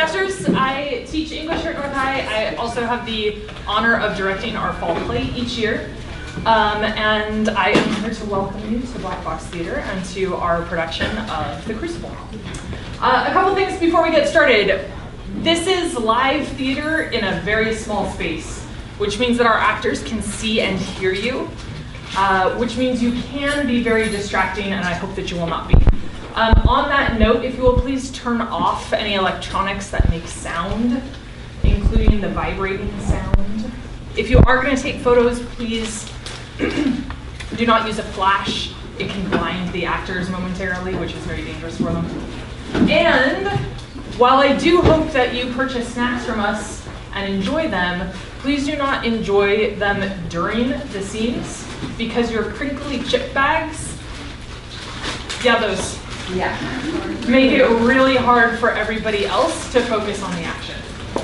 actors. I teach English here at North High. I also have the honor of directing our fall play each year. And I am here to welcome you to Black Box Theater and to our production of The Crucible. A couple things before we get started. This is live theater in a very small space, which means that our actors can see and hear you, which means you can be very distracting, and I hope that you will not be. On that note, if you will please turn off any electronics that make sound, including the vibrating sound. If you are going to take photos, please do not use a flash. It can blind the actors momentarily, which is very dangerous for them. And while I do hope that you purchase snacks from us and enjoy them, please do not enjoy them during the scenes because your crinkly chip bags, those make it really hard for everybody else to focus on the action.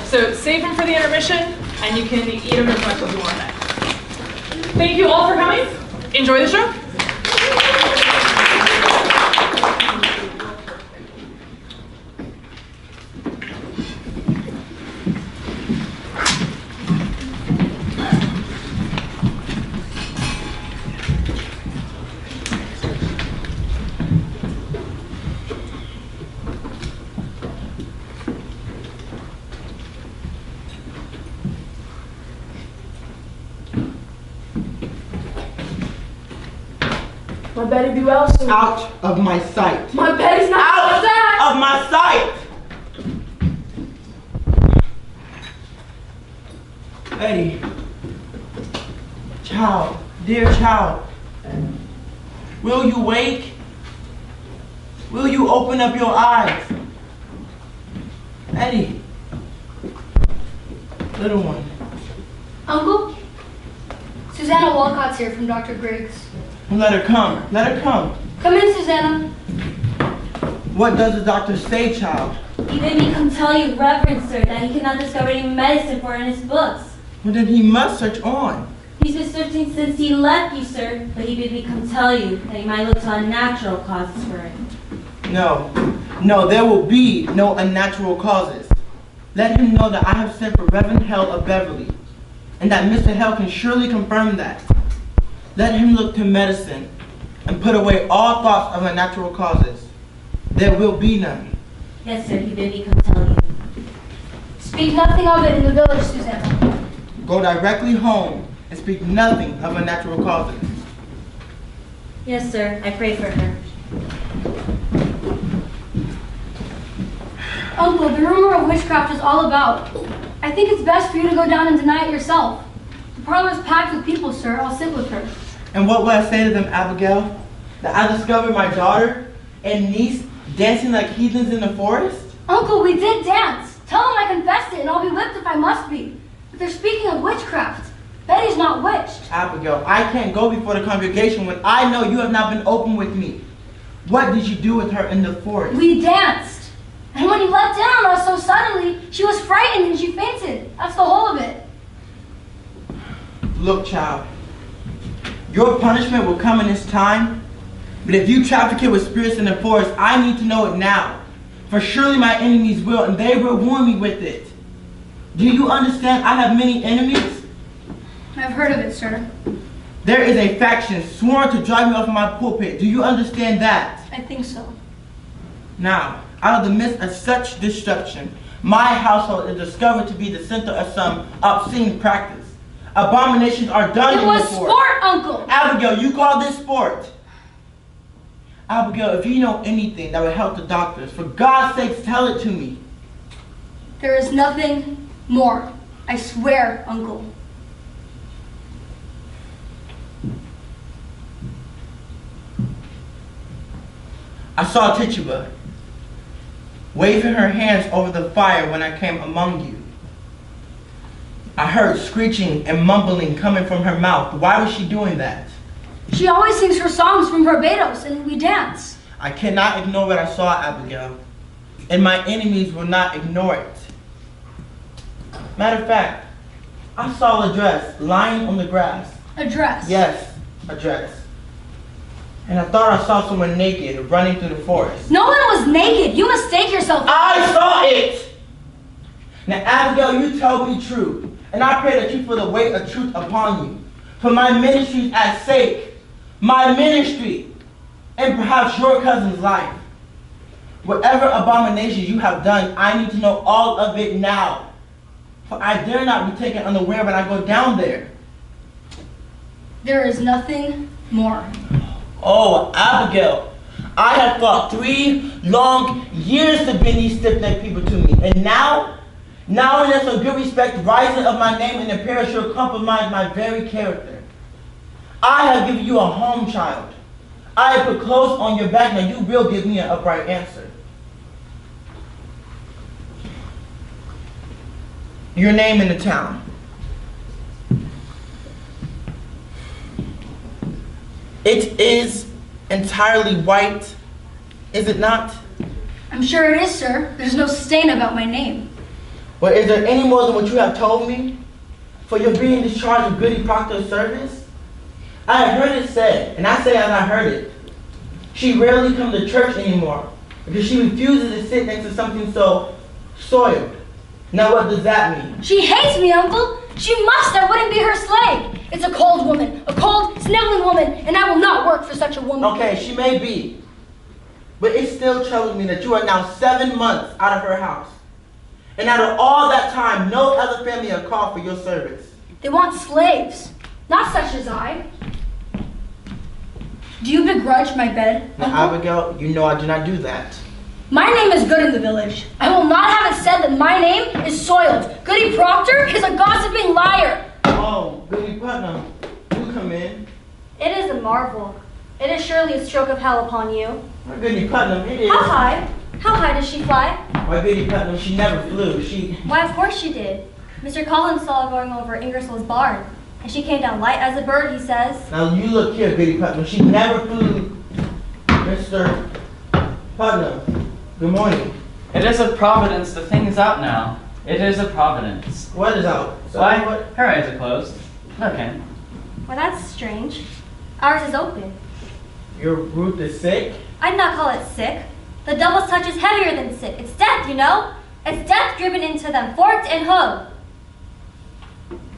So save them for the intermission, and you can eat them as much as you want then. Thank you all for coming. Enjoy the show. My Betty be well soon. Out of my sight. My Betty's not out of my sight. Betty, child, dear child, will you wake? Will you open up your eyes? Betty, little one. Uncle, Susanna Walcott's here from Dr. Griggs. Let her come. Let her come. Come in, Susanna. What does the doctor say, child? He bid me come tell you, Reverend Sir, that he cannot discover any medicine for it in his books. Well, then he must search on. He's been searching since he left you, sir, but he bid me come tell you that you might look to unnatural causes for it. No, there will be no unnatural causes. Let him know that I have sent for Reverend Hell of Beverly, and that Mr. Hell can surely confirm that. Let him look to medicine and put away all thoughts of unnatural causes. There will be none. Yes, sir, he bid me come tell you. Speak nothing of it in the village, Susanna. Go directly home and speak nothing of unnatural causes. Yes, sir, I pray for her. Uncle, the rumor of witchcraft is all about. I think it's best for you to go down and deny it yourself. The parlor is packed with people, sir. I'll sit with her. And what will I say to them, Abigail? That I discovered my daughter and niece dancing like heathens in the forest? Uncle, we did dance. Tell them I confessed it and I'll be whipped if I must be. But they're speaking of witchcraft. Betty's not witched. Abigail, I can't go before the congregation when I know you have not been open with me. What did you do with her in the forest? We danced. And when you leapt in on us so suddenly, she was frightened and she fainted. That's the whole of it. Look, child. Your punishment will come in its time. But if you traffic with spirits in the forest, I need to know it now. For surely my enemies will, and they will warn me with it. Do you understand I have many enemies? I've heard of it, sir. There is a faction sworn to drive me off of my pulpit. Do you understand that? I think so. Now, out of the midst of such destruction, my household is discovered to be the center of some obscene practice. Abominations are done in the forest. It was sport, Uncle! Abigail, you call this sport? Abigail, if you know anything that would help the doctors, for God's sakes, tell it to me. There is nothing more. I swear, Uncle. I saw Tituba waving her hands over the fire when I came among you. I heard screeching and mumbling coming from her mouth. Why was she doing that? She always sings her songs from Barbados, and we dance. I cannot ignore what I saw, Abigail, and my enemies will not ignore it. Matter of fact, I saw a dress lying on the grass. A dress? Yes, a dress. And I thought I saw someone naked running through the forest. No one was naked. You mistake yourself. I saw it! Now, Abigail, you tell me truth, and I pray that you feel the weight of truth upon you. For my ministry is at stake, my ministry, and perhaps your cousin's life. Whatever abominations you have done, I need to know all of it now. For I dare not be taken unaware when I go down there. There is nothing more. Oh, Abigail, I have fought 3 long years to bring these stiff-necked people to me. And now there's some good respect rising of my name in the parish, you'll compromise my very character. I have given you a home, child. I have put clothes on your back, now you will give me an upright answer. Your name in the town. It is entirely white, is it not? I'm sure it is, sir. There's no stain about my name. But is there any more than what you have told me? For your being discharged of Goody Proctor's service? I have heard it said, and I say as I heard it, she rarely comes to church anymore because she refuses to sit next to something so soiled. Now what does that mean? She hates me, Uncle. She must. I wouldn't be her slave. It's a cold woman, a cold, sniveling woman, and I will not work for such a woman. Okay, she may be. But it still troubles me that you are now 7 months out of her house. And out of all that time, no other family have called for your service. They want slaves, not such as I. Do you begrudge my bed, Now, Uncle? Abigail, you know I do not do that. My name is good in the village. I will not have it said that my name is soiled. Goody Proctor is a gossiping liar. Oh, Goody Putnam, you come in. It is a marvel. It is surely a stroke of hell upon you. Why, Goody Putnam, it is. How high? How high does she fly? Why, Goody Putnam, she never flew. Why, of course she did. Mr. Collins saw her going over Ingersoll's barn, and she came down light as a bird, he says. Now, you look here, Goody Putnam. She never flew. Mr. Putnam, good morning. It is a providence. The thing is out now. It is a providence. What is out? Why? What? Her eyes are closed. Okay. Well, that's strange. Ours is open. Your Ruth is sick? I'd not call it sick. The devil's touch is heavier than sick. It's death, you know? It's death driven into them, forked and hooked.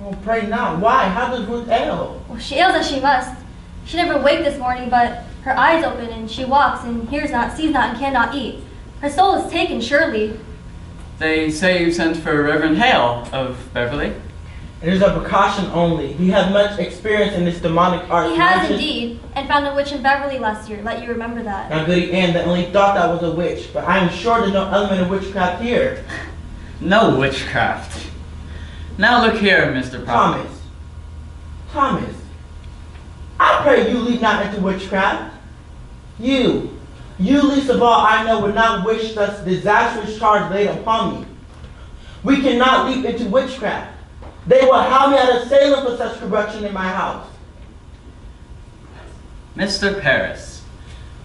Oh, pray not. Why? How does Ruth ail? Well, she ails as she must. She never waked this morning, but her eyes open, and she walks, and hears not, sees not, and cannot eat. Her soul is taken, surely. They say you sent for Reverend Hale of Beverly. It is a precaution only. He has much experience in this demonic art. He has indeed, and found a witch in Beverly last year. Let you remember that. Now, Goody Ann, that only thought that was a witch, but I am sure there's no element of witchcraft here. No witchcraft. Now look here, Mr. Prophet. Thomas, I pray you lead not into witchcraft. You least of all I know would not wish such disastrous charge laid upon me. We cannot leap into witchcraft. They will have me out of Salem for such corruption in my house. Mr. Paris,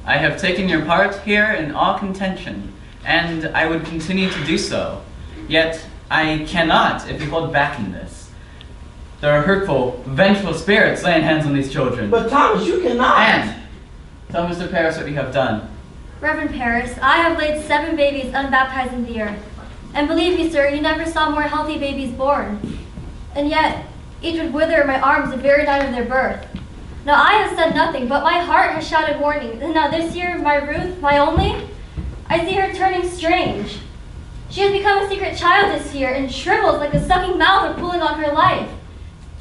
I have taken your part here in all contention, and I would continue to do so. Yet I cannot if you hold back in this. There are hurtful, vengeful spirits laying hands on these children. But Thomas, you cannot. And tell Mr. Paris what you have done. Reverend Paris, I have laid 7 babies unbaptized in the earth. And believe me, sir, you never saw more healthy babies born. And yet, each would wither in my arms the very night of their birth. Now I have said nothing, but my heart has shouted warning. And now this year, my Ruth, my only, I see her turning strange. She has become a secret child this year and shrivels like a sucking mouth or pulling on her life.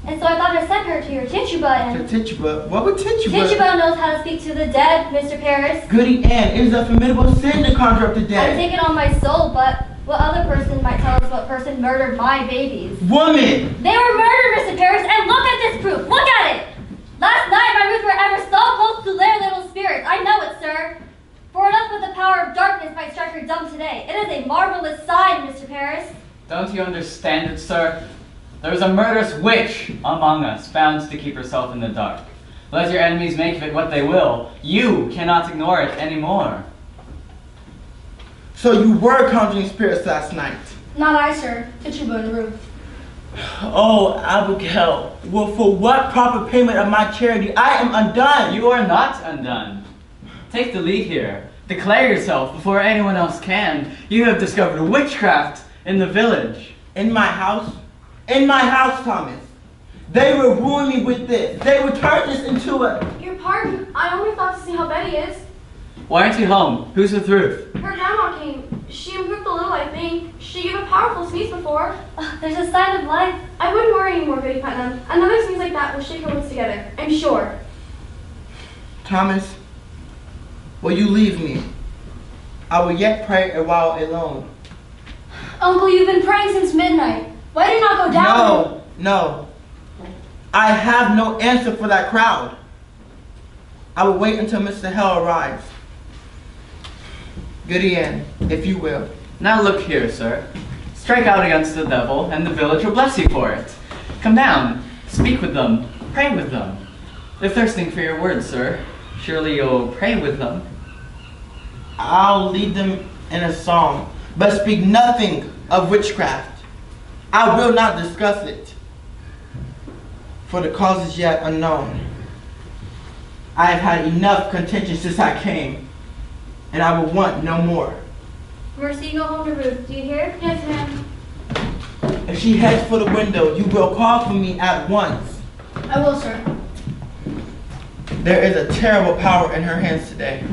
And so I thought I'd send her to your Tituba and... Tituba? What would Tituba? Tituba knows how to speak to the dead, Mr. Paris. Goody Ann, it is a formidable sin to conjure up the I dead. take it on my soul, but what other person might tell us what person murdered my babies? Woman! They were murdered, Mr. Paris, and look at this proof. Look at it! Last night, my Ruth were ever so close to their little spirits. I know it, sir. For enough but the power of darkness might strike her dumb today. It is a marvelous sign, Mr. Paris. Don't you understand it, sir? There is a murderous witch among us, bound to keep herself in the dark. Let your enemies make of it what they will. You cannot ignore it anymore. So you were conjuring spirits last night? Not I, sir. Tituba and Ruth. Oh, Abigail, well, for what proper payment of my charity? I am undone. You are not undone. Take the lead here. Declare yourself before anyone else can. You have discovered witchcraft in the village. In my house? In my house, Thomas. They will ruin me with this. They will turn this into a... Your pardon. I only thought to see how Betty is. Why aren't you home? Who's with Ruth? Her grandma came. She improved a little, I think. She gave a powerful sneeze before. There's a sign of life. I wouldn't worry anymore, Betty Putnam. Another sneeze like that will shake her wits together. I'm sure. Thomas, will you leave me? I will yet pray a while alone. Uncle, you've been praying since midnight. Why did you not go down? No. I have no answer for that crowd. I will wait until Mr. Hell arrives. Gideon, if you will. Now look here, sir. Strike out against the devil, and the village will bless you for it. Come down, speak with them, pray with them. They're thirsting for your words, sir. Surely you'll pray with them. I'll lead them in a song, but speak nothing of witchcraft. I will not discuss it, for the cause is yet unknown. I have had enough contention since I came, and I will want no more. Mercy, go home to Ruth. Do you hear? Yes, ma'am. If she heads for the window, you will call for me at once. I will, sir. There is a terrible power in her hands today.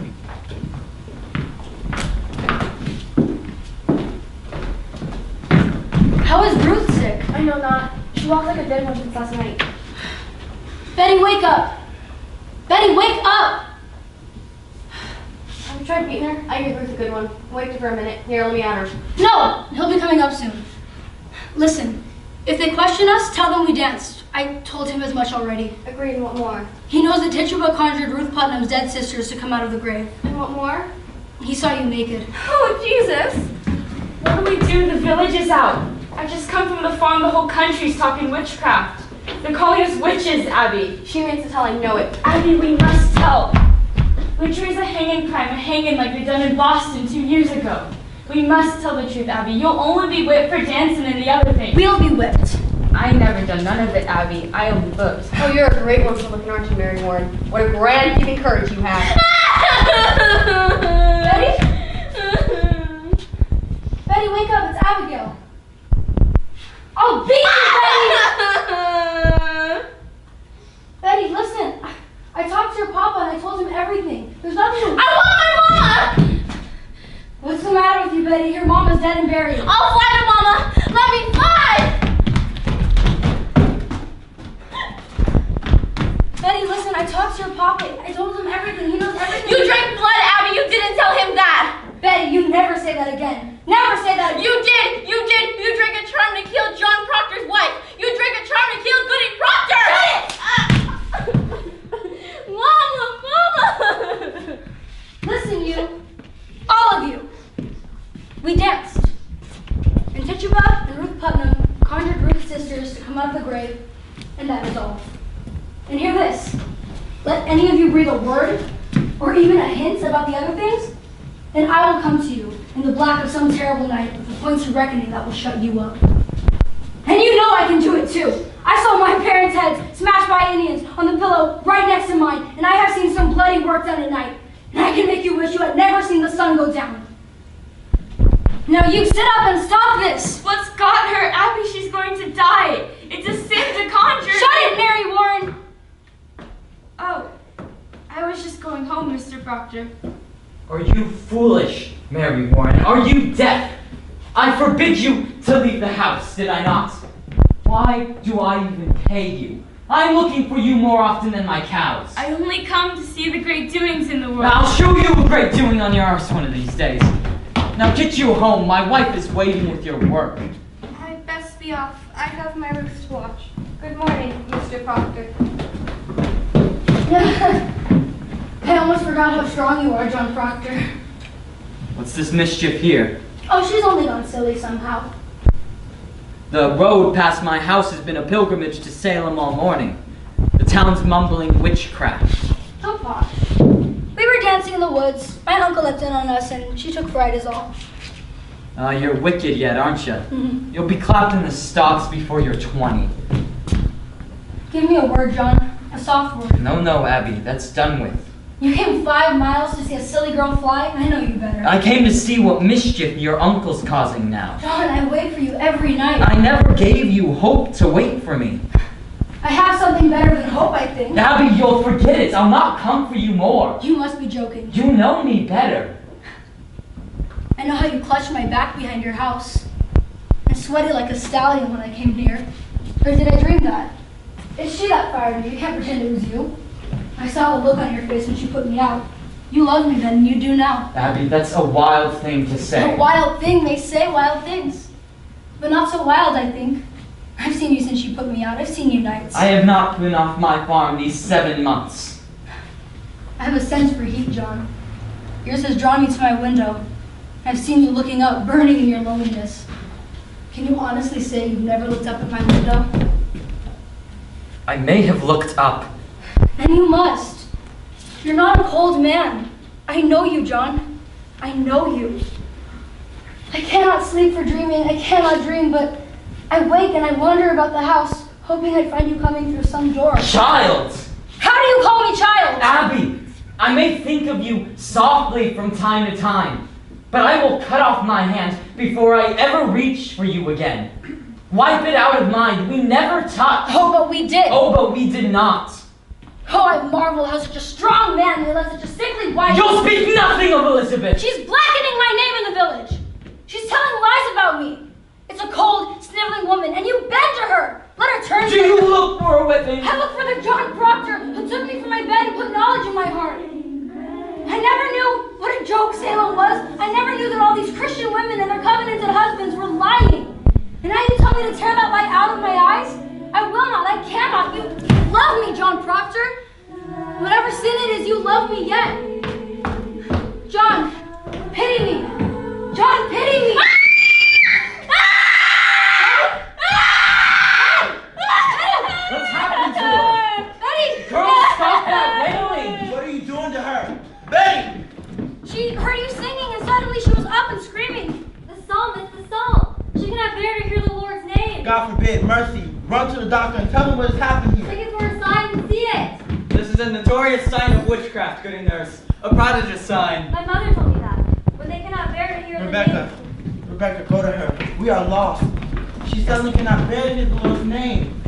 How is Ruth sick? I know not. She walked like a dead one since last night. Betty, wake up! Betty, wake up! Have you tried beating her? I gave Ruth a good one. Wait for a minute. Here, let me at her. No! He'll be coming up soon. Listen, if they question us, tell them we danced. I told him as much already. Agreed, and what more? He knows that Tituba conjured Ruth Putnam's dead sisters to come out of the grave. And what more? He saw you naked. Oh, Jesus! What do we do? The village is out. I've just come from the farm. The whole country's talking witchcraft. They're calling us witches, Abby. She means to tell, I know it. Abby, we must tell. Witchery's a hanging crime, a hanging like they done in Boston 2 years ago. We must tell the truth, Abby. You'll only be whipped for dancing and the other things. We'll be whipped. I never done none of it, Abby. I only booked. Oh, you're a great one for looking, aren't you, Mary Warren? What a grand keeping courage you have. Betty? Betty, wake up. It's Abigail. I'll beat you, Betty! Betty, listen. I talked to your papa and I told him everything. There's nothing to... I want my mama! What's the matter with you, Betty? Your mama's dead and buried. I'll fly to mama! Let me fly! Betty, listen. I talked to your papa. I told him everything. He knows everything. You drank blood, Abby! You didn't tell him that! Betty, you never say that again. Never say that again. You did! You did! You drank a charm to kill John Proctor's wife! You drank a charm to kill Goody Proctor! Mama! Listen, you. All of you. We danced. And Tituba and Ruth Putnam conjured Ruth's sisters to come out of the grave, and that is all. And hear this. Let any of you breathe a word, or even a hint about the other things, and I will come to you in the black of some terrible night with the points of reckoning that will shut you up. And you know I can do it too. I saw my parents' heads smashed by Indians on the pillow right next to mine, and I have seen some bloody work done at night. And I can make you wish you had never seen the sun go down. Now you sit up and stop this. What's got her? Abby, she's going to die. It's a sin to conjure. Shut it, Mary Warren. Oh, I was just going home, Mr. Proctor. Are you foolish, Mary Warren? Are you deaf? I forbid you to leave the house, did I not? Why do I even pay you? I'm looking for you more often than my cows. I only come to see the great doings in the world. I'll show you a great doing on your arse one of these days. Now get you home. My wife is waiting with your work. I'd best be off. I have my roots to watch. Good morning, Mr. Proctor. I almost forgot how strong you are, John Proctor. What's this mischief here? Oh, she's only gone silly somehow. The road past my house has been a pilgrimage to Salem all morning. The town's mumbling witchcraft. Don't posh. We were dancing in the woods. My uncle let in on us, and she took fright is all. You're wicked yet, aren't you? Mm-hmm. You'll be clapped in the stocks before you're 20. Give me a word, John. A soft word. No, Abby, that's done with. You came 5 miles to see a silly girl fly? I know you better. I came to see what mischief your uncle's causing now. John, I wait for you every night. I never gave you hope to wait for me. I have something better than hope, I think. Abby, you'll forget it. I'll not come for you more. You must be joking. You know me better. I know how you clutched my back behind your house. I sweated like a stallion when I came near. Or did I dream that? It's she that fired me. You can't pretend it was you. I saw the look on your face when she put me out. You loved me then, and you do now. Abby, that's a wild thing to say. A wild thing may say wild things. But not so wild, I think. I've seen you since you put me out. I've seen you nights. I have not been off my farm these 7 months. I have a sense for heat, John. Yours has drawn me to my window. I've seen you looking up, burning in your loneliness. Can you honestly say you've never looked up at my window? I may have looked up. And you must. You're not a cold man. I know you, John. I know you. I cannot sleep for dreaming. I cannot dream, but I wake and I wander about the house, hoping I'd find you coming through some door. Child! How do you call me child? Abby, I may think of you softly from time to time, but I will cut off my hand before I ever reach for you again. Wipe it out of mind. We never touched. Oh, but we did. Oh, but we did not. Oh, I marvel how such a strong man may let such a sickly wife... You'll speak nothing of Elizabeth! She's blackening my name in the village! She's telling lies about me! It's a cold, sniveling woman, and you bend to her! Let her turn Do you look for a weapon? I look for the John Proctor who took me from my bed and put knowledge in my heart. I never knew what a joke Salem was. I never knew that all these Christian women and their covenanted husbands were lying. And now you tell me to tear that light out of my eyes? I will not, I cannot. You love me, John Proctor. Whatever sin it is, you love me yet. John, pity me. John, pity me. What's happened to her? Betty! Girl, stop that wailing! What are you doing to her? Betty! She heard you singing and suddenly she was up and screaming. The psalmist, the psalm. She cannot bear to hear the Lord's name. God forbid, mercy. Run to the doctor and tell him what has happened here. Take it for a sign and see it. This is a notorious sign of witchcraft, good nurse. A prodigious sign. My mother told me that. When they cannot bear to hear Rebecca, Rebecca, go to her. We are lost. She suddenly cannot bear to hear the Lord's name.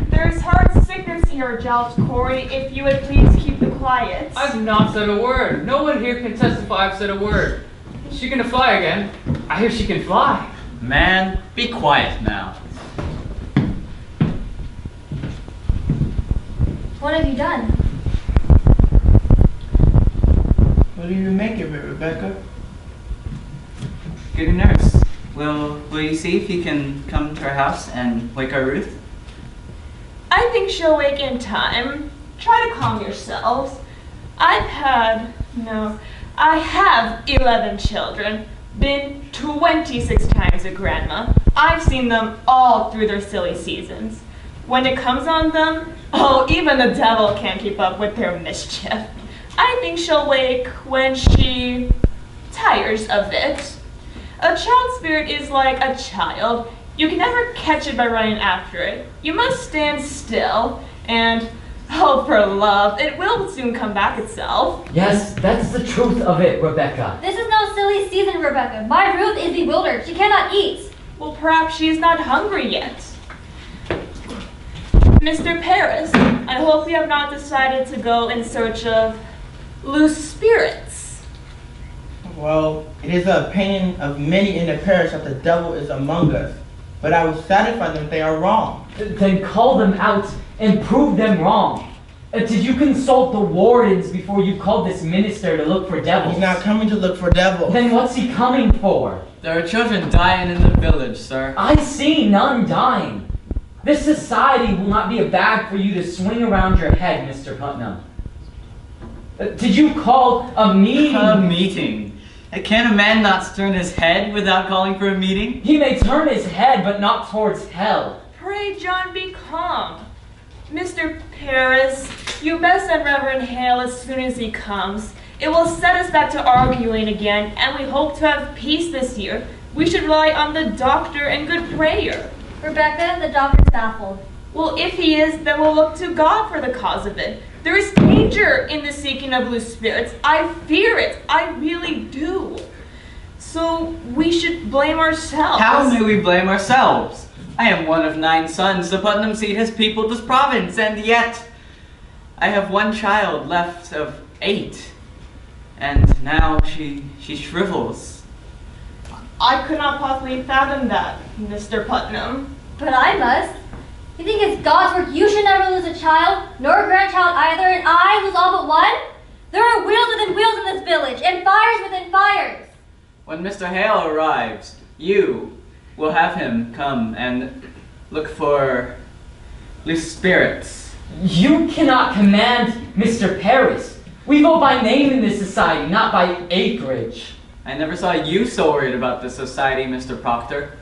There's heart sickness here, Giles Corey, if you would please keep the quiet. I've not said a word. No one here can testify I've said a word. Is she gonna fly again? I hear she can fly. Man, be quiet now. What have you done? What do you make of it, Rebecca? Good nurse. Will you see if you can come to our house and wake our Ruth? I think she'll wake in time. Try to calm yourselves. I have 11 children, been 26 times a grandma. I've seen them all through their silly seasons. When it comes on them, oh, even the devil can't keep up with their mischief. I think she'll wake when she tires of it. A child spirit is like a child. You can never catch it by running after it. You must stand still and hope for love. It will soon come back itself. Yes, that's the truth of it, Rebecca. This is no silly season, Rebecca. My Ruth is bewildered. She cannot eat. Well, perhaps she is not hungry yet. Mr. Paris, I hope you have not decided to go in search of loose spirits. Well, it is the opinion of many in the parish that the devil is among us. But I will satisfy them if they are wrong. Then call them out and prove them wrong. Did you consult the wardens before you called this minister to look for devils? He's not coming to look for devils. Then what's he coming for? There are children dying in the village, sir. I see none dying. This society will not be a bag for you to swing around your head, Mr. Putnam. Did you call a meeting? A meeting? Can a man not turn his head without calling for a meeting? He may turn his head, but not towards hell. Pray, John, be calm. Mr. Paris, you best send Reverend Hale as soon as he comes. It will set us back to arguing again, and we hope to have peace this year. We should rely on the doctor and good prayer. Rebecca, the doctor's baffled. Well, if he is, then we'll look to God for the cause of it. There is danger in the seeking of loose spirits. I fear it. I really do. So we should blame ourselves. How may we blame ourselves? I am one of 9 sons. The Putnam seat has peopled this province, and yet I have one child left of 8. And now she shrivels. I could not possibly fathom that, Mr. Putnam. But I must. You think it's God's work you should never lose a child, nor a grandchild either, and I lose all but one? There are wheels within wheels in this village, and fires within fires. When Mr. Hale arrives, you will have him come and look for loose spirits. You cannot command Mr. Paris. We vote by name in this society, not by acreage. I never saw you so worried about the society, Mr. Proctor.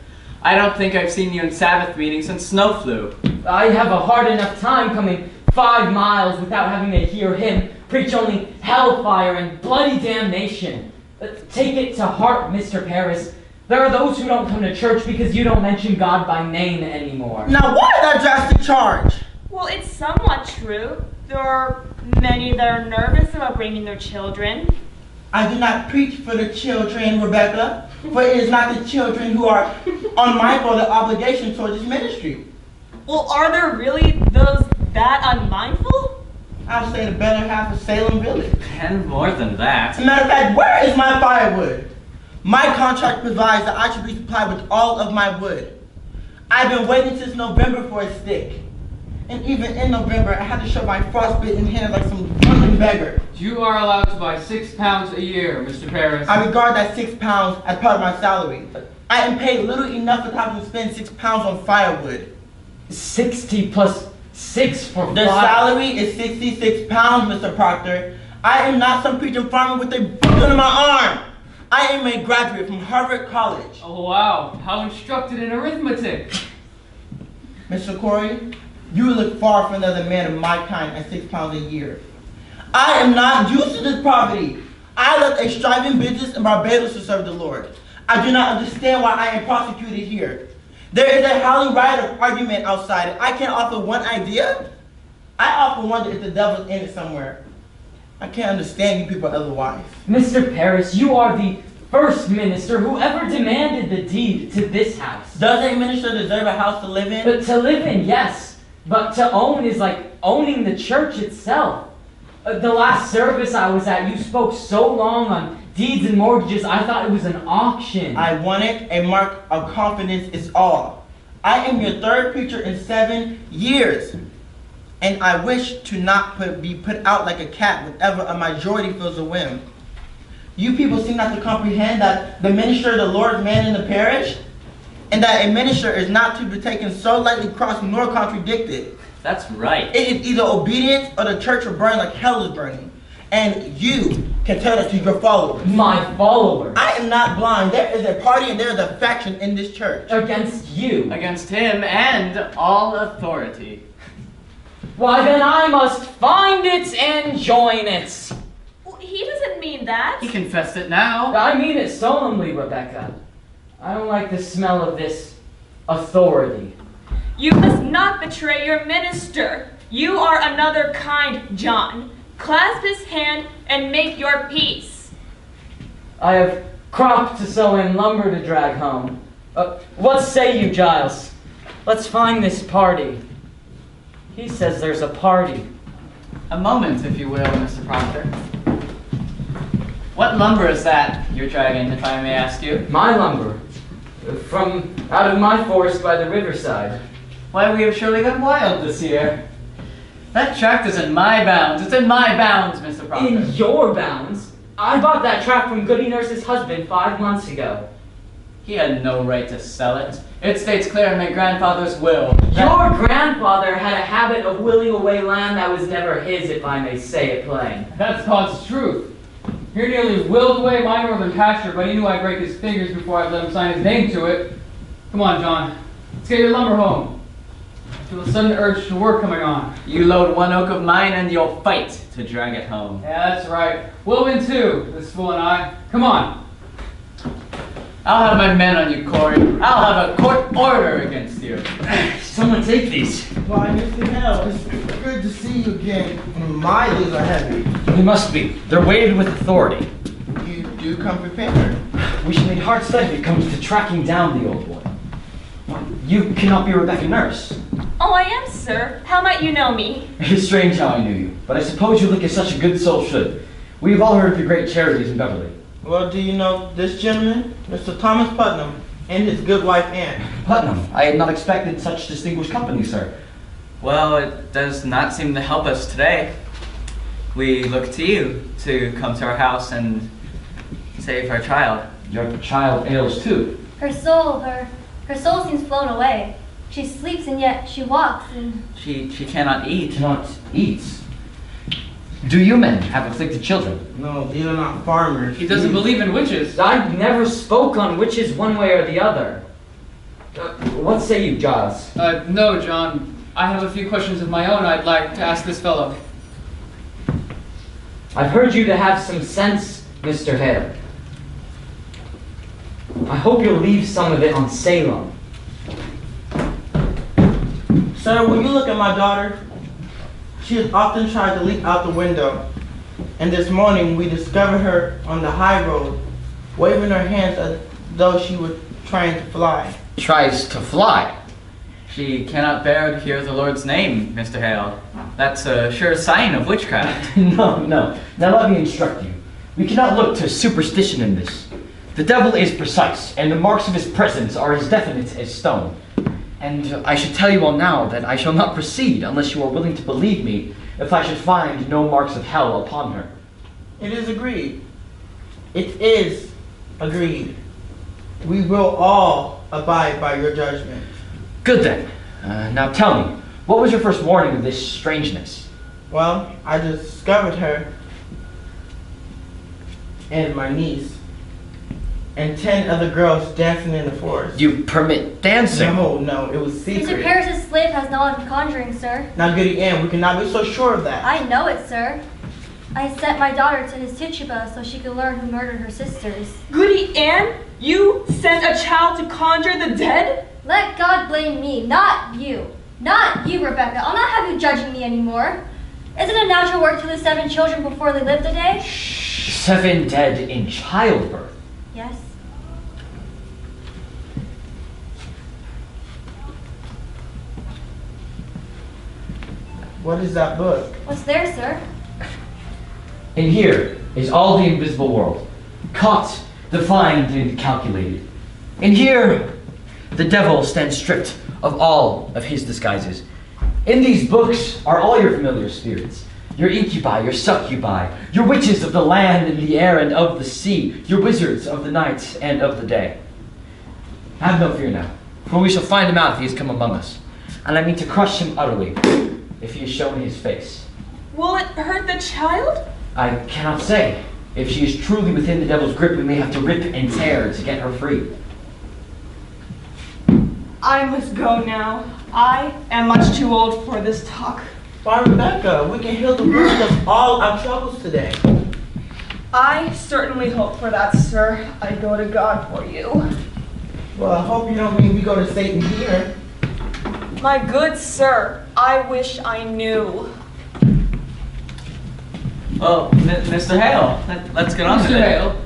I don't think I've seen you in Sabbath meeting since snow flew. I have a hard enough time coming 5 miles without having to hear him preach only hellfire and bloody damnation. Take it to heart, Mr. Paris. There are those who don't come to church because you don't mention God by name anymore. Now why that drastic charge? Well, it's somewhat true. There are many that are nervous about bringing their children. I do not preach for the children, Rebecca, for it is not the children who are unmindful of the obligation towards this ministry. Well, are there really those that unmindful? I'll say the better half of Salem Village. And more than that. As a matter of fact, where is my firewood? My contract provides that I should be supplied with all of my wood. I've been waiting since November for a stick. And even in November, I had to show my frostbitten hand like some drunken beggar. You are allowed to buy 6 pounds a year, Mr. Paris. I regard that 6 pounds as part of my salary. I am paid little enough to have to spend 6 pounds on firewood. 60 plus 6 for The salary is 66 pounds, Mr. Proctor. I am not some preaching farmer with a book under my arm. I am a graduate from Harvard College. Oh wow, how instructed in arithmetic. Mr. Corey, you look far from another man of my kind at 6 pounds a year. I am not used to this poverty. I left a striving business in Barbados to serve the Lord. I do not understand why I am prosecuted here. There is a howling riot of argument outside, and I can't offer one idea? I often wonder if the devil's in it somewhere. I can't understand you people otherwise. Mr. Paris, you are the first minister who ever demanded the deed to this house. Does a minister deserve a house to live in? But to live in, yes. But to own is like owning the church itself. The last service I was at, you spoke so long on deeds and mortgages, I thought it was an auction. I wanted a mark of confidence is all. I am your third preacher in 7 years. And I wish to not be put out like a cat whenever a majority feels a whim. You people seem not to comprehend that the minister is the Lord's man in the parish, and that a minister is not to be taken so lightly crossed nor contradicted. That's right. It is either obedience or the church will burn like hell is burning. And you can tell that to your followers. My followers? I am not blind. There is a party and there is a faction in this church. Against you? Against him and all authority. Why then I must find it and join it. Well, he doesn't mean that. He confessed it now. I mean it solemnly, Rebecca. I don't like the smell of this authority. You must not betray your minister. You are another kind, John. Clasp his hand and make your peace. I have crop to sow and lumber to drag home. What say you, Giles? Let's find this party. He says there's a party. A moment, if you will, Mr. Proctor. What lumber is that you're dragging, if I may ask you? My lumber. From out of my forest by the riverside. Why, we have surely gone wild this year. That tract is in my bounds. It's in my bounds, Mr. Proctor. In your bounds? I bought that tract from Goody Nurse's husband 5 months ago. He had no right to sell it. It states clear in my grandfather's will. Your grandfather had a habit of willing away land that was never his, if I may say it plain. That's God's truth. He nearly willed away my northern pasture, but he knew I'd break his fingers before I'd let him sign his name to it. Come on, John. Let's get your lumber home. I feel a sudden urge to work coming on. You load one oak of mine and you'll fight to drag it home. Yeah, that's right. We'll win too, this fool and I. Come on. I'll have my men on you, Corey. I'll have a court order against you. Someone take these. Why, Mr. Hell, it's good to see you again. My days are heavy. They must be. They're weighted with authority. You do come prepared. We shall need hard study if it comes to tracking down the old one. You cannot be Rebecca Nurse. Oh, I am, sir. How might you know me? It's strange how I knew you, but I suppose you look as such a good soul should. We've all heard of your great charities in Beverly. Well, do you know this gentleman? Mr. Thomas Putnam and his good wife, Anne. Putnam, I had not expected such distinguished company, sir. Well, it does not seem to help us today. We look to you to come to our house and save our child. Your child ails too. Her soul seems flown away. She sleeps and yet she walks and... She cannot eat. Cannot eat. Do you men have afflicted children? No, these are not farmers. He doesn't believe in witches. I never spoke on witches one way or the other. What say you, Giles? No, John. I have a few questions of my own I'd like to ask this fellow. I've heard you to have some sense, Mr. Hale. I hope you'll leave some of it on Salem. Sir, when you look at my daughter, she has often tried to leap out the window. And this morning we discovered her on the high road, waving her hands as though she was trying to fly. Tries to fly. She cannot bear to hear the Lord's name, Mr. Hale. That's a sure sign of witchcraft. No. Now let me instruct you. We cannot look to superstition in this. The devil is precise, and the marks of his presence are as definite as stone. And I should tell you all now that I shall not proceed unless you are willing to believe me if I should find no marks of hell upon her. It is agreed. It is agreed. We will all abide by your judgment. Good then. Now tell me, what was your first warning of this strangeness? Well, I discovered her and my niece and 10 other girls dancing in the forest. You permit dancing? No, it was secret. Mr. Paris's slave has knowledge of conjuring, sir. Now, Goody Ann, we cannot be so sure of that. I know it, sir. I sent my daughter to his Tituba so she could learn who murdered her sisters. Goody Ann? You sent a child to conjure the dead? Let God blame me, not you. Not you, Rebecca. I'll not have you judging me anymore. Isn't it natural work to the 7 children before they lived a day? 7 dead in childbirth? Yes. What is that book? What's there, sir? In here is all the invisible world, caught, defined, and calculated. In here, the devil stands stripped of all of his disguises. In these books are all your familiar spirits, your incubi, your succubi, your witches of the land and the air and of the sea, your wizards of the night and of the day. Have no fear now, for we shall find him out if he has come among us, and I mean to crush him utterly if he is shown his face. Will it hurt the child? I cannot say. If she is truly within the devil's grip, we may have to rip and tear to get her free. I must go now. I am much too old for this talk. Why, Rebecca, we can heal the root of all our troubles today. I certainly hope for that, sir. I go to God for you. Well, I hope you don't mean we go to Satan here. My good sir, I wish I knew. Well, Mr. Hale, let's get on with Mr. it. Hale,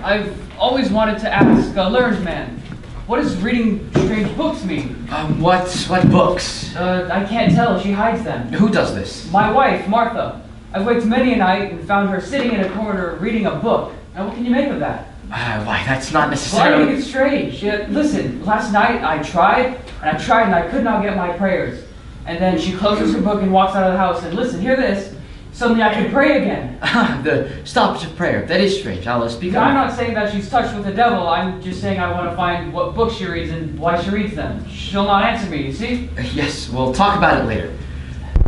I've always wanted to ask a learned man, what does reading strange books mean? What books? I can't tell. She hides them. Who does this? My wife, Martha. I've waked many a night and found her sitting in a corner reading a book. Now, what can you make of that? Why, that's not Well, I necessarily... think it's strange. Listen, last night I tried and I could not get my prayers. And then she closes her book and walks out of the house. And listen, hear this. Suddenly I could pray again. The stoppage of prayer. That is strange. I'll speak I'm on not saying that she's touched with the devil. I'm just saying I want to find what books she reads and why she reads them. She'll not answer me, you see? Yes, we'll talk about it later.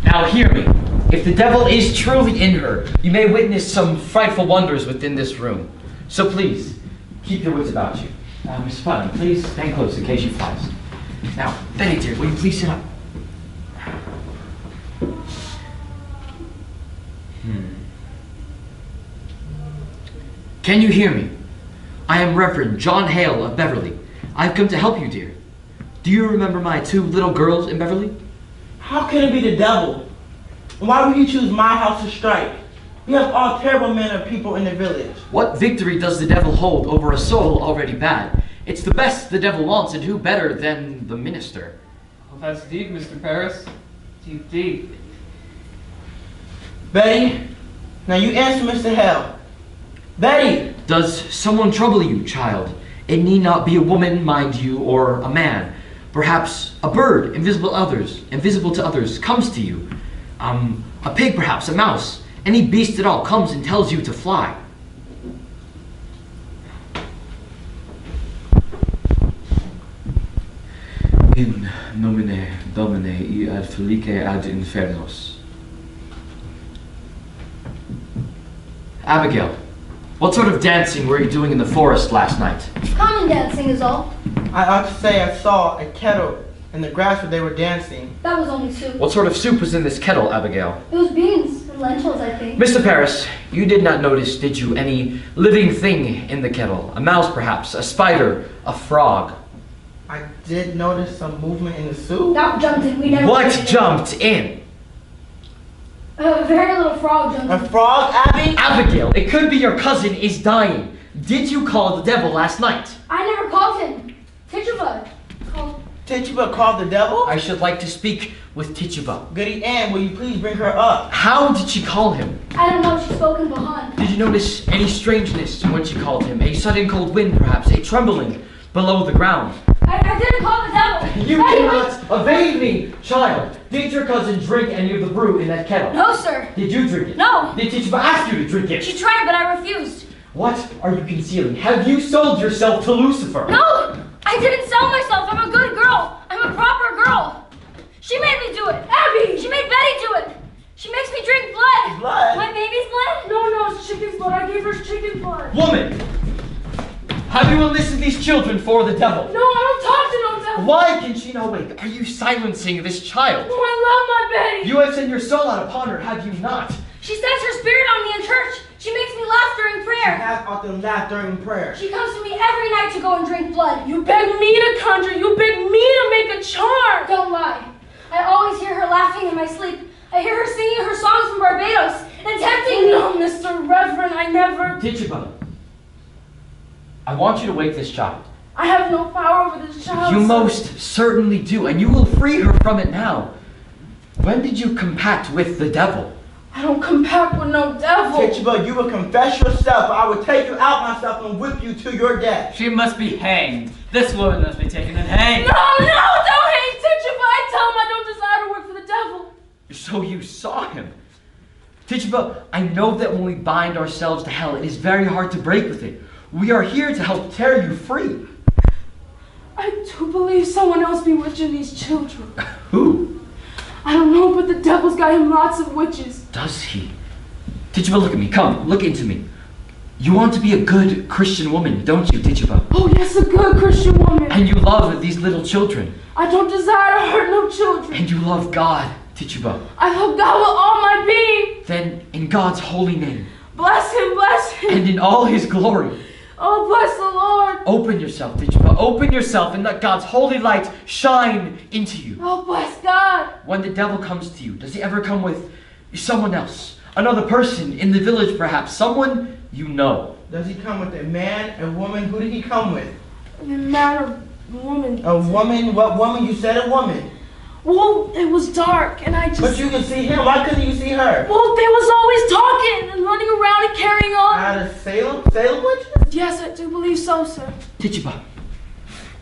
Now hear me. If the devil is truly in her, you may witness some frightful wonders within this room. So please, keep your wits about you. Miss Putnam, please stand close in case she flies. Now, Betty dear, will you please sit up? Can you hear me? I am Reverend John Hale of Beverly. I've come to help you, dear. Do you remember my 2 little girls in Beverly? How can it be the devil? Why would he choose my house to strike? We have all terrible men of people in the village. What victory does the devil hold over a soul already bad? It's the best the devil wants, and who better than the minister? Well, that's deep, Mr. Paris. Deep, deep. Betty, now you answer Mr. Hale. Betty! Does someone trouble you, child? It need not be a woman, mind you, or a man. Perhaps a bird, invisible to others, comes to you. A pig perhaps, a mouse. Any beast at all comes and tells you to fly. In nomine Domini ad felice ad infernos. Abigail, what sort of dancing were you doing in the forest last night? Common dancing is all. I ought to say I saw a kettle in the grass where they were dancing. That was only soup. What sort of soup was in this kettle, Abigail? It was beans and lentils, I think. Mr. Paris, you did not notice, did you, any living thing in the kettle? A mouse, perhaps, a spider, a frog? I did notice some movement in the soup. That jumped in. We never. What jumped in? A very little frog jumped in. A frog, Abby? Abigail, it could be your cousin is dying. Did you call the devil last night? I never called him. Tituba called. Tituba called the devil? I should like to speak with Tituba. Goody Ann, will you please bring her up? How did she call him? I don't know. She spoke in Bahan. Did you notice any strangeness when she called him? A sudden cold wind, perhaps? A trembling below the ground? I didn't call the devil. You cannot evade me, child. Did your cousin drink any of the brew in that kettle? No, sir. Did you drink it? No. Did Tituba ask you to drink it? She tried, but I refused. What are you concealing? Have you sold yourself to Lucifer? No, I didn't sell myself. I'm a good girl. I'm a proper girl. She made me do it. Abby! She made Betty do it. She makes me drink blood. Blood? My baby's blood? No, it's chicken's blood. I gave her chicken blood. Woman! Have you enlisted these children for the devil? No, I don't talk to no devil. Why can she not wake? Are you silencing this child? No, I love my Betty. You have sent your soul out upon her, have you not? She sends her spirit on me in church. She makes me laugh during She prayer. has often laughed during prayer. She comes to me every night to go and drink blood. You beg me to conjure. You beg me to make a charm. Don't lie. I always hear her laughing in my sleep. I hear her singing her songs from Barbados and tempting me. No, Mr. Reverend, I never. Tituba, I want you to wake this child. I have no power over this child. You sir. most certainly do, and you will free her from it now. When did you compact with the devil? I don't compact with no devil. Tituba, you will confess yourself, or I will take you out myself and whip you to your death. She must be hanged. This woman must be taken and hanged. No, don't hate Tituba. I tell him I don't desire to work for the devil. So you saw him. Tituba, I know that when we bind ourselves to hell, it is very hard to break with it. We are here to help tear you free. I do believe someone else bewitching these children. Who? I don't know, but the devil's got him lots of witches. Does he? Tituba, look at me. Come, look into me. You want to be a good Christian woman, don't you, Tituba? Oh, yes, a good Christian woman. And you love these little children. I don't desire to hurt no children. And you love God, Tituba. I love God with all my being. Then, in God's holy name, Bless him, bless him. and in all his glory, Oh, bless the Lord. open yourself, Tituba. Open yourself and let God's holy light shine into you. Oh, bless God. When the devil comes to you, does he ever come with someone else? Another person in the village, perhaps? Someone you know? Does he come with a man, a woman? Who did he come with? A man or woman. A woman? What woman? You said a woman. Well, it was dark, and I just... But you can see him. Why couldn't you see her? Well, they was always talking and running around and carrying on. Out of Salem? Salem witches? Yes, I do believe so, sir. Tituba,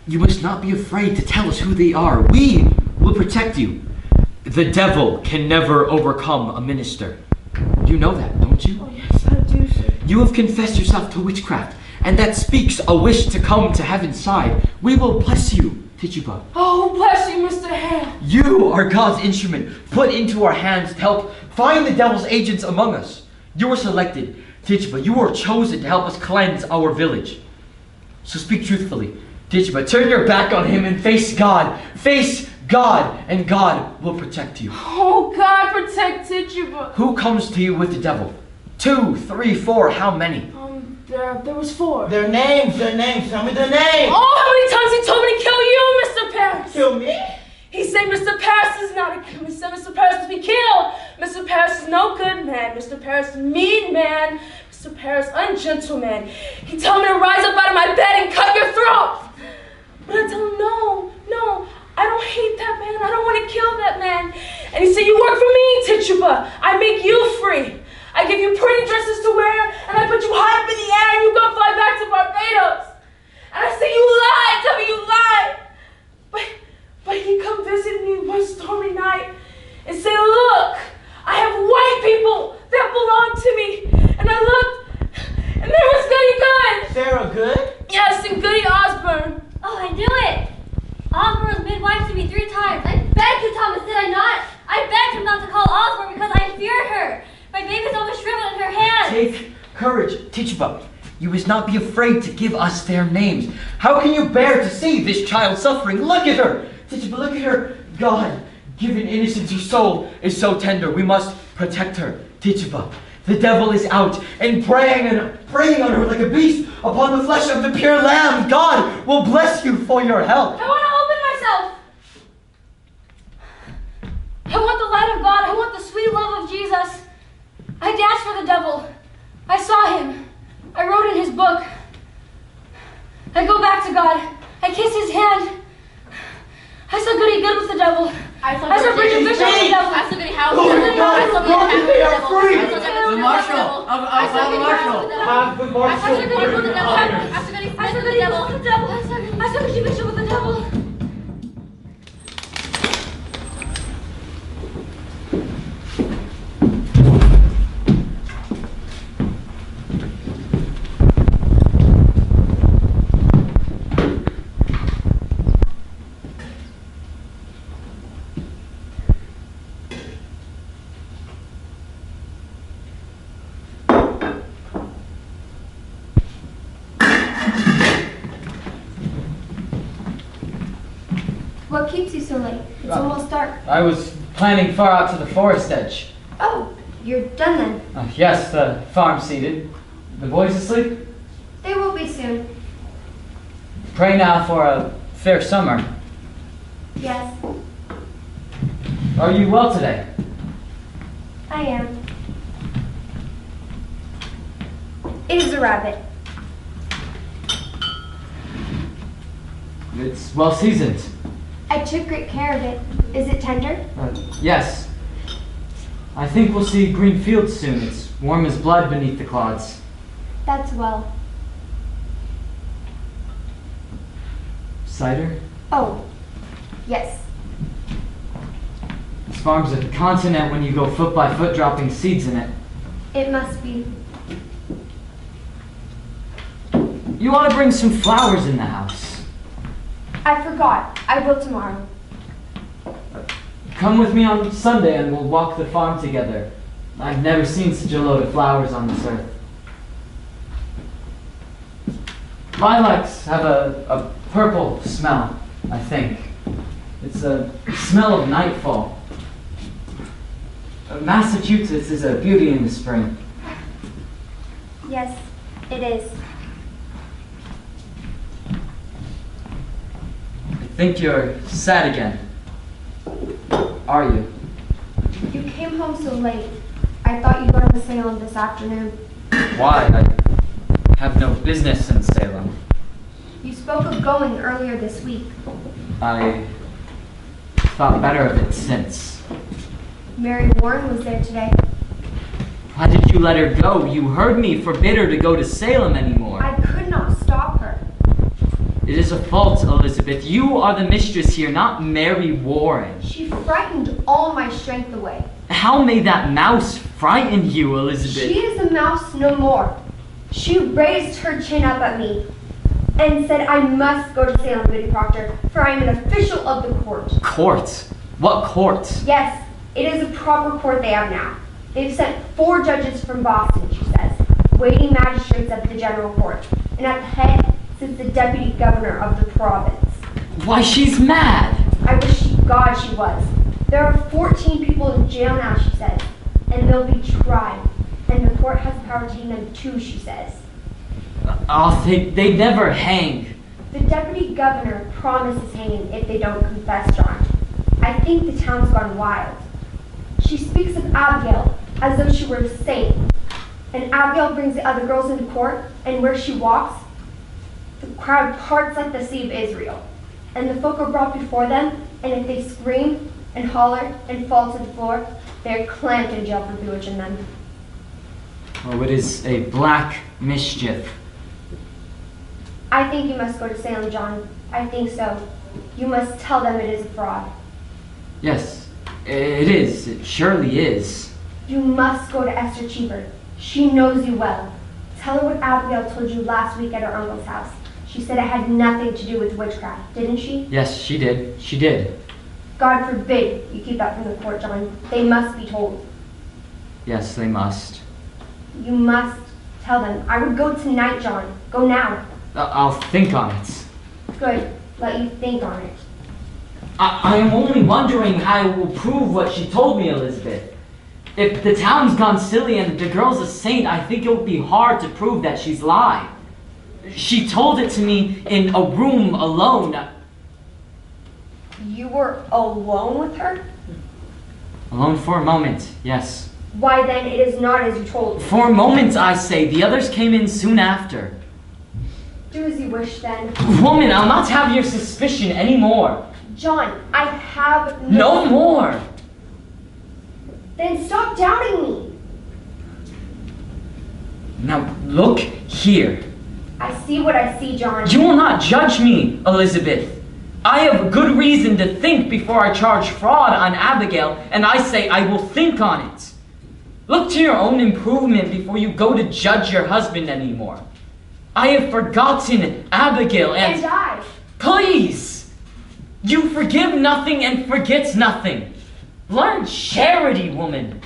you must not be afraid to tell us who they are. We will protect you. The devil can never overcome a minister. You know that, don't you? Oh, yes, I do, sir. You have confessed yourself to witchcraft, and that speaks a wish to come to heaven's side. We will bless you, Tituba. Oh, bless you, Mr. Hale. You are God's instrument, put into our hands to help find the devil's agents among us. You were selected, Tituba. You were chosen to help us cleanse our village. So speak truthfully. Tituba, turn your back on him and face God. Face God, and God will protect you. Oh, God, protect Tituba. Who comes to you with the devil? 2, 3, 4, how many? There was 4. Their names. Tell me their names. Oh, how many times he told me to kill you, Mr. Paris? Kill me? He said Mr. Paris is not a he said Mr. Paris must be killed. Mr. Paris is no good man. Mr. Paris is mean man. Mr. Paris ungentle man. He told me to rise up out of my bed and cut your throat. But I told him, no, I don't hate that man. I don't want to kill that man. And he said, you work for me, Tituba. I make you free. I give you pretty dresses to wear, and I put you high up in the air, and you go fly back to Barbados. And I say, you lied. Tell me you lied. But he come visit me one stormy night and say, look, I have white people that belong to me. And I looked, and there was Goody Good. Sarah Good? Yes, and Goody Osborne. Oh, I knew it! Osborne was midwife to me 3 times. I begged you, Thomas, did I not? I begged him not to call Osborne because I fear her. My baby's always shriveled in her hands. Take courage, Tituba. You must not be afraid to give us their names. How can you bear to see this child suffering? Look at her! Tituba, look at her. God, given innocence, her soul is so tender. We must protect her. Tituba, the devil is out and preying on her like a beast upon the flesh of the pure lamb. God will bless you for your help. I want to open myself. I want the light of God. I want the sweet love of Jesus. I danced for the devil. I saw him. I wrote in his book. I go back to God. I kiss his hand. I saw Goody Good with the devil. I saw Bridget Bishop with the devil. I saw Goody House Oh with the my devil. God, I saw Goody Lord, House they with the are devil. free. I saw Goody The marshal. I saw Goody House with the devil. Have the I marshal saw Goody Good with the devil. bring I saw Goody with the devil. I saw Goody Bishop with the devil. What keeps you so late? It's almost dark. I was planning far out to the forest edge. Oh, you're done then. Yes, the farm seated. The boys asleep? They will be soon. Pray now for a fair summer. Yes, Are you well today? I am. It is a rabbit. It's well seasoned. I took great care of it. Is it tender? Yes. I think we'll see green fields soon. It's warm as blood beneath the clods. That's well. Cider? Oh, yes. This farm's a continent when you go foot by foot dropping seeds in it. It must be. You ought to bring some flowers in the house. I forgot. I will tomorrow. Come with me on Sunday and we'll walk the farm together. I've never seen such a load of flowers on this earth. Lilacs have a purple smell, I think. It's a smell of nightfall. Massachusetts is a beauty in the spring. Yes, it is. I think you're sad again. Are you? You came home so late. I thought you'd go to Salem this afternoon. Why? I have no business in Salem. You spoke of going earlier this week. I thought better of it since. Mary Warren was there today. Why did you let her go? You heard me forbid her to go to Salem anymore. I could not stop her. It is a fault, Elizabeth. You are the mistress here, not Mary Warren. She frightened all my strength away. How may that mouse frighten you, Elizabeth? She is a mouse no more. She raised her chin up at me and said I must go to Salem, Goody Proctor, for I am an official of the court. Court? What court? Yes, it is a proper court they have now. They've sent 4 judges from Boston, she says, waiting magistrates of the general court, and at the head sits the deputy governor of the province. Why, she's mad! I wish to God she was. There are 14 people in jail now, she says, and they'll be tried, and the court has the power to hang them too, she says. Oh, they never hang. The deputy governor promises hanging if they don't confess, John. I think the town's gone wild. She speaks of Abigail as though she were a saint. And Abigail brings the other girls into court, and where she walks, the crowd parts like the Sea of Israel. And the folk are brought before them, and if they scream and holler and fall to the floor, they're clamped in jail for bewitching them. Oh, it is a black mischief. I think you must go to Salem, John. I think so. You must tell them it is a fraud. Yes, it is. It surely is. You must go to Esther Cheever. She knows you well. Tell her what Abigail told you last week at her uncle's house. She said it had nothing to do with witchcraft, didn't she? Yes, she did. She did. God forbid you keep that from the court, John. They must be told. Yes, they must. You must tell them. I would go tonight, John. Go now. I'll think on it. Good. Let you think on it. I am only wondering how I will prove what she told me, Elizabeth. If the town's gone silly and the girl's a saint, I think it would be hard to prove that she's lied. She told it to me in a room alone. You were alone with her? Alone for a moment, yes. Why then it is not as you told me. For a moment, I say. The others came in soon after. Do as you wish then. Woman, I'll not have your suspicion anymore. John, I have no more. Then stop doubting me. Now look here. I see what I see, John. You will not judge me, Elizabeth. I have good reason to think before I charge fraud on Abigail, and I say I will think on it. Look to your own improvement before you go to judge your husband anymore. I have forgotten Abigail and I. Please! You forgive nothing and forget nothing. Learn charity, woman.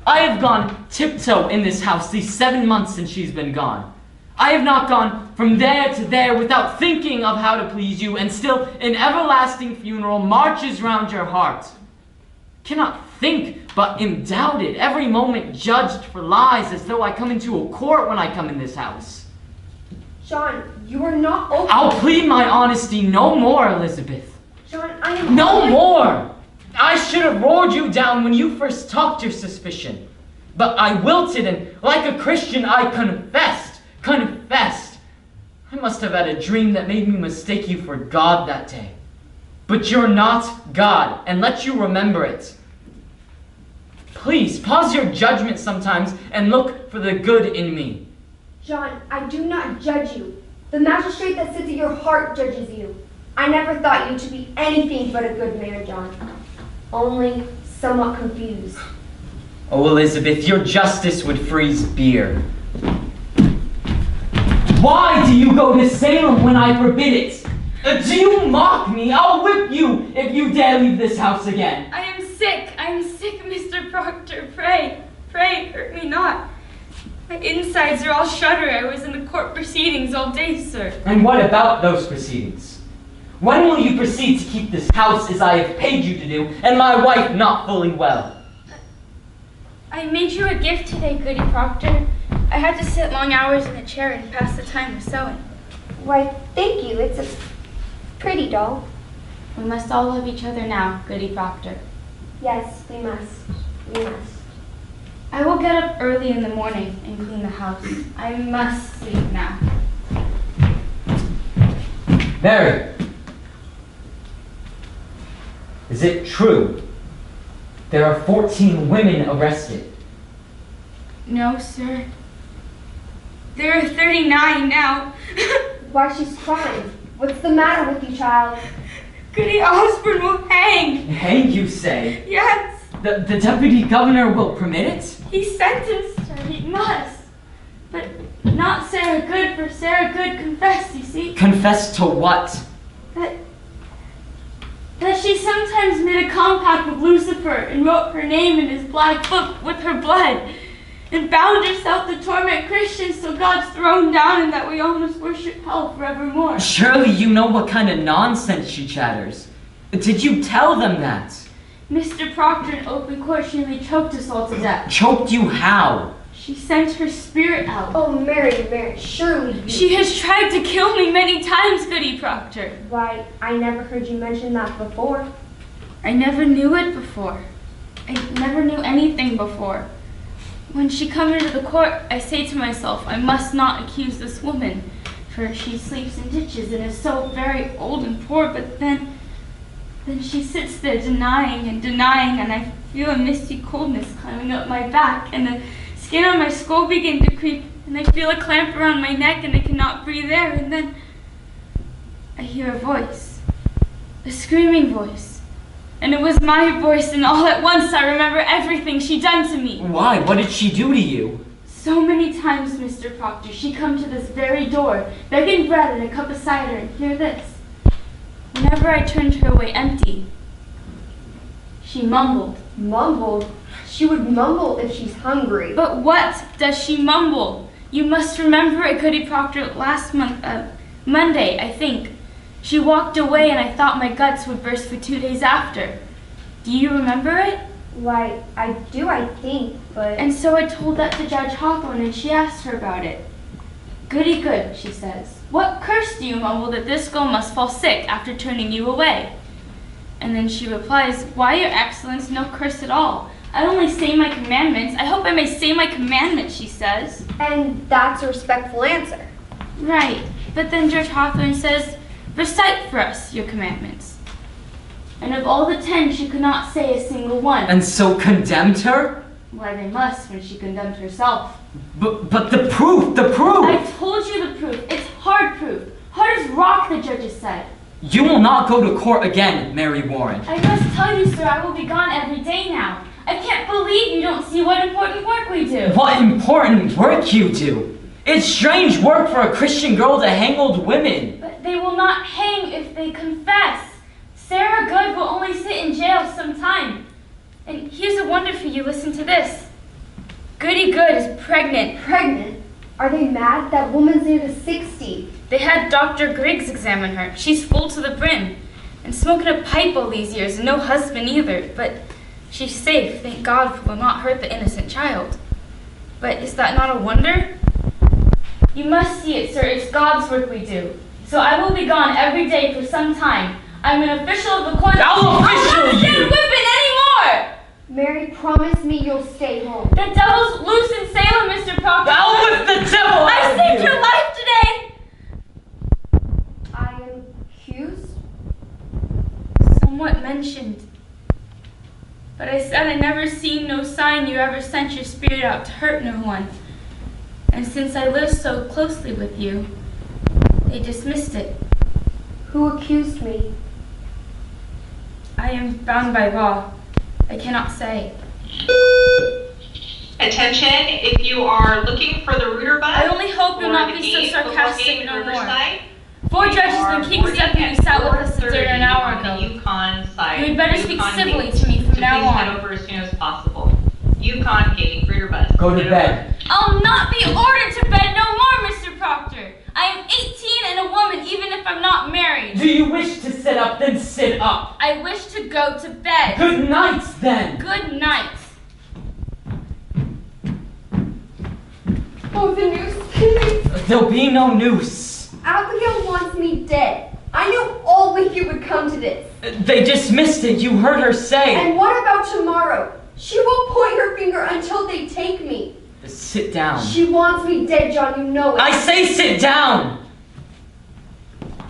I have gone tiptoe in this house these 7 months since she's been gone. I have not gone from there to there without thinking of how to please you, and still an everlasting funeral marches round your heart. Cannot think, but am doubted, every moment judged for lies, as though I come into a court when I come in this house. John, you are not open. I'll plead my honesty no more, Elizabeth. John, I am no more! I should have roared you down when you first talked your suspicion. But I wilted, and like a Christian I confessed. I must have had a dream that made me mistake you for God that day. But you're not God, and let you remember it. Please, pause your judgment sometimes and look for the good in me. John, I do not judge you. The magistrate that sits at your heart judges you. I never thought you to be anything but a good man, John. Only somewhat confused. Oh, Elizabeth, your justice would freeze beer. Why do you go to Salem when I forbid it? Do you mock me? I'll whip you if you dare leave this house again. I am sick, Mr. Proctor. Pray, hurt me not. My insides are all shudder. I was in the court proceedings all day, sir. And what about those proceedings? When will you proceed to keep this house as I have paid you to do, and my wife not fully well? I made you a gift today, Goody Proctor. I had to sit long hours in a chair and pass the time with sewing. Why, thank you. It's a pretty doll. We must all love each other now, Goody Proctor. Yes, we must. We must. I will get up early in the morning and clean the house. I must sleep now. Mary, is it true there are 14 women arrested? No, sir. There are 39 now. Why, she's crying. What's the matter with you, child? Goody Osborne will hang. Hang, you say? Yes. The deputy governor will permit it? He sentenced her. He must. But not Sarah Good, for Sarah Good confessed, you see. Confess to what? That she sometimes made a compact with Lucifer and wrote her name in his black book with her blood, and bound herself to torment Christians till God's thrown down and that we all must worship hell forevermore. Surely you know what kind of nonsense she chatters. Did you tell them that? Mr. Proctor in open court, she nearly choked us all to death. Choked you how? She sent her spirit out. Oh, Mary, Mary, surely you... She has tried to kill me many times, Goody Proctor. Why, I never heard you mention that before. I never knew it before. I never knew anything before. When she comes into the court, I say to myself, I must not accuse this woman, for she sleeps in ditches and is so very old and poor, but then she sits there denying, and I feel a misty coldness climbing up my back, and the skin on my skull begin to creep, and I feel a clamp around my neck, and I cannot breathe air, and then I hear a voice, a screaming voice, and it was my voice, and all at once I remember everything she done to me. Why? What did she do to you? So many times, Mr. Proctor, she come to this very door, begging bread and a cup of cider, and hear this. Whenever I turned her away empty, she mumbled. Mumbled? She would mumble if she's hungry. But what does she mumble? You must remember at Goody Proctor last month, Monday, I think. She walked away and I thought my guts would burst for 2 days after. Do you remember it? Why, I do, I think, but... And so I told that to Judge Hawthorne and she asked her about it. Goody good, she says. What curse do you mumble that this girl must fall sick after turning you away? And then she replies, why, your excellence, no curse at all. I only say my commandments. I hope I may say my commandments, she says. And that's a respectful answer. Right, but then Judge Hawthorne says, recite for us your commandments. And of all the 10, she could not say a single one. And so condemned her? Why, they must when she condemned herself. But the proof, the proof! I told you the proof. It's hard proof. Hard as rock, the judges said. You will not go to court again, Mary Warren. I must tell you, sir, I will be gone every day now. I can't believe you don't see what important work we do. What important work you do? It's strange work for a Christian girl to hang old women. But they will not hang if they confess. Sarah Good will only sit in jail some time. And here's a wonder for you. Listen to this. Goody Good is pregnant. Pregnant? Are they mad? That woman's near 60. They had Dr. Griggs examine her. She's full to the brim. And smoking a pipe all these years, and no husband either. But she's safe. Thank God, for will not hurt the innocent child. But is that not a wonder? You must see it, sir. It's God's work we do. So I will be gone every day for some time. I'm an official of the court. I'll official not you! whipping anymore! Mary, promise me you'll stay home. The devil's loose in Salem, Mr. Proctor. I'll whip the devil I out of saved you! your life today! I am accused? Somewhat mentioned. But I said I never seen no sign you ever sent your spirit out to hurt no one. And since I live so closely with you, they dismissed it. Who accused me? I am bound by law. I cannot say. Attention, if you are looking for the router bus. I only hope you'll not be so sarcastic no more. 4 judges and King's deputy sat with us a an hour ago. Yukon side. You had better speak Yukon civilly gate. to me from So now please on. head over as soon as possible. Yukon gate, router bus. Go to bed. I'll not be ordered to bed no more, Mr. Proctor. I am 18 and a woman, even if I'm not married. Do you wish to sit up? Then sit up. I wish to go to bed. Good night, then. Good night. Oh, the noose. There'll be no noose. Abigail wants me dead. I knew all week you would come to this. They dismissed it. You heard her say. And what about tomorrow? She won't point her finger until they take me. Sit down. She wants me dead, John, you know it. I say sit down!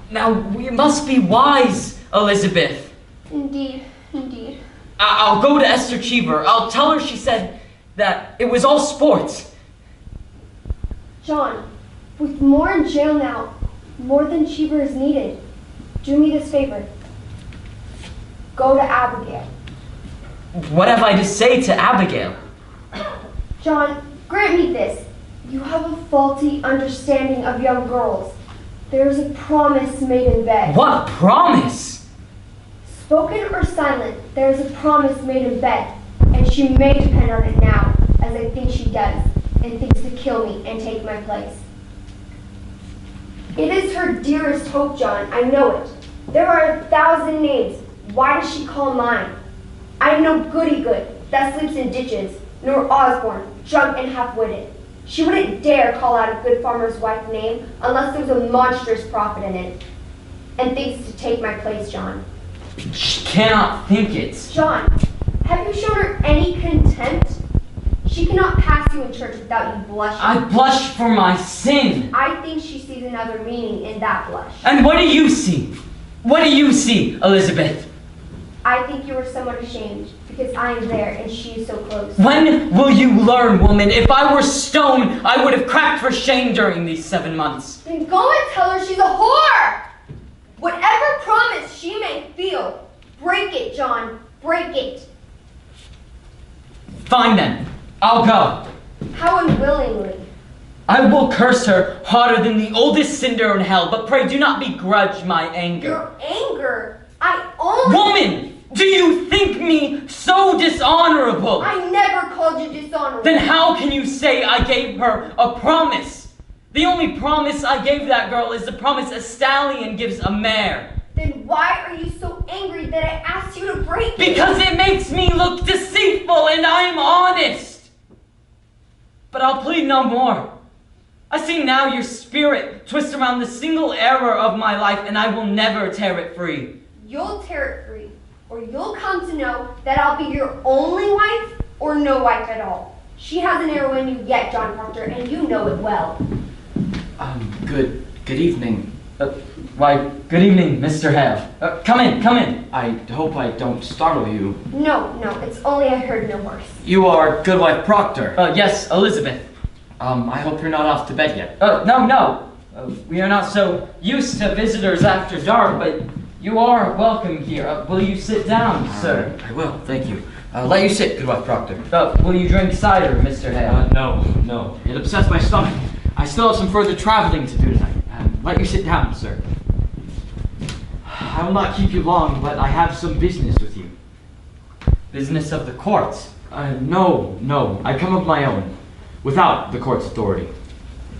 Now, we must be wise, Elizabeth. Indeed, indeed. I'll go to Esther Cheever. I'll tell her she said that it was all sports. John, with more in jail now, more than Cheever is needed. Do me this favor. Go to Abigail. What have I to say to Abigail? John, grant me this. You have a faulty understanding of young girls. There is a promise made in bed. What promise? Spoken or silent, there is a promise made in bed, and she may depend on it now, as I think she does, and thinks to kill me and take my place. It is her dearest hope, John, I know it. There are 1,000 names. Why does she call mine? I am no goody good that sleeps in ditches, nor Osborne, drunk and half-witted. She wouldn't dare call out a good farmer's wife name unless there was a monstrous profit in it. And thinks to take my place, John. She cannot think it. John, have you shown her any contempt? She cannot pass you in church without you blushing. I blush for my sin. I think she sees another meaning in that blush. And what do you see? What do you see, Elizabeth? I think you are somewhat ashamed because I am there and she is so close. When will you learn, woman? If I were stone, I would have cracked for shame during these 7 months. Then go and tell her she's a whore! Whatever promise she may feel, break it, John. Break it. Fine then. I'll go. How unwillingly. I will curse her harder than the oldest cinder in hell, but pray do not begrudge my anger. Your anger? I only... Woman! Do you think me so dishonorable? I never called you dishonorable. Then how can you say I gave her a promise? The only promise I gave that girl is the promise a stallion gives a mare. Then why are you so angry that I asked you to break it? Because it makes me look deceitful and I'm honest. But I'll plead no more. I see now your spirit twist around the single error of my life and I will never tear it free. You'll tear it free, or you'll come to know that I'll be your only wife or no wife at all. She hasn't arrow in you yet, John Proctor, and you know it well. Good evening. Why, good evening, Mr. Hale. Come in, come in. I hope I don't startle you. No, it's only I heard no worse. You are Goodwife Proctor. Yes, Elizabeth. I hope you're not off to bed yet. No. We are not so used to visitors after dark, but you are welcome here. Will you sit down, sir? I will, thank you. Let you sit, Goodwife Proctor. Will you drink cider, Mr. Hale? No. It upsets my stomach. I still have some further traveling to do tonight. Let you sit down, sir. I will not keep you long, but I have some business with you. Business of the court? No. I come of my own, without the court's authority.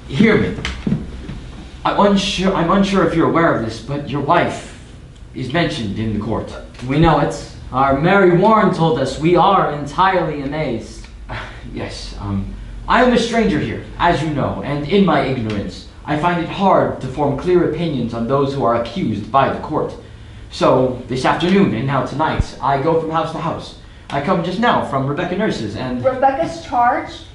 Hear me. I'm unsure if you're aware of this, but your wife is mentioned in the court. We know it. Our Mary Warren told us. We are entirely amazed. Yes, I am a stranger here, as you know, and in my ignorance, I find it hard to form clear opinions on those who are accused by the court. So, this afternoon and now tonight, I go from house to house. I come just now from Rebecca Nurse's and... Rebecca's charged?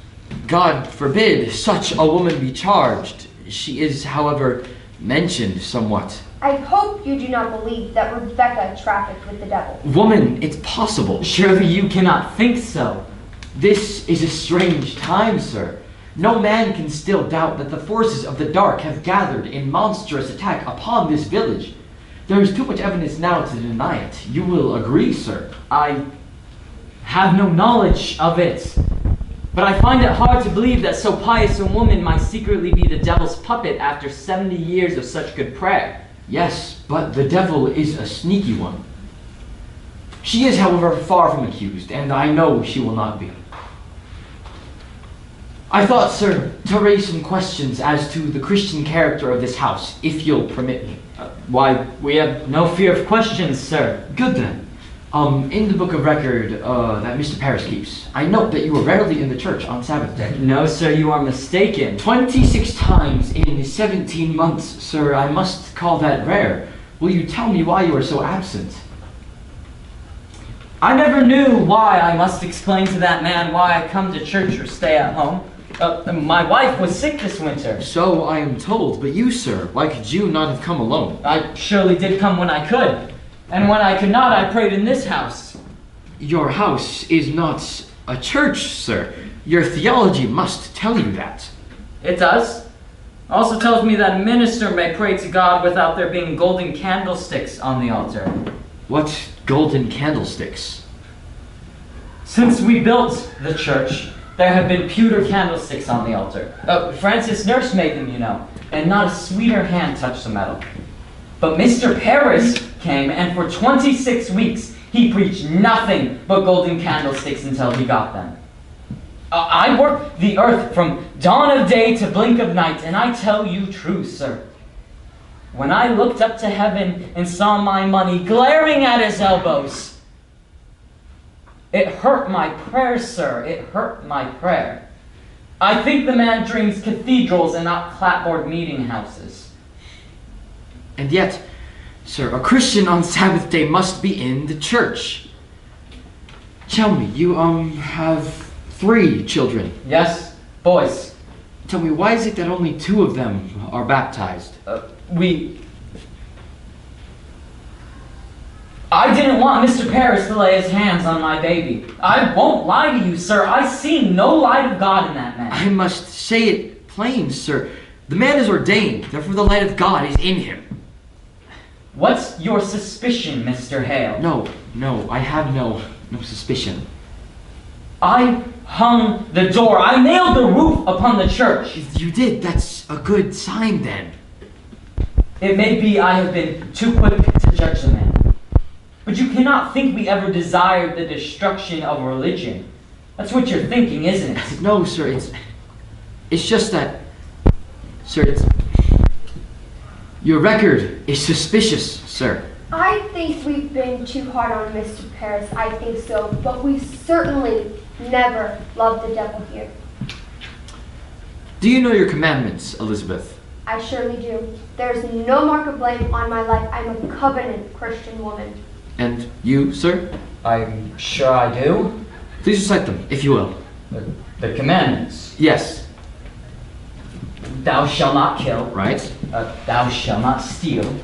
God forbid such a woman be charged. She is, however, mentioned somewhat. I hope you do not believe that Rebecca trafficked with the devil. Woman, it's possible. Surely you cannot think so. This is a strange time, sir. No man can still doubt that the forces of the dark have gathered in monstrous attack upon this village. There is too much evidence now to deny it. You will agree, sir. I have no knowledge of it. But I find it hard to believe that so pious a woman might secretly be the devil's puppet after 70 years of such good prayer. Yes, but the devil is a sneaky one. She is, however, far from accused, and I know she will not be. I thought, sir, to raise some questions as to the Christian character of this house, if you'll permit me. Why, we have no fear of questions, sir. Good then. In the book of record that Mr. Parris keeps, I note that you are rarely in the church on Sabbath day. No, sir, you are mistaken. 26 times in 17 months, sir. I must call that rare. Will you tell me why you are so absent? I never knew why. I must explain to that man why I come to church or stay at home. My wife was sick this winter. So I am told, but you, sir, why could you not have come alone? I surely did come when I could. And when I could not, I prayed in this house. Your house is not a church, sir. Your theology must tell you that. It does. Also tells me that a minister may pray to God without there being golden candlesticks on the altar. What golden candlesticks? Since we built the church, there have been pewter candlesticks on the altar. Francis Nurse made them, you know, and not a sweeter hand touched the metal. But Mr. Parris came, and for 26 weeks, he preached nothing but golden candlesticks until he got them. I worked the earth from dawn of day to blink of night, and I tell you true, sir. When I looked up to heaven and saw my money glaring at his elbows, It hurt my prayer, sir. It hurt my prayer. I think the man dreams cathedrals and not clapboard meeting houses. And yet, sir, a Christian on Sabbath day must be in the church. Tell me, you, have 3 children. Yes, boys. Tell me, why is it that only 2 of them are baptized? I didn't want Mr. Paris to lay his hands on my baby. I won't lie to you, sir. I see no light of God in that man. I must say it plain, sir. The man is ordained, therefore the light of God is in him. What's your suspicion, Mr. Hale? No, I have no suspicion. I hung the door. I nailed the roof upon the church. You did. That's a good sign, then. It may be I have been too quick to judge the man. But you cannot think we ever desired the destruction of religion. That's what you're thinking, isn't it? No, sir, it's just that, sir, your record is suspicious, sir. I think we've been too hard on Mr. Paris, I think so, but we certainly never loved the devil here. Do you know your commandments, Elizabeth? I surely do. There's no mark of blame on my life. I'm a covenant Christian woman. And you, sir? I'm sure I do. Please recite them, if you will. The commandments? Yes. Thou shalt not kill. Right. Thou shalt not steal.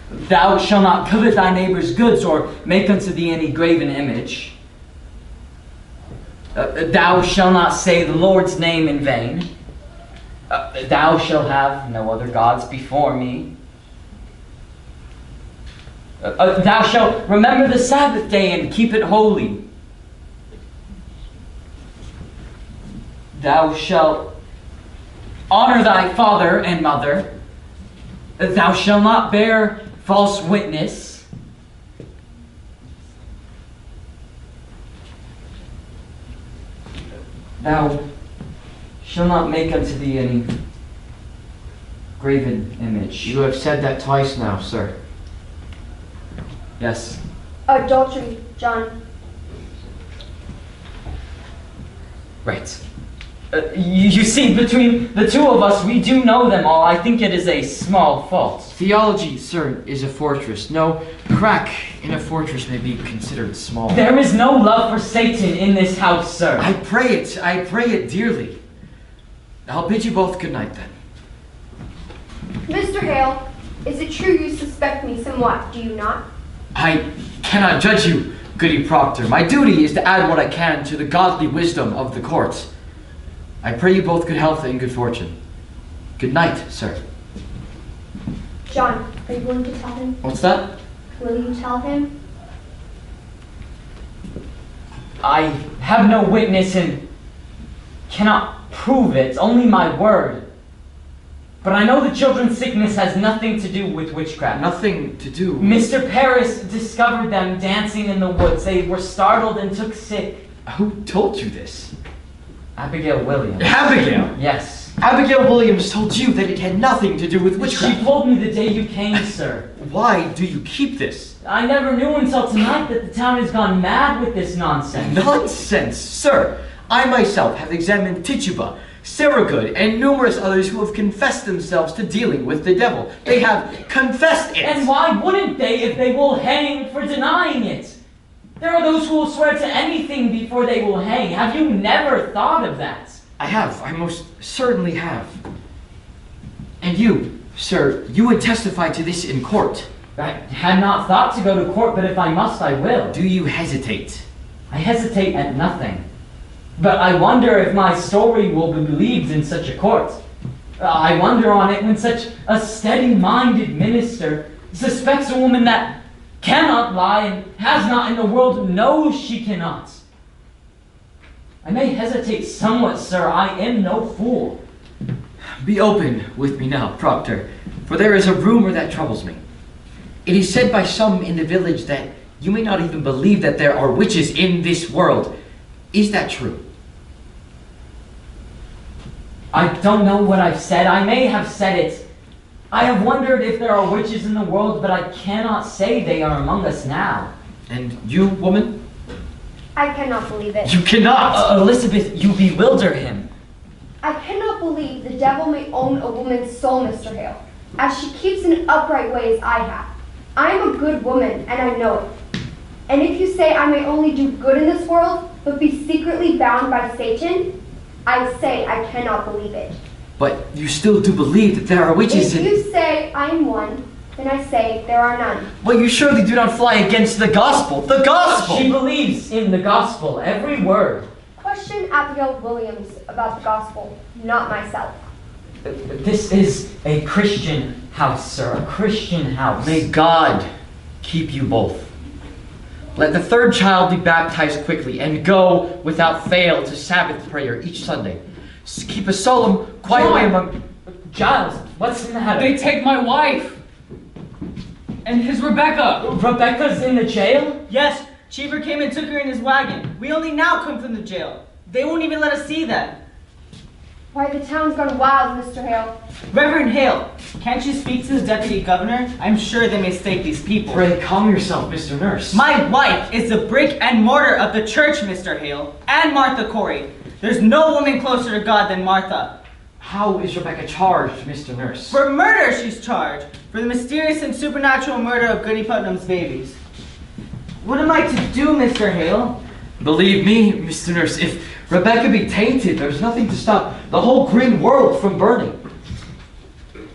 Thou shalt not covet thy neighbor's goods or make unto thee any graven image. Thou shalt not say the Lord's name in vain. Thou shalt have no other gods before me. Thou shalt remember the Sabbath day and keep it holy. Thou shalt honor thy father and mother. Thou shalt not bear false witness. Thou shalt not make unto thee any graven image. You have said that twice now, sir. Yes. Adultery, John. Right. You see, between the 2 of us, we do know them all. I think it is a small fault. Theology, sir, is a fortress. No crack in a fortress may be considered small. There is no love for Satan in this house, sir. I pray it dearly. I'll bid you both good night, then. Mr. Hale, is it true you suspect me somewhat, do you not? I cannot judge you, Goody Proctor. My duty is to add what I can to the godly wisdom of the court. I pray you both good health and good fortune. Good night, sir. John, are you going to tell him? What's that? Will you tell him? I have no witness and cannot prove it, only my word. But I know the children's sickness has nothing to do with witchcraft. Nothing to do with... Mr. Paris discovered them dancing in the woods. They were startled and took sick. Who told you this? Abigail Williams. Abigail? Yes. Abigail Williams told you that it had nothing to do with witchcraft. She told me the day you came, sir. Why do you keep this? I never knew until tonight that the town has gone mad with this nonsense. Nonsense, sir. I myself have examined Tituba, Sarahgood, and numerous others who have confessed themselves to dealing with the devil. They have confessed it. And why wouldn't they if they will hang for denying it? There are those who will swear to anything before they will hang. Have you never thought of that? I have. I most certainly have. And you, sir, you would testify to this in court. I had not thought to go to court, but if I must, I will. Do you hesitate? I hesitate at nothing. But I wonder if my story will be believed in such a court. I wonder on it when such a steady-minded minister suspects a woman that cannot lie and has not in the world, knows she cannot. I may hesitate somewhat, sir. I am no fool. Be open with me now, Proctor, for there is a rumor that troubles me. It is said by some in the village that you may not even believe that there are witches in this world. Is that true? I don't know what I've said. I may have said it. I have wondered if there are witches in the world, but I cannot say they are among us now. And you, woman? I cannot believe it. You cannot! Elizabeth, you bewilder him. I cannot believe the devil may own a woman's soul, Mr. Hale, as she keeps an upright way as I have. I am a good woman, and I know it. And if you say I may only do good in this world, but be secretly bound by Satan, I say I cannot believe it. But you still do believe that there are witches If you say I am one, then I say there are none. But you surely do not fly against the gospel. The gospel! She believes in the gospel, every word. Question Abigail Williams about the gospel, not myself. This is a Christian house, sir. A Christian house. May God keep you both. Let the third child be baptized quickly and go without fail to Sabbath prayer each Sunday. Keep a solemn, quiet way among... Giles, what's the matter? They take my wife. And his Rebecca. Rebecca's in the jail? Yes, Cheever came and took her in his wagon. We only now come from the jail. They won't even let us see them. Why, the town's gone wild, Mr. Hale. Reverend Hale, can't you speak to the deputy governor? I'm sure they mistake these people. Pray, calm yourself, Mr. Nurse. My wife is the brick and mortar of the church, Mr. Hale, and Martha Corey. There's no woman closer to God than Martha. How is Rebecca charged, Mr. Nurse? For murder, she's charged. For the mysterious and supernatural murder of Goody Putnam's babies. What am I to do, Mr. Hale? Believe me, Mr. Nurse, if Rebecca be tainted, there's nothing to stop the whole green world from burning.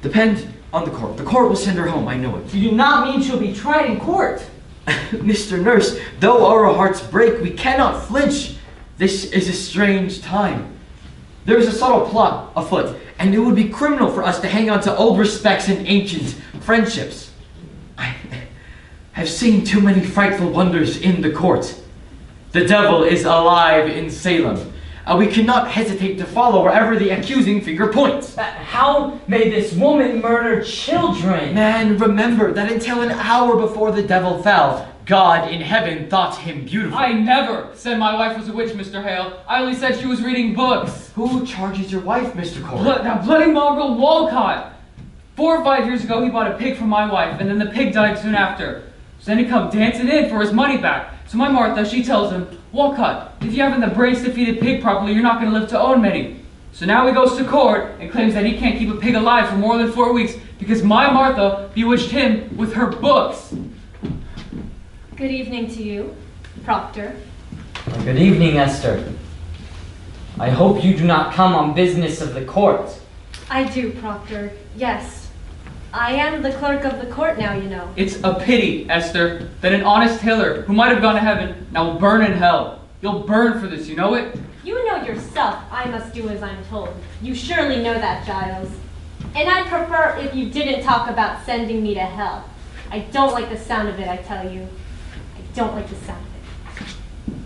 Depend on the court. The court will send her home, I know it. You do not mean she'll be tried in court. Mr. Nurse, though our hearts break, we cannot flinch. This is a strange time. There is a subtle plot afoot, and it would be criminal for us to hang on to old respects and ancient friendships. I have seen too many frightful wonders in the court. The devil is alive in Salem, and we cannot hesitate to follow wherever the accusing finger points. How may this woman murder children? Man, remember that until an hour before the devil fell, God in heaven thought him beautiful. I never said my wife was a witch, Mr. Hale. I only said she was reading books. Who charges your wife, Mr. Corey? Now, bloody Margot Walcott. 4 or 5 years ago, he bought a pig for my wife, and then the pig died soon after. So then he come dancing in for his money back. So my Martha, she tells him, Walcott, if you haven't the brains to feed a pig properly, you're not going to live to own many. So now he goes to court and claims that he can't keep a pig alive for more than 4 weeks because my Martha bewitched him with her books. Good evening to you, Proctor. Good evening, Esther. I hope you do not come on business of the court. I do, Proctor. Yes. I am the clerk of the court now, you know. It's a pity, Esther, that an honest tailor who might have gone to heaven now will burn in hell. You'll burn for this, you know it? You know yourself I must do as I'm told. You surely know that, Giles. And I'd prefer if you didn't talk about sending me to hell. I don't like the sound of it, I tell you. I don't like the sound of it.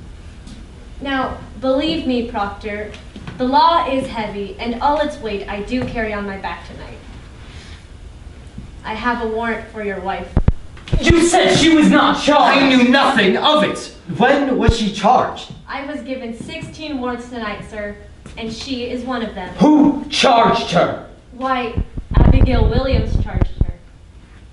Now, believe me, Proctor, the law is heavy, and all its weight I do carry on my back tonight. I have a warrant for your wife. You said she was not charged! I knew nothing of it! When was she charged? I was given 16 warrants tonight, sir, and she is one of them. Who charged her? Why, Abigail Williams charged her.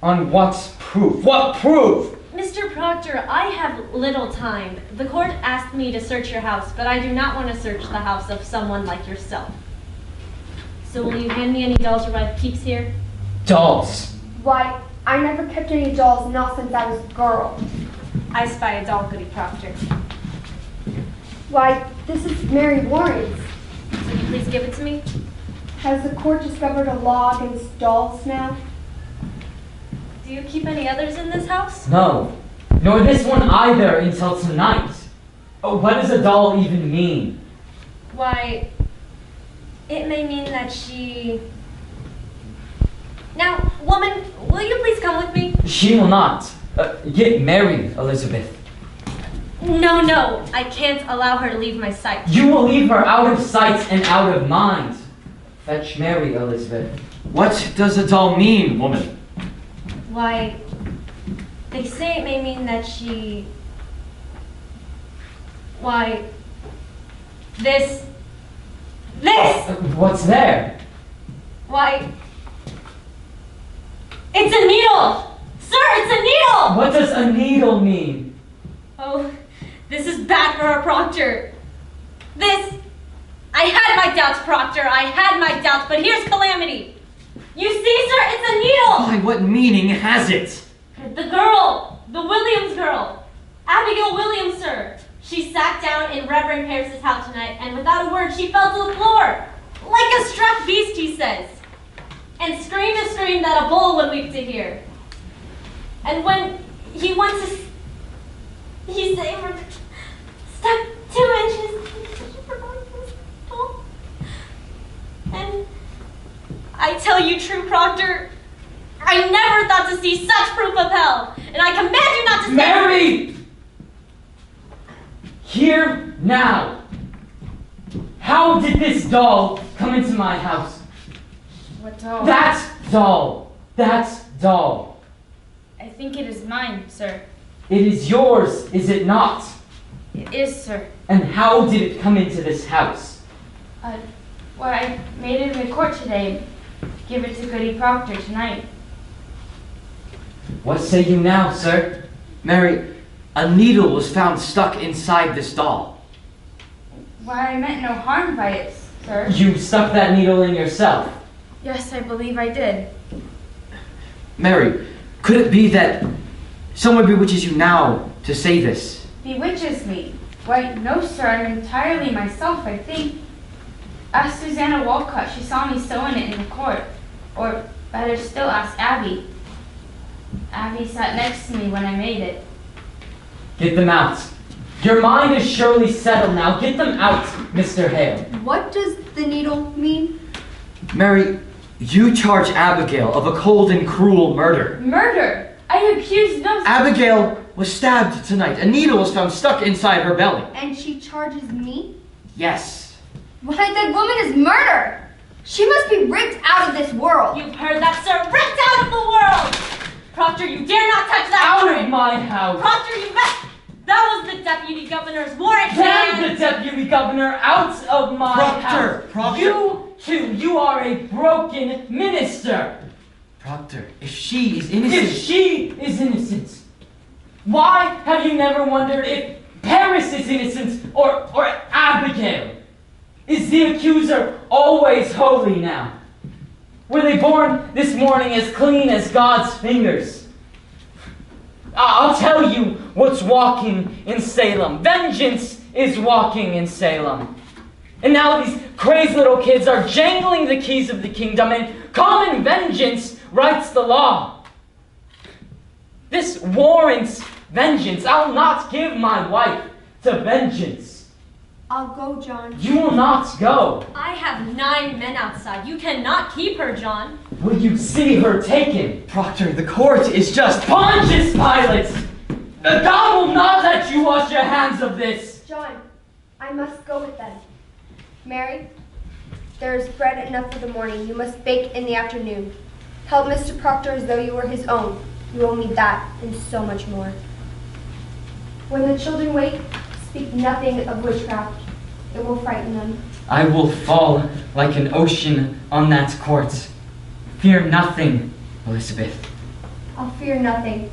On what proof? What proof? Mr. Proctor, I have little time. The court asked me to search your house, but I do not want to search the house of someone like yourself. So will you hand me any dolls your wife keeps here? Dolls? Why, I never kept any dolls, not since I was a girl. I spy a doll, Goody Proctor. Why, this is Mary Warren's. Will you please give it to me? Has the court discovered a law against dolls now? Do you keep any others in this house? No. Nor this one either until tonight. Oh, what does a doll even mean? Why, it may mean that she... Now, woman, will you please come with me? She will not. Get married, Elizabeth. No, no, I can't allow her to leave my sight. You will leave her out of sight and out of mind. Fetch Mary, Elizabeth. What does a doll mean, woman? Why, they say it may mean that she... Why, this... What's there? Why, it's a needle! Sir, it's a needle! What does a needle mean? Oh, This is bad for her, Proctor. I had my doubts, Proctor. I had my doubts, but here's calamity. You see, sir, it's a needle. Why, what meaning has it? The girl, the Williams girl, Abigail Williams, sir. She sat down in Reverend Harris's house tonight, and without a word, she fell to the floor. Like a struck beast, he says. And screamed a scream that a bull would weep to hear. And when he went to... He saved her... Stuck 2 inches... And I tell you true, Proctor, I never thought to see such proof of hell. And I command you not to... Mary! Here now. How did this doll come into my house? What doll? That doll. That doll. I think it is mine, sir. It is yours, is it not? It is, sir. And how did it come into this house? Well, I made it in the court today. Give it to Goody Proctor tonight. What say you now, sir? Mary, a needle was found stuck inside this doll. Why, I meant no harm by it, sir. You stuck that needle in yourself. Yes, I believe I did. Mary, could it be that someone bewitches you now to say this? Bewitches me? Why, no, sir. I'm entirely myself, I think. Ask Susanna Walcott. She saw me sewing it in the court. Or better still, ask Abby. Abby sat next to me when I made it. Get them out. Your mind is surely settled now. Get them out, Mr. Hale. What does the needle mean? Mary, you charge Abigail of a cold and cruel murder. Murder? I accuse no... Abigail was stabbed tonight. A needle was found stuck inside her belly. And she charges me? Yes. Why, that woman is murder! She must be ripped out of this world! You've heard that, sir! Ripped out of the world! Proctor, you dare not touch that Out woman! of my house! Proctor, you bet! That was the deputy governor's warrant, Get man! the deputy governor out of my house! Proctor! You, too, you are a broken minister! Proctor, if she is innocent... If she is innocent, why have you never wondered if Paris is innocent or Abigail? Is the accuser always holy now? Were they born this morning as clean as God's fingers? I'll tell you what's walking in Salem. Vengeance is walking in Salem. And now these crazed little kids are jangling the keys of the kingdom, and common vengeance writes the law. This warrants vengeance. I'll not give my wife to vengeance. I'll go, John. You will not go. I have 9 men outside. You cannot keep her, John. Will you see her taken? Proctor, the court is just... Pontius Pilate! God will not let you wash your hands of this. John, I must go with them. Mary, there is bread enough for the morning. You must bake in the afternoon. Help Mr. Proctor as though you were his own. You owe me that and so much more. When the children wake, speak nothing of witchcraft. It will frighten them. I will fall like an ocean on that court. Fear nothing, Elizabeth. I'll fear nothing.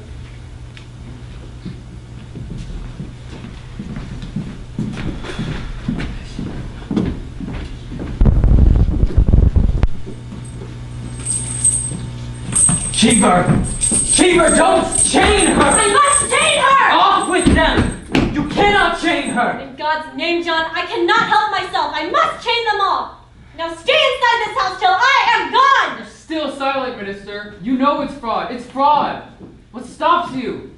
Keep her! Keep her! Don't chain her! I must chain her! Off with them! You cannot chain her! In God's name, John, I cannot help myself. I must chain them all. Now stay inside this house till I am gone! You're still silent, minister. You know it's fraud. It's fraud. What stops you?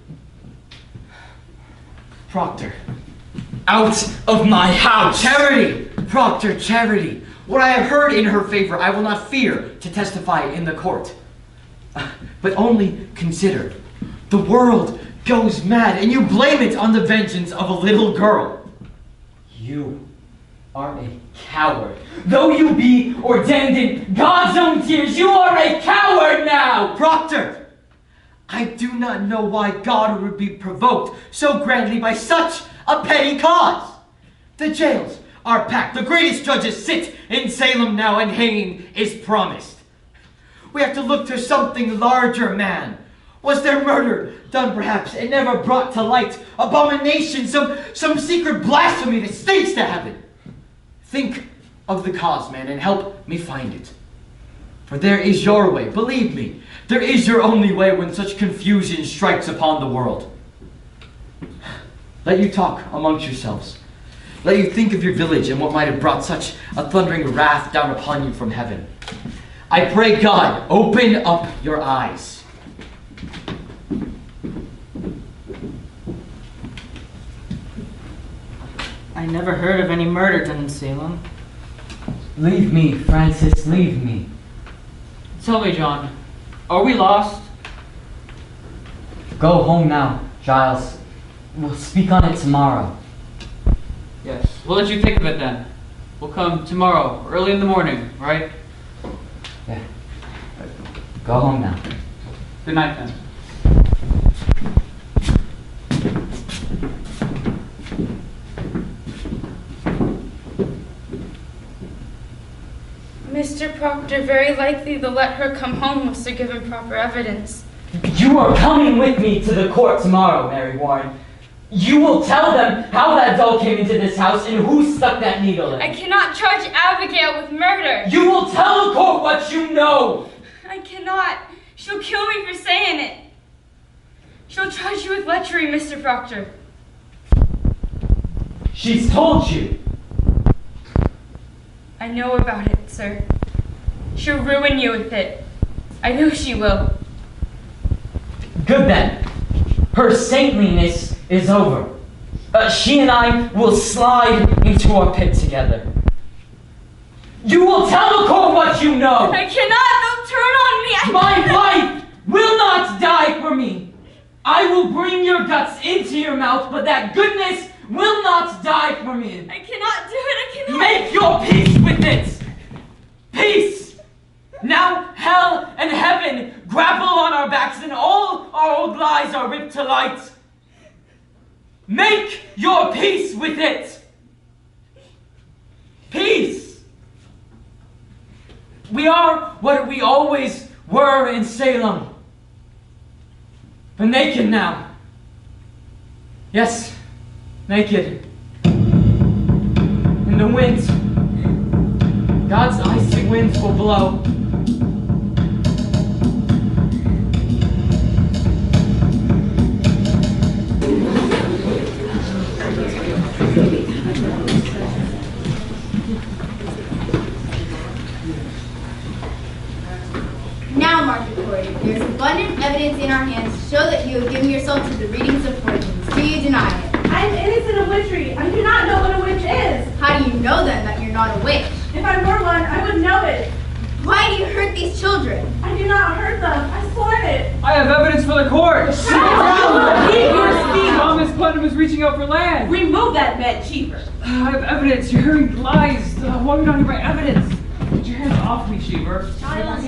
Proctor, out of my house! Charity! Proctor, Charity! What I have heard in her favor, I will not fear to testify in the court. But only consider, the world goes mad, and you blame it on the vengeance of a little girl. You are a coward. Though you be ordained in God's own tears, you are a coward now! Proctor, I do not know why God would be provoked so grandly by such a petty cause. The jails are packed. The greatest judges sit in Salem now, and hanging is promised. We have to look to something larger, man. Was there murder done perhaps and never brought to light? Abomination, some secret blasphemy that stinks to heaven? Think of the cause, man, and help me find it. For there is your way, believe me. There is your only way when such confusion strikes upon the world. Let you talk amongst yourselves. Let you think of your village and what might have brought such a thundering wrath down upon you from heaven. I pray God, open up your eyes. I never heard of any murder done in Salem. Leave me, Francis, leave me. Tell me, John, are we lost? Go home now, Giles. We'll speak on it tomorrow. Yes, we'll let you think of it then. We'll come tomorrow, early in the morning, right? Yeah. Go home now. Good night then. Mr. Proctor, very likely they'll let her come home once they're given proper evidence. You are coming with me to the court tomorrow, Mary Warren. You will tell them how that doll came into this house and who stuck that needle in. I cannot charge Abigail with murder. You will tell the court what you know. I cannot. She'll kill me for saying it. She'll charge you with lechery, Mr. Proctor. She's told you. I know about it, sir. She'll ruin you with it. I know she will. Good then. Her saintliness is over. She and I will slide into our pit together. You will tell the court what you know. I cannot. They'll turn on me. My wife will not die for me. I will bring your guts into your mouth, but that goodness will not die for me. I cannot do it. I cannot. Make your peace with it. Peace. Now hell and heaven grapple on our backs and all our old lies are ripped to light. Make your peace with it. Peace. We are what we always were in Salem. But naked now. Yes, naked. In the wind. God's icy winds will blow. Now, Martha Corey, there is abundant evidence in our hands to show that you have given yourself to the readings of fortunes. Do you deny it? I am innocent of witchery. I do not know what a witch is. How do you know then that you're not a witch? If I were one, I would know it. Why do you hurt these children? I do not hurt them. I sworn it. I have evidence for the court. Thomas Putnam is reaching out for land. Remove that man, Cheever. I have evidence. You're hearing lies. Why are we not hearing my evidence? Get your hands off me, Cheever. Giles.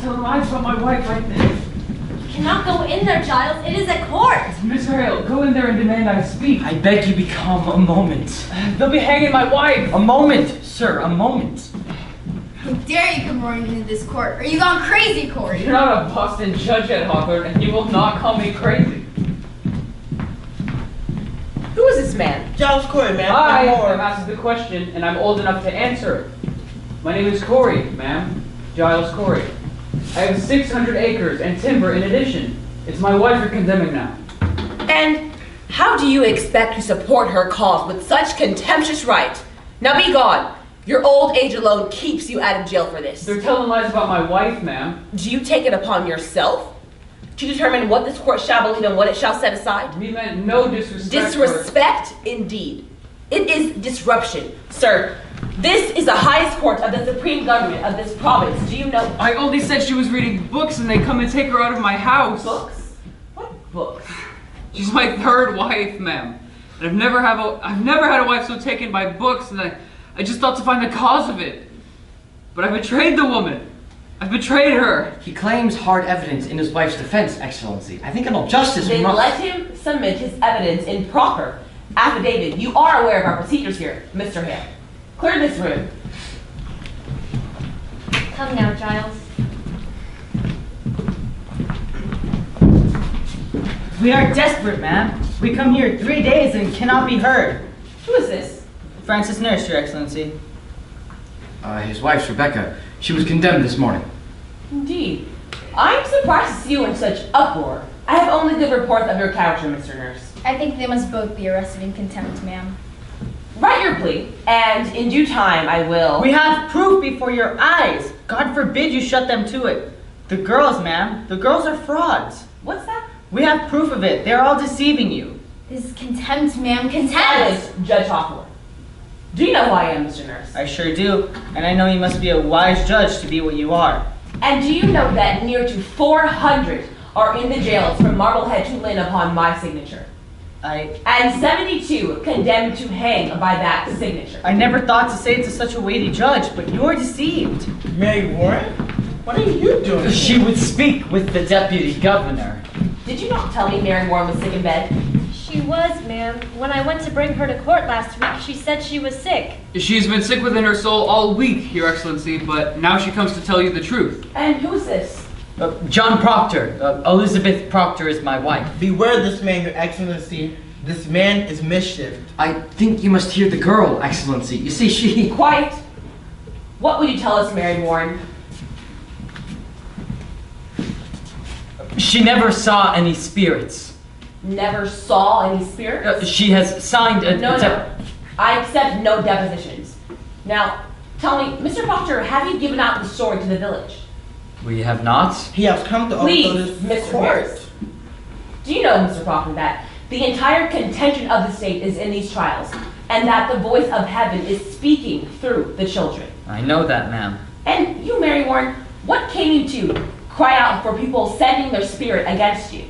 Tell lies about my wife right there. You cannot go in there, Giles. It is a court. Miss Hale, go in there and demand I speak. I beg you become a moment. They'll be hanging my wife. A moment, sir, a moment. How dare you come roaring into this court? Are you gone crazy, Corey? You're not a Boston judge at Hawthorne, and you will not call me crazy. Who is this man? Giles Corey, ma'am. I have asked the question, and I'm old enough to answer it. My name is Corey, ma'am. Giles Corey. I have 600 acres and timber in addition. It's my wife you're condemning now. And how do you expect to support her cause with such contemptuous right? Now be gone. Your old age alone keeps you out of jail for this. They're telling lies about my wife, ma'am. Do you take it upon yourself to determine what this court shall believe and what it shall set aside? We meant no disrespect. Disrespect, indeed. It is disruption. Sir, this is the highest court of the supreme government of this province. Do you know? I only said she was reading books and they come and take her out of my house. Books? What books? She's my third wife, ma'am. And I've never had a wife so taken by books, and I just thought to find the cause of it. But I betrayed the woman. I betrayed her. He claims hard evidence in his wife's defense, Excellency. I think in all justice we Then must... let him submit his evidence in proper affidavit. You are aware of our procedures here, Mr. Hale. Clear this room. Come now, Giles. We are desperate, ma'am. We come here 3 days and cannot be heard. Who is this? Francis Nurse, Your Excellency. His wife's Rebecca. She was condemned this morning. Indeed. I'm surprised to see you in such uproar. I have only good reports of your character, Mr. Nurse. I think they must both be arrested in contempt, ma'am. Write your plea, and in due time I will. We have proof before your eyes. God forbid you shut them to it. The girls, ma'am, the girls are frauds. What's that? We have proof of it. They're all deceiving you. This is contempt, ma'am, contempt! Silence, Judge Hawthorne. Do you know who I am, Mr. Nurse? I sure do, and I know you must be a wise judge to be what you are. And do you know that near to 400 are in the jails from Marblehead to Lynn upon my signature? And 72 condemned to hang by that signature. I never thought to say it to such a weighty judge, but you're deceived. Mary Warren? What are you doing? She would speak with the deputy governor. Did you not tell me Mary Warren was sick in bed? She was, ma'am. When I went to bring her to court last week, she said she was sick. She's been sick within her soul all week, Your Excellency, but now she comes to tell you the truth. And who's this? John Proctor. Elizabeth Proctor is my wife. Beware this man, Your Excellency. This man is mischief. I think you must hear the girl, Excellency. You see, she... Quiet. What would you tell us, Mary Warren? She never saw any spirits. Never saw any spirits? She has signed a... No. I accept no depositions. Now, tell me, Mr. Proctor, have you given out the story to the village? We have not. He has come to Please, Mr. Harris. Do you know, Mr. Proctor, that the entire contention of the state is in these trials, and that the voice of heaven is speaking through the children? I know that, ma'am. And you, Mary Warren, what came you to cry out for people sending their spirit against you?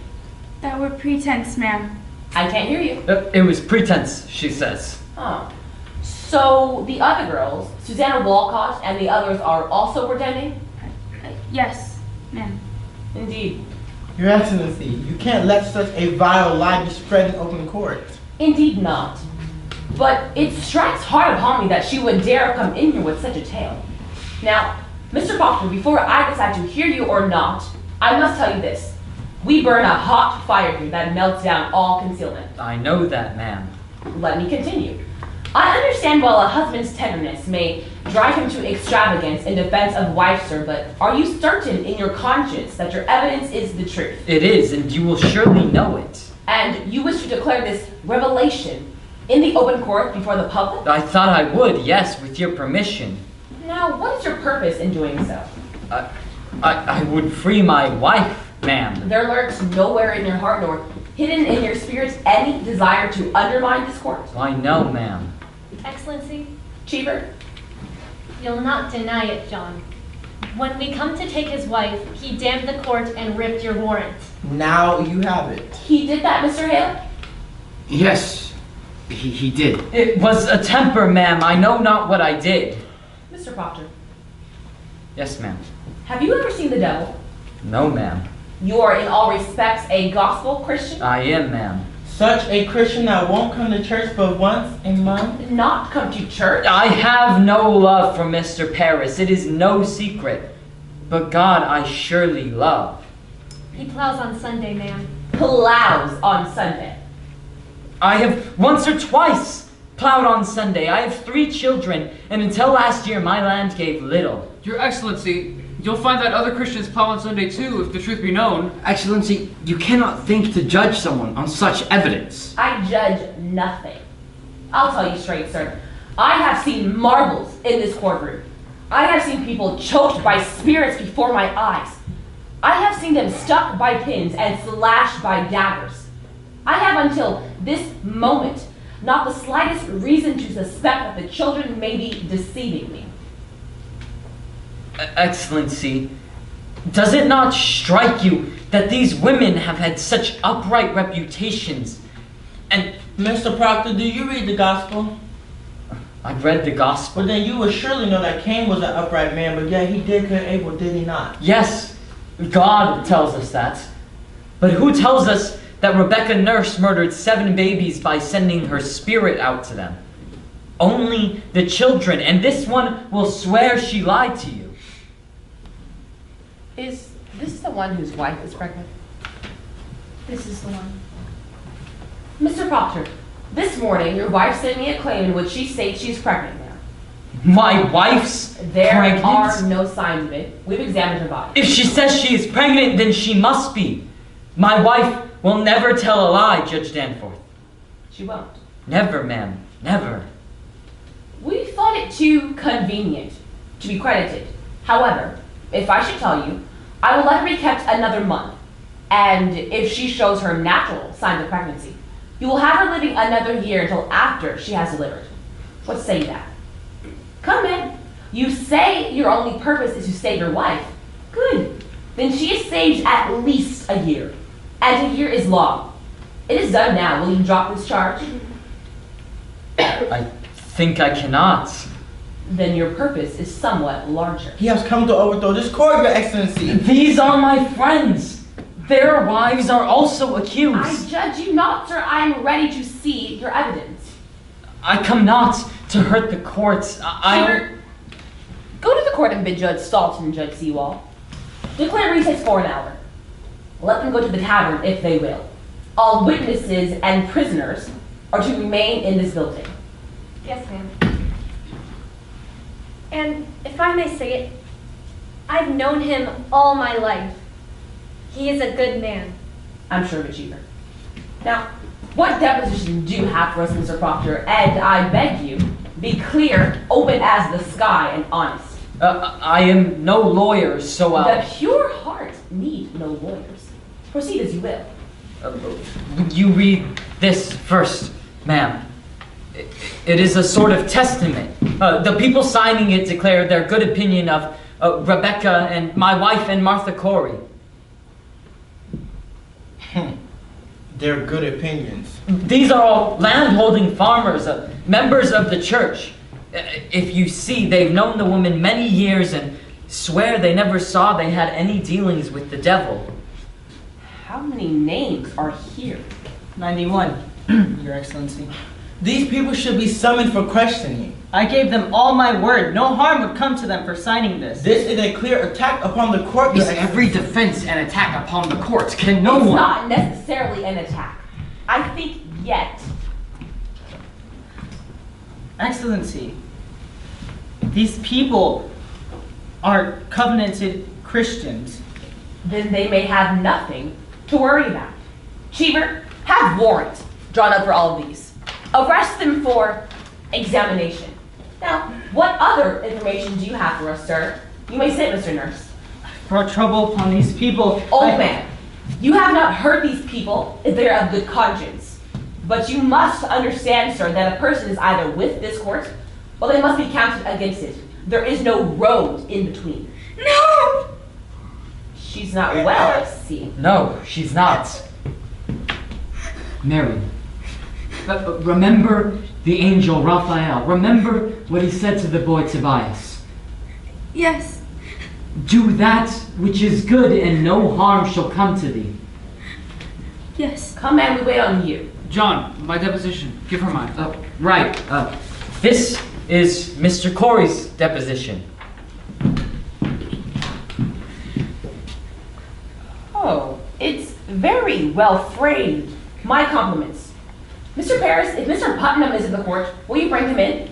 That were pretense, ma'am. I can't hear you. It was pretense, she says. Oh. So the other girls, Susanna Walcott and the others, are also pretending? Yes, ma'am. Indeed. Your Excellency, you can't let such a vile lie be spread in open court. Indeed not. But it strikes hard upon me that she would dare come in here with such a tale. Now, Mr. Proctor, before I decide to hear you or not, I must tell you this. We burn a hot fire here that melts down all concealment. I know that, ma'am. Let me continue. I understand while a husband's tenderness may drive him to extravagance in defense of wife, sir, but are you certain in your conscience that your evidence is the truth? It is, and you will surely know it. And you wish to declare this revelation in the open court before the public? I thought I would, yes, with your permission. Now, what is your purpose in doing so? I would free my wife, ma'am. There lurks nowhere in your heart nor hidden in your spirits any desire to undermine this court? I know, ma'am. Excellency? Cheever? You'll not deny it, John. When we come to take his wife, he damned the court and ripped your warrant. Now you have it. He did that, Mr. Hale? Yes, he did. It was a temper, ma'am. I know not what I did. Mr. Proctor, Yes, ma'am. have you ever seen the devil? No, ma'am. You are in all respects a gospel Christian? I am, ma'am. Such a Christian that won't come to church but once a month? Not come to church? I have no love for Mr. Paris. It is no secret. But God I surely love. He plows on Sunday, ma'am. Plows on Sunday? I have once or twice plowed on Sunday. I have 3 children, and until last year my land gave little. Your Excellency, you'll find that other Christians plow on Sunday too, if the truth be known. Excellency, you cannot think to judge someone on such evidence. I judge nothing. I'll tell you straight, sir. I have seen marvels in this courtroom. I have seen people choked by spirits before my eyes. I have seen them stuck by pins and slashed by daggers. I have until this moment not the slightest reason to suspect that the children may be deceiving me. Excellency, does it not strike you that these women have had such upright reputations? And Mr. Proctor, do you read the gospel? I've read the gospel. But then you would surely know that Cain was an upright man, but yet he did kill Abel, did he not? Yes, God tells us that. But who tells us that Rebecca Nurse murdered 7 babies by sending her spirit out to them? Only the children, and this one will swear she lied to you. Is this the one whose wife is pregnant? This is the one. Mr. Proctor, this morning your wife sent me a claim in which she states she's pregnant now. My wife's pregnant? There are no signs of it. We've examined her body. If she says she is pregnant, then she must be. My wife will never tell a lie, Judge Danforth. She won't. Never, ma'am. Never. We thought it too convenient to be credited. However, if I should tell you, I will let her be kept another month. And if she shows her natural signs of pregnancy, you will have her living another year until after she has delivered. What say you that? Come in. You say your only purpose is to save your wife. Good. Then she is saved at least a year. And a year is long. It is done now. Will you drop this charge? I think I cannot. Then your purpose is somewhat larger. He has come to overthrow this court, Your Excellency. These are my friends. Their wives are also accused. I judge you not, sir. I am ready to see your evidence. I come not to hurt the court. Sir, go to the court and bid Judge Staunton and Judge Seawall. Declare recess for an hour. Let them go to the tavern if they will. All witnesses and prisoners are to remain in this building. Yes, ma'am. And if I may say it, I've known him all my life. He is a good man. I'm sure of it, Cheever. Now, what deposition do you have for us, Mr. Proctor? And I beg you, be clear, open as the sky, and honest. I am no lawyer, so The pure heart need no lawyers. Proceed as you will. Would you read this first, ma'am? It is a sort of testament. The people signing it declare their good opinion of Rebecca and my wife and Martha Corey. They're good opinions. These are all landholding farmers, members of the church. If you see, they've known the woman many years and swear they never saw they had any dealings with the devil. How many names are here? 91, Your Excellency. These people should be summoned for questioning. I gave them all my word. No harm would come to them for signing this. This is a clear attack upon the court. Is every defense an attack upon the courts? Can no It's one... not necessarily an attack. I think yet. Excellency, these people are covenanted Christians. Then they may have nothing to worry about. Cheever, have warrant drawn up for all of these. Arrest them for examination. Now, what other information do you have for us, sir? You may sit, Mr. Nurse. Brought trouble upon these people. Old man, you have not hurt these people if they are of good conscience. But you must understand, sir, that a person is either with this court, or they must be counted against it. There is no road in between. No! She's not well, I see. No, she's not. Mary, remember the angel Raphael. Remember what he said to the boy Tobias. Yes. Do that which is good, and no harm shall come to thee. Yes. Come, man, we wait on you. John, my deposition. Give her mine. Right. This is Mr. Corey's deposition. Oh, it's very well framed. My compliments. Mr. Paris, if Mr. Putnam is in the court, will you bring him in?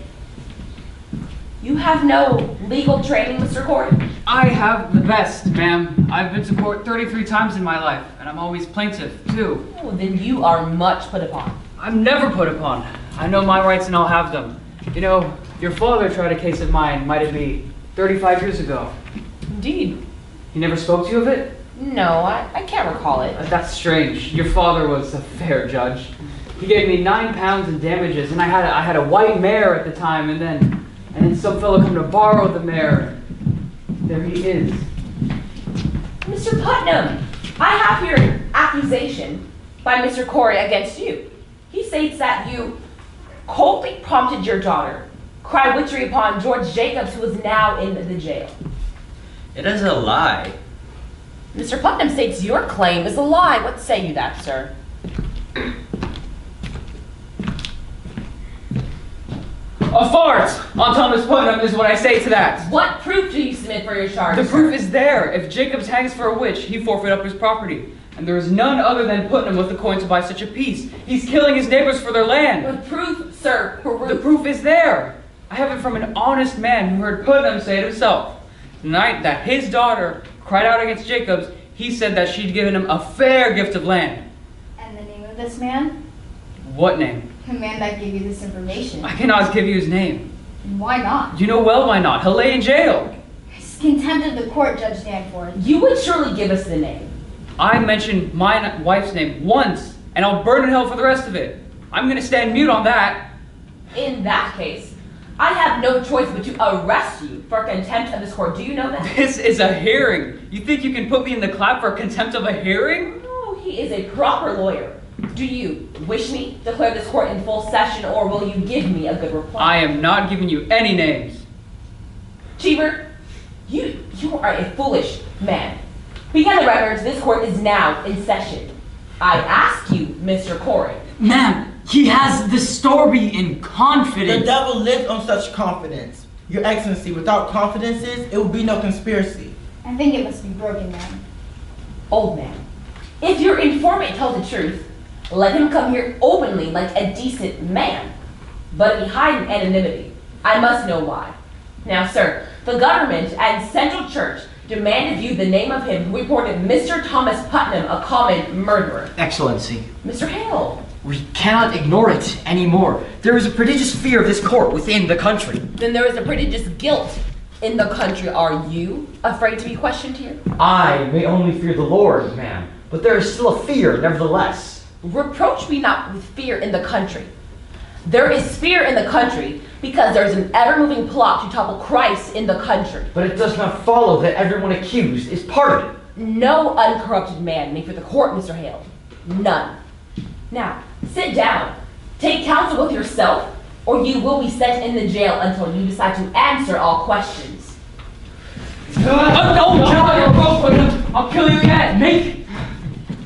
You have no legal training, Mr. Corey? I have the best, ma'am. I've been to court 33 times in my life, and I'm always plaintiff, too. Oh, then you are much put upon. I'm never put upon. I know my rights and I'll have them. You know, your father tried a case of mine, might it be, 35 years ago. Indeed. He never spoke to you of it? No, I can't recall it. That's strange. Your father was a fair judge. He gave me 9 pounds in damages, and I had a white mare at the time, and then some fellow come to borrow the mare. There he is. Mr. Putnam, I have here an accusation by Mr. Corey against you. He states that you coldly prompted your daughter, cry witchery upon George Jacobs, who is now in the jail. It is a lie. Mr. Putnam states your claim is a lie. What say you that, sir? A fart on Thomas Putnam is what I say to that. What proof do you submit for your charge? The proof is there. If Jacobs hangs for a witch, he forfeit up his property. and there is none other than Putnam with the coin to buy such a piece. He's killing his neighbors for their land. With proof, sir, proof. The proof is there. I have it from an honest man who heard Putnam say it himself. The night that his daughter cried out against Jacob's, he said that she'd given him a fair gift of land. And the name of this man? What name? The man that gave you this information. I cannot give you his name. Why not? You know well why not. He'll lay in jail. It's contempt of the court, Judge Danforth. You would surely give us the name. I mentioned my wife's name once, and I'll burn in hell for the rest of it. I'm going to stand mute on that. In that case, I have no choice but to arrest you for contempt of this court. Do you know that? This is a hearing. You think you can put me in the clap for contempt of a hearing? No, he is a proper lawyer. Do you wish me to declare this court in full session, or will you give me a good reply? I am not giving you any names. Cheever, you are a foolish man. Begin the records, this court is now in session. I ask you, Mr. Corey. Ma'am, he has the story in confidence. The devil lives on such confidence. Your Excellency, without confidences, it will be no conspiracy. I think it must be broken, ma'am. Old man, if your informant tells the truth, let him come here openly like a decent man. But if he hides in anonymity, I must know why. Now, sir, the government and Central Church demand of you the name of him who reported Mr. Thomas Putnam a common murderer. Excellency, Mr. Hale. we cannot ignore it anymore. There is a prodigious fear of this court within the country. Then there is a prodigious guilt in the country. Are you afraid to be questioned here? I may only fear the Lord, ma'am, but there is still a fear nevertheless. Reproach me not with fear in the country. There is fear in the country because there is an ever-moving plot to topple Christ in the country. But it does not follow that everyone accused is part of it. No uncorrupted man may fear the court, Mr. Hale. None. Now, sit down. Take counsel with yourself, or you will be sent in the jail until you decide to answer all questions. I'll kill you again. Make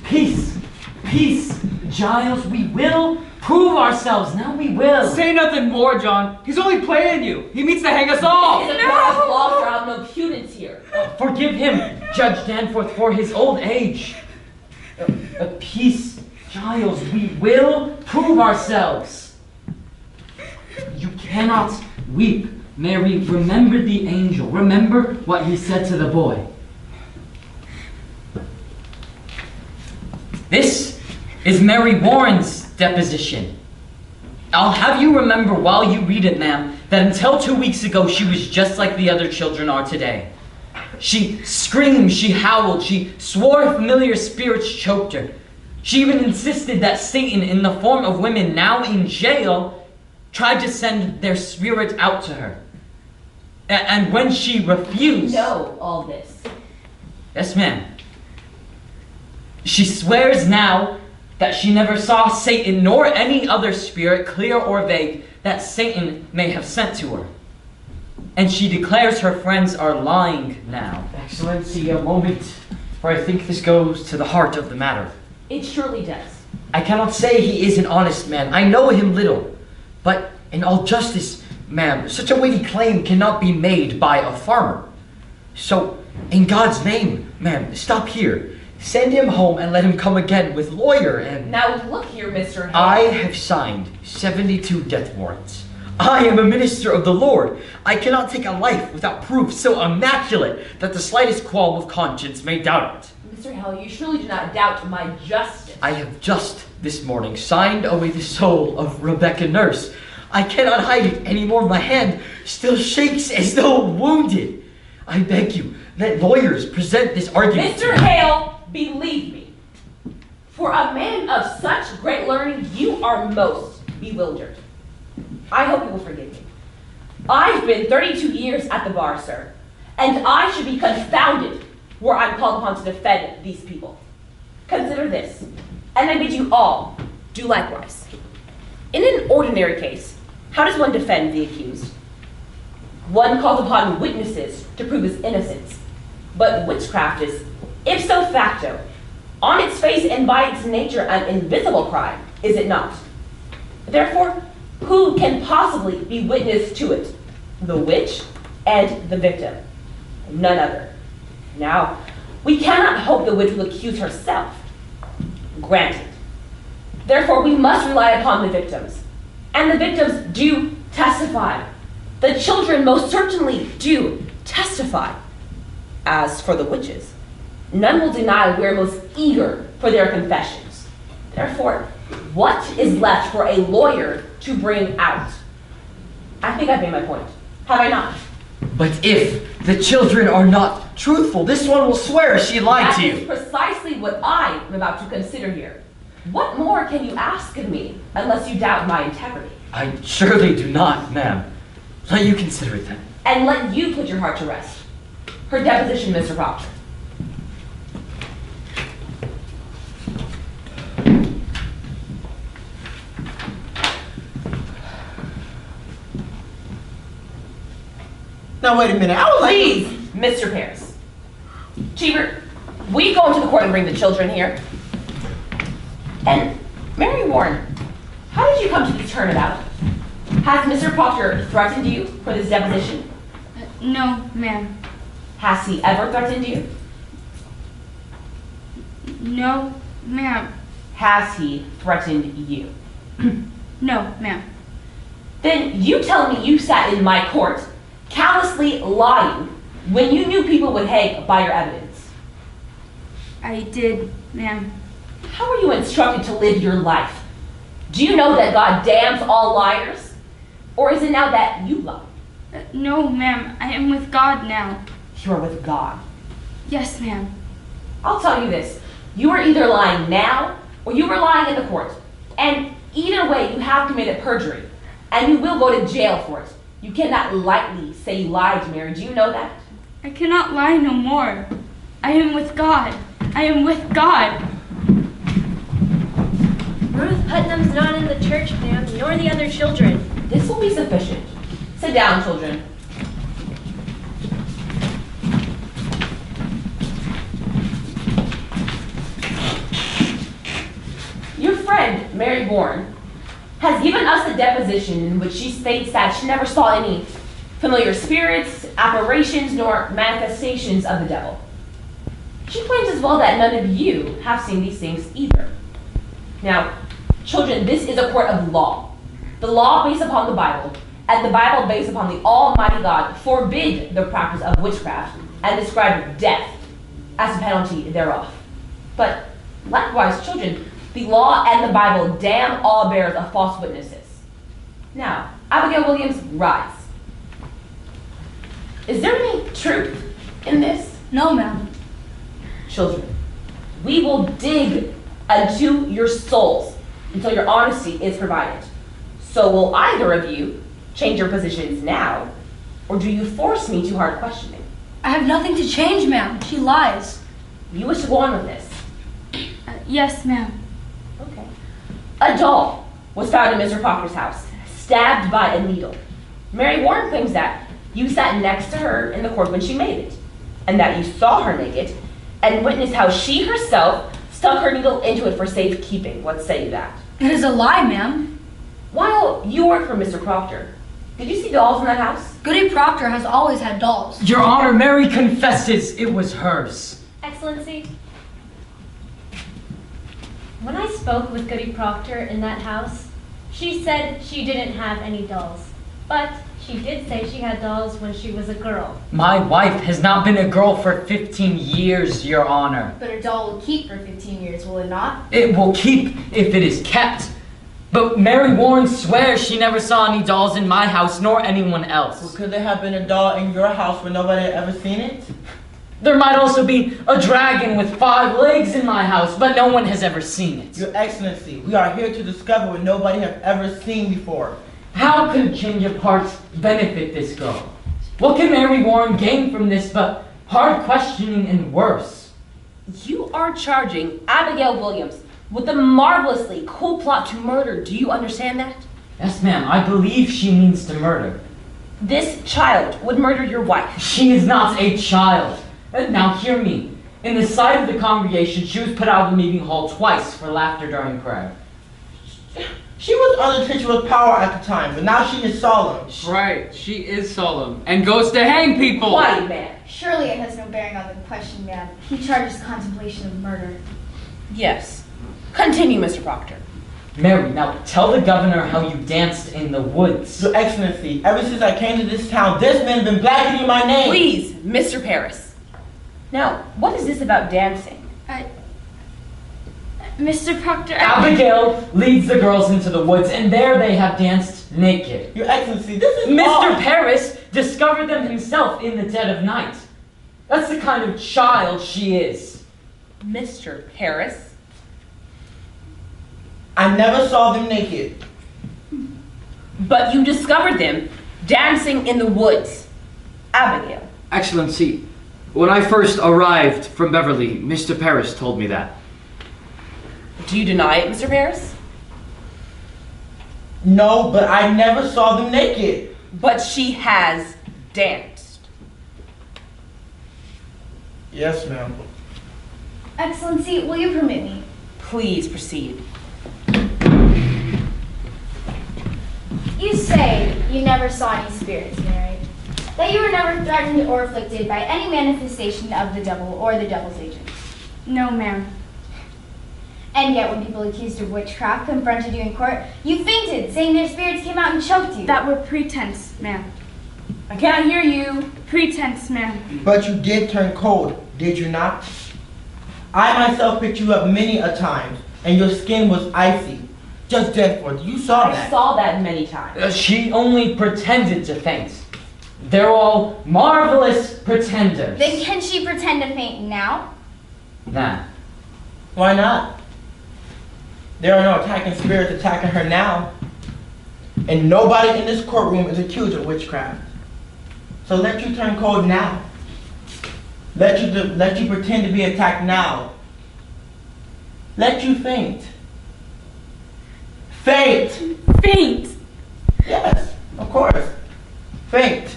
peace. Peace. Giles, we will prove ourselves. Now we will. Say nothing more, John. He's only playing you. He means to hang us all. This is a court of law, there are no impudence here. Forgive him, Judge Danforth, for his old age. Peace, Giles, we will prove ourselves. You cannot weep. Mary, remember the angel. Remember what he said to the boy. This is Mary Warren's deposition. I'll have you remember while you read it, ma'am, that until 2 weeks ago she was just like the other children are today. She screamed, she howled, she swore familiar spirits choked her. She even insisted that Satan, in the form of women now in jail, tried to send their spirit out to her. And when she refused... You know all this. Yes, ma'am. She swears now that she never saw Satan nor any other spirit, clear or vague, that Satan may have sent to her. And she declares her friends are lying now. Excellency, a moment, for I think this goes to the heart of the matter. It surely does. I cannot say he is an honest man. I know him little. But in all justice, ma'am, such a weighty claim cannot be made by a farmer. So, in God's name, ma'am, stop here. Send him home and let him come again with lawyer and... Now look here, Mr. Hale. I have signed 72 death warrants. I am a minister of the Lord. I cannot take a life without proof so immaculate that the slightest qualm of conscience may doubt it. Mr. Hale, you surely do not doubt my justice. I have just this morning signed away the soul of Rebecca Nurse. I cannot hide it anymore. My hand still shakes as though wounded. I beg you, let lawyers present this argument. Mr. Hale, believe me, for a man of such great learning, you are most bewildered. I hope you will forgive me. I've been 32 years at the bar, sir, and I should be confounded were I called upon to defend these people. Consider this, and I bid you all do likewise. In an ordinary case, how does one defend the accused? One calls upon witnesses to prove his innocence, but witchcraft is, ipso facto, on its face and by its nature, an invisible crime, is it not? Therefore, who can possibly be witness to it? The witch and the victim. None other. Now, we cannot hope the witch will accuse herself. Granted. Therefore, we must rely upon the victims. And the victims do testify. The children most certainly do testify. As for the witches, none will deny we are most eager for their confessions. Therefore, what is left for a lawyer to bring out? I think I've made my point. Have I not? But if the children are not truthful, this one will swear she lied to you. That is precisely what I am about to consider here. What more can you ask of me, unless you doubt my integrity? I surely do not, ma'am. Let you consider it then. And let you put your heart to rest. Her deposition, Mr. Proctor. Now wait a minute, I was like... Please, Mr. Paris. Cheever, we go into the court and bring the children here. And Mary Warren, how did you come to be turnabout? Has Mr. Proctor threatened you for this deposition? No, ma'am. Has he ever threatened you? No, ma'am. Has he threatened you? No, ma'am. Then you tell me you sat in my court, callously lying, when you knew people would hang by your evidence. I did, ma'am. How were you instructed to live your life? Do you know that God damns all liars? Or is it now that you lie? No, ma'am. I am with God now. You are with God? Yes, ma'am. I'll tell you this. You are either lying now, or you are lying in the court. And either way, you have committed perjury. And you will go to jail for it. You cannot lightly say you lied to Mary. Do you know that? I cannot lie no more. I am with God. I am with God. Ruth Putnam's not in the church, ma'am, nor the other children. This will be sufficient. Sit down, children. Your friend, Mary Bourne, has given us a deposition in which she states that she never saw any familiar spirits, apparitions, nor manifestations of the devil. She claims as well that none of you have seen these things either. Now, children, this is a court of law. The law based upon the Bible, and the Bible based upon the Almighty God forbid the practice of witchcraft and describe death as the penalty thereof. But likewise, children, the law and the Bible damn all bearers of false witnesses. Now, Abigail Williams, rise. Is there any truth in this? No, ma'am. Children, we will dig unto your souls until your honesty is provided. So will either of you change your positions now, or do you force me to hard questioning? I have nothing to change, ma'am. She lies. You wish to go on with this? Yes, ma'am. Okay. A doll was found in Mr. Proctor's house, stabbed by a needle. Mary Warren claims that you sat next to her in the court when she made it, and that you saw her naked, and witnessed how she herself stuck her needle into it for safekeeping. What say you that? It is a lie, ma'am. While you worked for Mr. Proctor, did you see dolls in that house? Goody Proctor has always had dolls. Your Honor, Mary confesses it was hers. Excellency, when I spoke with Goody Proctor in that house, she said she didn't have any dolls. But she did say she had dolls when she was a girl. My wife has not been a girl for 15 years, Your Honor. But a doll will keep for 15 years, will it not? It will keep if it is kept. But Mary Warren swears she never saw any dolls in my house, nor anyone else. Well, could there have been a doll in your house where nobody had ever seen it? There might also be a dragon with 5 legs in my house, but no one has ever seen it. Your Excellency, we are here to discover what nobody has ever seen before. How could a change of hearts benefit this girl? What can Mary Warren gain from this but hard questioning and worse? You are charging Abigail Williams with a marvelously cool plot to murder. Do you understand that? Yes, ma'am. I believe she means to murder. This child would murder your wife. She is not a child. Now hear me. In the sight of the congregation, she was put out of the meeting hall twice for laughter during prayer. She was under titular power at the time, but now she is solemn. Right, she is solemn and goes to hang people. Quiet, man. Surely it has no bearing on the question, ma'am. He charges contemplation of murder. Yes, Continue, Mr. Proctor. Mary, now tell the governor how you danced in the woods. Your Excellency, ever since I came to this town, this man has been blackening my name. Please, Mr. Paris. Now, what is this about dancing? Mr. Proctor, Abigail leads the girls into the woods, and there they have danced naked. Your Excellency, this is Mr. Paris discovered them himself in the dead of night. That's the kind of child she is. Mr. Paris? I never saw them naked. But you discovered them dancing in the woods. Abigail. Excellency, when I first arrived from Beverly, Mr. Paris told me that. Do you deny it, Mr. Paris? No, but I never saw them naked. But she has danced. Yes, ma'am. Excellency, will you permit me? Please proceed. You say you never saw any spirits, Mary. That you were never threatened or afflicted by any manifestation of the devil or the devil's agents. No, ma'am. And yet when people accused of witchcraft confronted you in court, you fainted, saying their spirits came out and choked you. That were pretense, ma'am. I can't hear you. Pretense, ma'am. But you did turn cold, did you not? I myself picked you up many a time, and your skin was icy. Just dead for it. You saw that. I saw that many times. She only pretended to faint. They're all marvelous pretenders. Then can she pretend to faint now? Nah. Why not? There are no attacking spirits attacking her now. And nobody in this courtroom is accused of witchcraft. So let you turn cold now. Let you pretend to be attacked now. Let you faint. Faint! Faint! Yes, of course. Faint.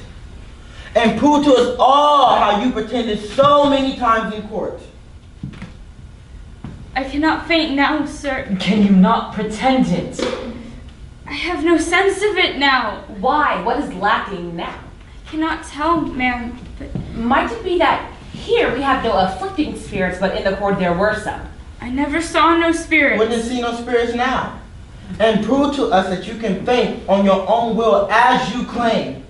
And prove to us all how you pretended so many times in court. I cannot faint now, sir. Can you not pretend it? I have no sense of it now. Why? What is lacking now? I cannot tell, ma'am, but... Might it be that here we have no afflicting spirits, but in the court there were some? I never saw no spirits. Wouldn't see no spirits now. And prove to us that you can faint on your own will as you claim.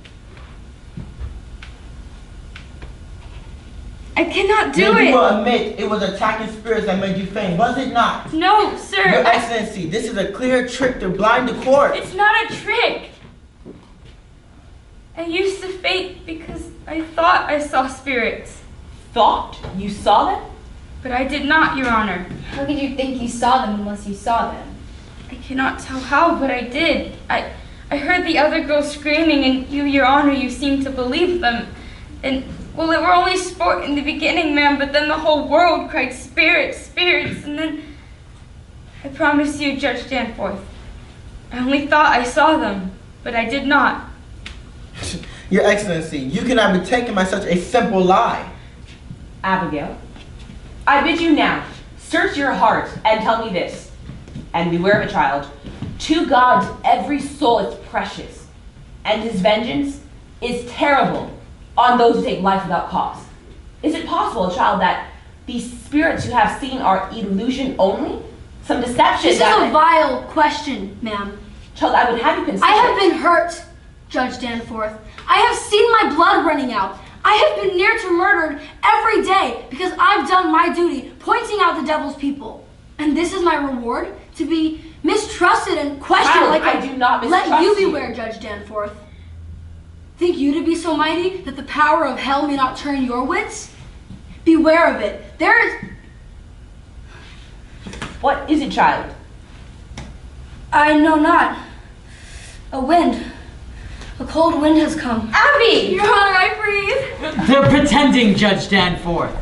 I cannot do Then it. you will admit it was attacking spirits that made you faint, was it not? No, sir. Your Excellency, this is a clear trick to blind the court. It's not a trick. I used to faint because I thought I saw spirits. Thought? You saw them? But I did not, Your Honor. How could you think you saw them unless you saw them? I cannot tell how, but I did. I heard the other girls screaming, and you, Your Honor, you seemed to believe them. And, well, it were only sport in the beginning, ma'am, but then the whole world cried, spirits, spirits, and then I promise you, Judge Danforth, I only thought I saw them, but I did not. Your Excellency, you cannot be taken by such a simple lie. Abigail, I bid you now, search your heart and tell me this, and beware of a child. To God, every soul is precious, and his vengeance is terrible on those who take life without cause. Is it possible, child, that these spirits you have seen are illusion only? Some deception This is a vile question, ma'am. Child, I would have you consider. I have been hurt, Judge Danforth. I have seen my blood running out. I have been near to murdered every day because I've done my duty, pointing out the devil's people. And this is my reward? To be mistrusted and questioned Child, like I do not mistrust Let you you. beware, Judge Danforth. Think you to be so mighty that the power of hell may not turn your wits? Beware of it. There is... What is it, child? I know not. A wind. A cold wind has come. Abby! Your Honor, I breathe. They're pretending, Judge Danforth.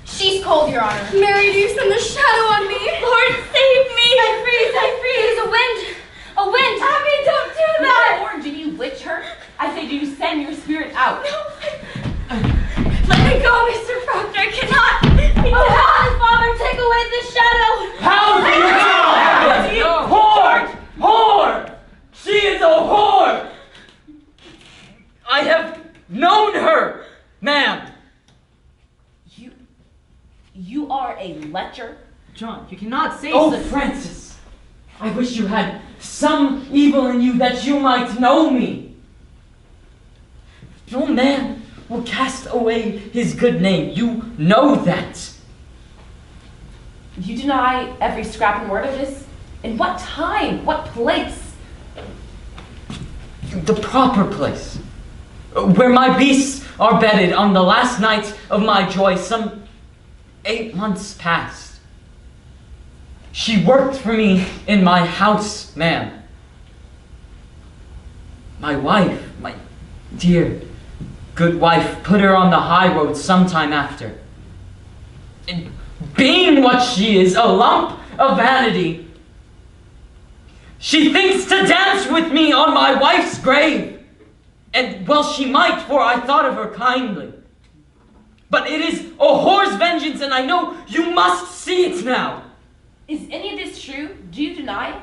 She's cold, Your Honor. Mary, do you send a shadow on me? Lord, save me. I freeze. It is a wind. A wind. Abby, don't do that. Or did you witch her? I say, do you send your spirit out? No. Let me go, Mr. Proctor. I cannot. Oh, Father, take away this shadow. How do you know? Whore! Whore! She is a whore! I have known her, ma'am. You are a lecher? John, you cannot say Oh, such... Francis! I wish you had some evil in you that you might know me. No man will cast away his good name. You know that. You deny every scrap and word of this? In what time? What place? The proper place. Where my beasts are bedded on the last night of my joy, some 8 months past. She worked for me in my house, ma'am. My wife, my dear, good wife, put her on the high road sometime after. And being what she is, a lump of vanity, she thinks to dance with me on my wife's grave. And well she might, for I thought of her kindly. But it is a whore's vengeance, and I know you must see it now. Is any of this true? Do you deny it?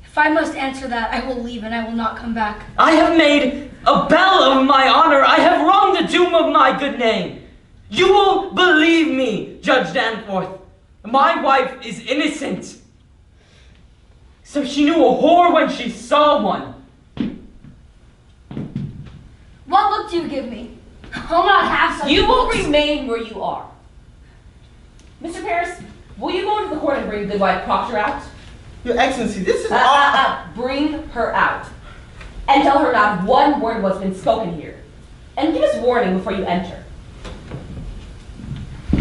If I must answer that, I will leave and I will not come back. I have made a bell of my honor. I have wrung the doom of my good name. You will believe me, Judge Danforth. My wife is innocent. So she knew a whore when she saw one. What look do you give me? I'll not have such You will looks. remain where you are. Mr. Paris, will you go into the court and bring good wife Proctor out? Your Excellency, this is Bring her out. And tell her not one word was been spoken here. And give us warning before you enter.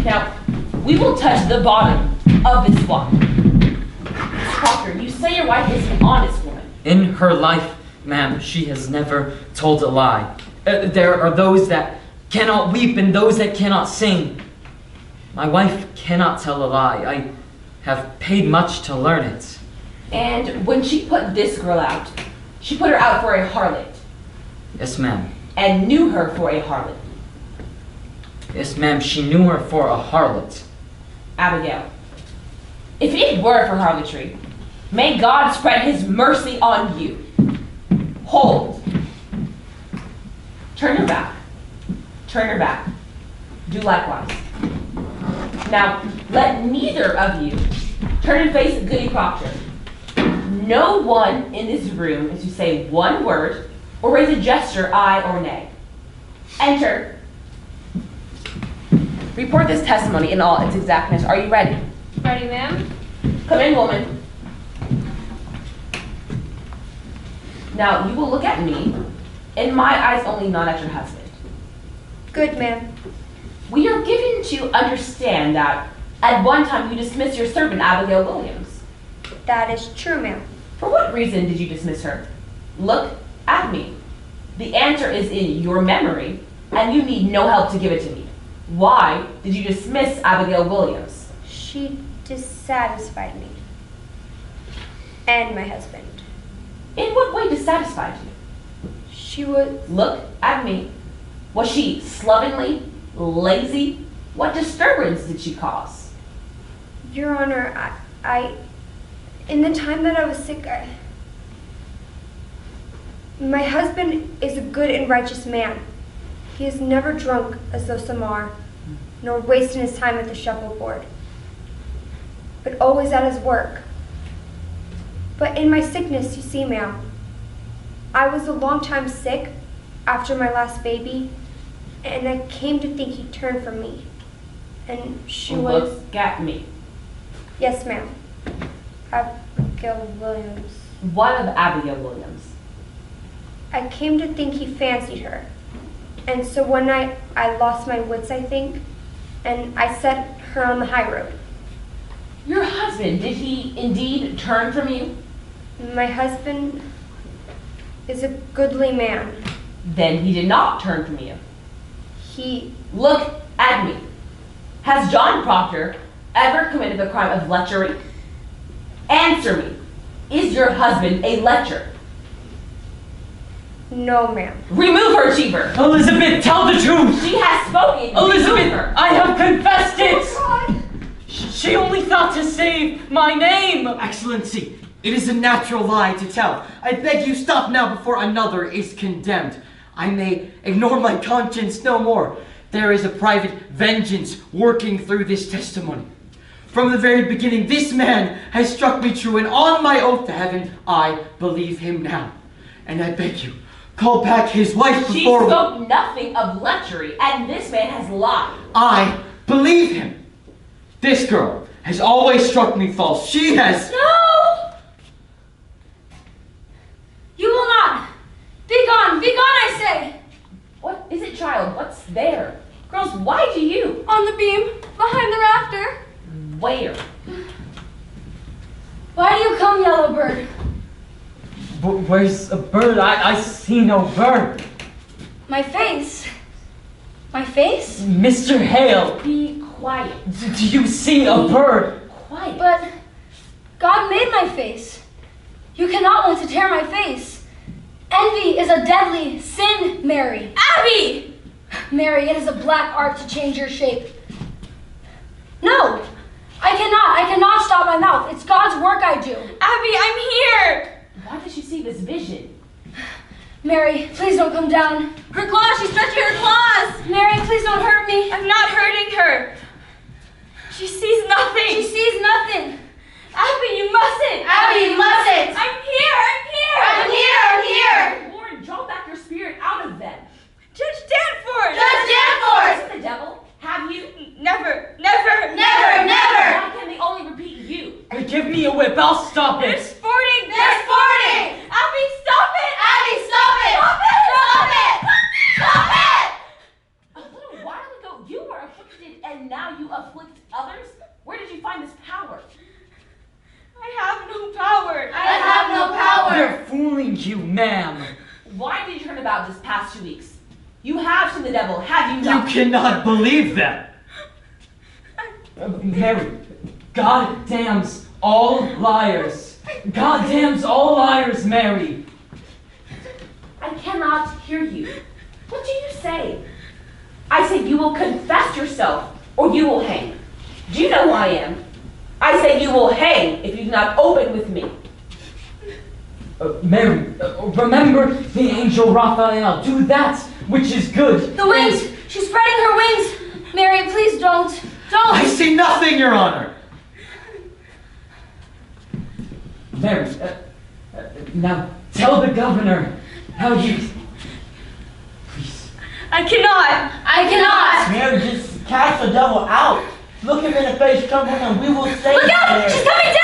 Now, we will touch the bottom of this wine. Miss Proctor, you say your wife is an honest woman. In her life, ma'am, she has never told a lie. There are those that cannot weep and those that cannot sing. My wife cannot tell a lie. I have paid much to learn it. And when she put this girl out, she put her out for a harlot. Yes, ma'am. And knew her for a harlot. Yes, ma'am, she knew her for a harlot. Abigail, if it were for harlotry, may God spread his mercy on you. Hold. Turn your back. Turn your back. Do likewise. Now, let neither of you turn and face Goody Proctor. No one in this room is to say one word or raise a gesture, aye or nay. Enter. Report this testimony in all its exactness. Are you ready? Ready, ma'am? Come in, woman. Now, you will look at me, in my eyes only, not at your husband. Good, ma'am. We are given to understand that at one time you dismissed your servant, Abigail Williams. That is true, ma'am. For what reason did you dismiss her? Look at me. The answer is in your memory, and you need no help to give it to me. Why did you dismiss Abigail Williams? She dissatisfied me. And my husband. In what way dissatisfied you? She was... Look at me. Was she slovenly, lazy? What disturbance did she cause? Your Honor, in the time that I was sick, my husband is a good and righteous man. He is never drunk, as though some are, nor wasting his time at the shuffleboard, but always at his work. But in my sickness, you see, ma'am, I was a long time sick after my last baby, and I came to think he turned from me. And she was... Look at me. Yes, ma'am. Abigail Williams. What of Abigail Williams? I came to think he fancied her. And so one night, I lost my wits, I think, and I set her on the high road. Your husband, did he indeed turn from you? My husband is a goodly man. Then he did not turn from you. He... Look at me. Has John Proctor ever committed the crime of lechery? Answer me. Is your husband a lecher? No, ma'am. Remove her, Cheever. Elizabeth, tell the truth. She has spoken. Elizabeth, her. I have confessed it. She only thought to save my name. Excellency, it is a natural lie to tell. I beg you stop now before another is condemned. I may ignore my conscience no more. There is a private vengeance working through this testimony. From the very beginning, this man has struck me true, and on my oath to heaven, I believe him now. And I beg you, call back his wife She before spoke nothing of lechery, and this man has lied. I believe him. This girl has always struck me false. She has... No! You will not! Be gone! Be gone, I say! What is it, child? What's there? Girls, why do you? On the beam, behind the rafter. Where? Why do you come, yellow bird? But where's a bird? I see no bird. My face. My face? Mr. Hale, Be quiet. do you see a bird? Quiet. But God made my face. You cannot want to tear my face. Envy is a deadly sin, Mary. Abby! Mary, it is a black art to change your shape. No, I cannot stop my mouth. It's God's work I do. Abby, I'm here! Why did you see this vision? Mary, please don't come down. Her claws, she's stretching her claws! Mary, please don't hurt me. I'm not hurting her. She sees nothing. She sees nothing. Abby, you mustn't. Abby, you mustn't. I'm here, I'm here. I'm here, I'm here. Lord, draw back your spirit out of them. Judge Danforth. Judge Danforth. Is it the devil? Have you? Never, never, Never, never. Why can they only repeat you? Hey, give me a whip, I'll stop They're it. sporting. They're sporting. Abby, stop it. Abby, stop it. Stop it. Stop it. Stop it. A little while ago, you were afflicted, and now you afflict others? Where did you find this power? I have no power. I have no power. They're fooling you, ma'am. Why did you turn about this past 2 weeks? You have seen the devil, have you You not? cannot believe them. Mary, God damns all liars. God damns all liars, Mary. I cannot hear you. What do you say? I say you will confess yourself, or you will hang. Do you know who I am? I say you will hang if you do not open with me. Mary, remember the angel Raphael. Do that which is good. The wings. She's spreading her wings. Mary, please don't. Don't. I see nothing, Your Honor. Mary, now tell the governor how you... Please. I cannot. I cannot. Mary, just cast the devil out. Look him in the face, come with him, we will save Look out! Mary. She's coming down!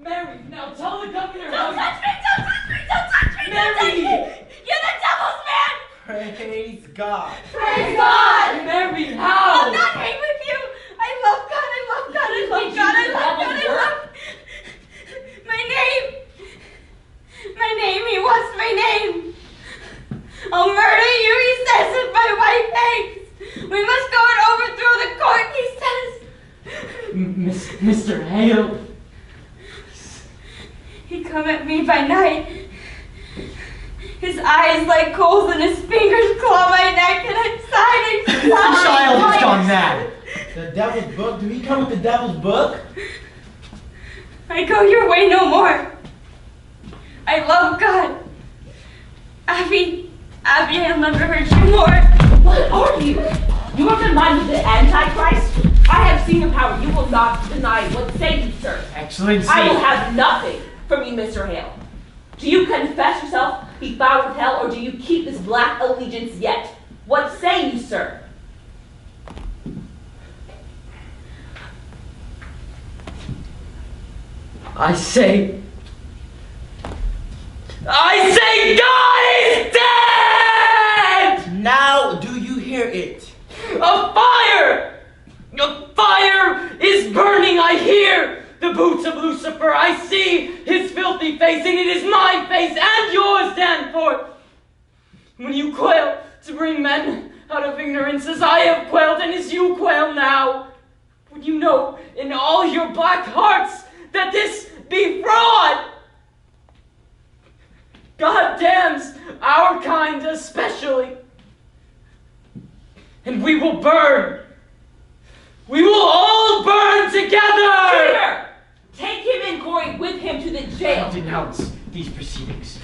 Mary, now tell the governor Don't how touch me! Don't touch me! Don't touch me! Don't touch Mary! me! You're the devil's man! Praise God. Praise God! Mary, how? I'll not hang with you! I love God! I love God! I love God! I love God! I love my name! My name! He wants my name! I'll murder you, he says, with my white face! We must go and overthrow the court, he says! Mr. Hale. He come at me by night. His eyes like coals and his fingers claw my neck and I sigh and The child has gone mad. The devil's book? Do he come with the devil's book? I go your way no more. I love God. Abby, I'll never hurt you more. What are you? You are combined with the Antichrist? I have seen your power. You will not deny what say you, sir. Excellency. I will have nothing from you, Mr. Hale. Do you confess yourself, be found with hell, or do you keep this black allegiance yet? What say you, sir? I say God is dead! Now do you hear it? A fire! A fire is burning, I hear! The boots of Lucifer, I see his filthy face, and it is my face and yours, Danforth! When you quail to bring men out of ignorance as I have quailed and as you quail now, would you know in all your black hearts that this be fraud? God damns our kind especially. And we will burn. We will all burn together! Traitor! Take him and Corey with him to the jail. I denounce these proceedings.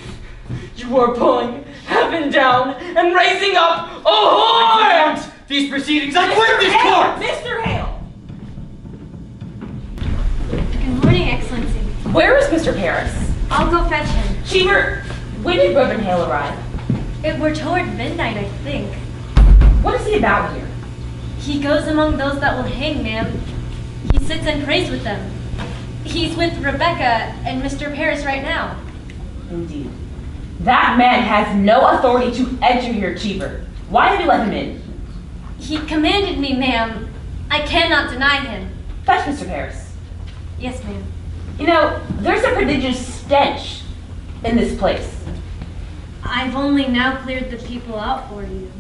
You are pulling heaven down and raising up a whore! I demand these proceedings. I quit this court! Mr. Hale! Good morning, Excellency. Where is Mr. Paris? I'll go fetch him. Cheever, when did Reverend Hale arrive? It were toward midnight, I think. What is he about here? He goes among those that will hang, ma'am. He sits and prays with them. He's with Rebecca and Mr. Paris right now. Indeed. That man has no authority to enter here, Cheever. Why have you let him in? He commanded me, ma'am. I cannot deny him. Fetch Mr. Paris. Yes, ma'am. You know, there's a prodigious stench in this place. I've only now cleared the people out for you.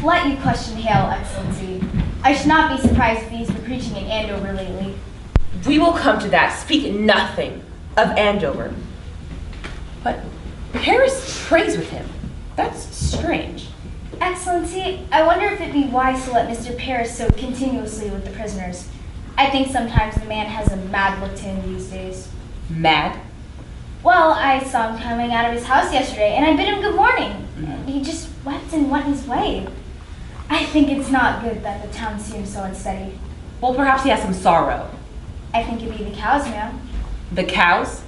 Let you question Hale, Excellency. I should not be surprised if he's been preaching in Andover lately. We will come to that. Speak nothing of Andover. But Paris prays with him. That's strange. Excellency, I wonder if it'd be wise to let Mr. Paris so continuously with the prisoners. I think sometimes the man has a mad look to him these days. Mad? Well, I saw him coming out of his house yesterday, and I bid him good morning. And he just wept and went his way. I think it's not good that the town seems so unsteady. Well, perhaps he has some sorrow. I think it'd be the cows, ma'am. The cows?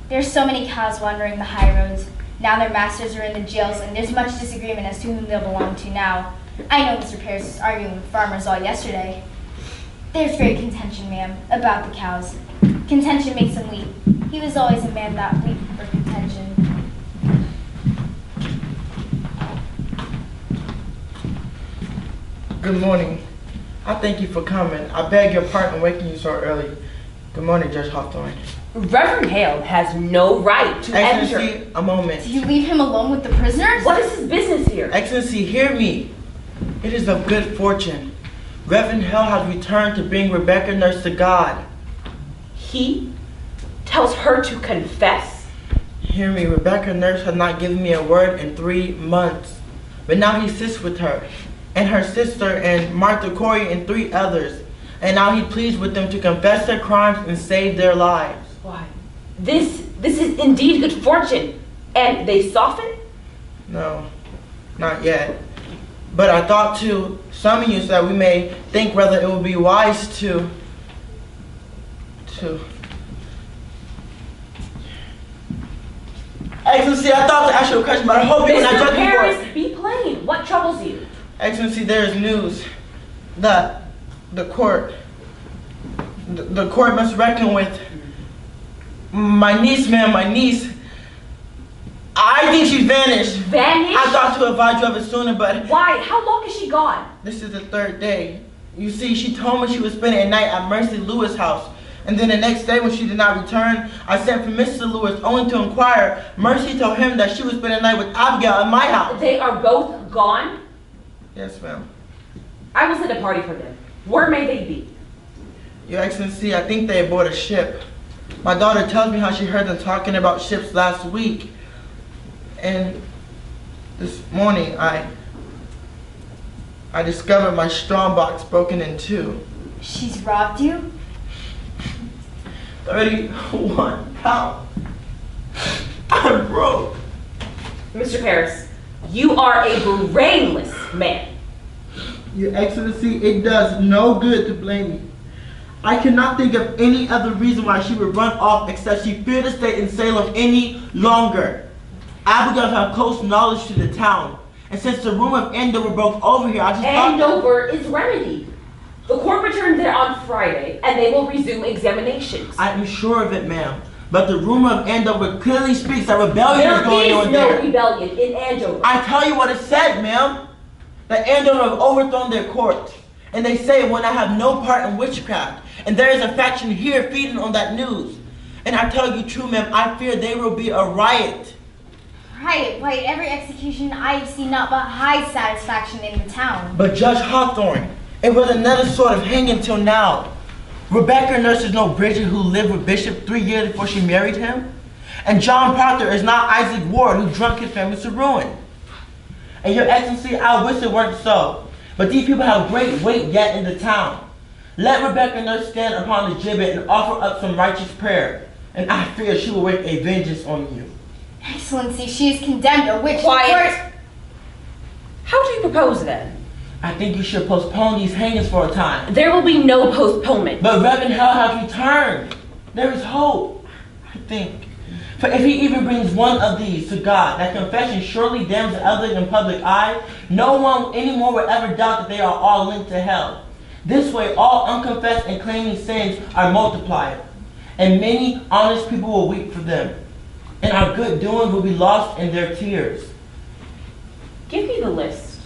There's so many cows wandering the high roads. Now their masters are in the jails, and there's much disagreement as to whom they'll belong to now. I know Mr. Paris was arguing with farmers all yesterday. There's great contention, ma'am, about the cows. Contention makes him weep. He was always a man that weep for contention. Good morning. I thank you for coming. I beg your pardon waking you so early. Good morning, Judge Hawthorne. Reverend Hale has no right to Excellency, enter. a moment. Do you leave him alone with the prisoners? What is his business here? Excellency, hear me. It is of good fortune. Reverend Hale has returned to bring Rebecca Nurse to God. He tells her to confess? Hear me, Rebecca Nurse has not given me a word in 3 months. But now he sits with her, and her sister, and Martha Corey, and 3 others. And now he pleads with them to confess their crimes and save their lives. Why, this is indeed good fortune. And they soften? No, not yet. But I thought to summon you so that we may think whether it would be wise to Excellency, I thought to ask you a question, but I hope you will not judge me for it. Paris, be plain. What troubles you? Excellency, there is news that the court must reckon with my niece, ma'am, my niece. I think she's vanished. Vanished? I thought to advise you of it sooner, but... Why? How long is she gone? This is the 3rd day. You see, she told me she was spending a night at Mercy Lewis' house. And then the next day when she did not return, I sent for Mr. Lewis only to inquire. Mercy told him that she was spending the night with Abigail at my house. They are both gone? Yes, ma'am. I will send a party for them. Where may they be? Your Excellency, I think they aboard a ship. My daughter tells me how she heard them talking about ships last week. And this morning, I discovered my strong box broken in 2. She's robbed you? 31 pounds. I'm broke. Mr. Paris, you are a brainless man. Your Excellency, it does no good to blame me. I cannot think of any other reason why she would run off except she feared to stay in Salem any longer. Abigail had close knowledge to the town. And since the rumor of Andover broke over here, I just thought... Andover is remedied. The court returned there on Friday, and they will resume examinations. I am sure of it, ma'am. But the rumor of Andover clearly speaks that rebellion is going on there. There is no rebellion in Andover. I tell you what it said, ma'am. That Andover have overthrown their court. And they say it will not have no part in witchcraft. And there is a faction here feeding on that news. And I tell you true, ma'am, I fear there will be a riot. Riot? Why, at every execution I've seen not but high satisfaction in the town. But Judge Hawthorne, it was another sort of hanging till now. Rebecca Nurse know Bridget who lived with Bishop 3 years before she married him. And John Proctor is not Isaac Ward who drunk his family to ruin. And Your Excellency, I wish it weren't so. But these people have great weight yet in the town. Let Rebecca Nurse stand upon the gibbet and offer up some righteous prayer. and I fear she will wreak a vengeance on you. Excellency, she is condemned, a witch. Quiet. How do you propose then? I think you should postpone these hangings for a time. There will be no postponement. But Reverend Hell has returned. There is hope, I think. For if he even brings one of these to God, that confession surely damns the other in public eye, no one anymore will ever doubt that they are all linked to hell. This way, all unconfessed and claiming sins are multiplied, and many honest people will weep for them, and our good doings will be lost in their tears. Give me the list.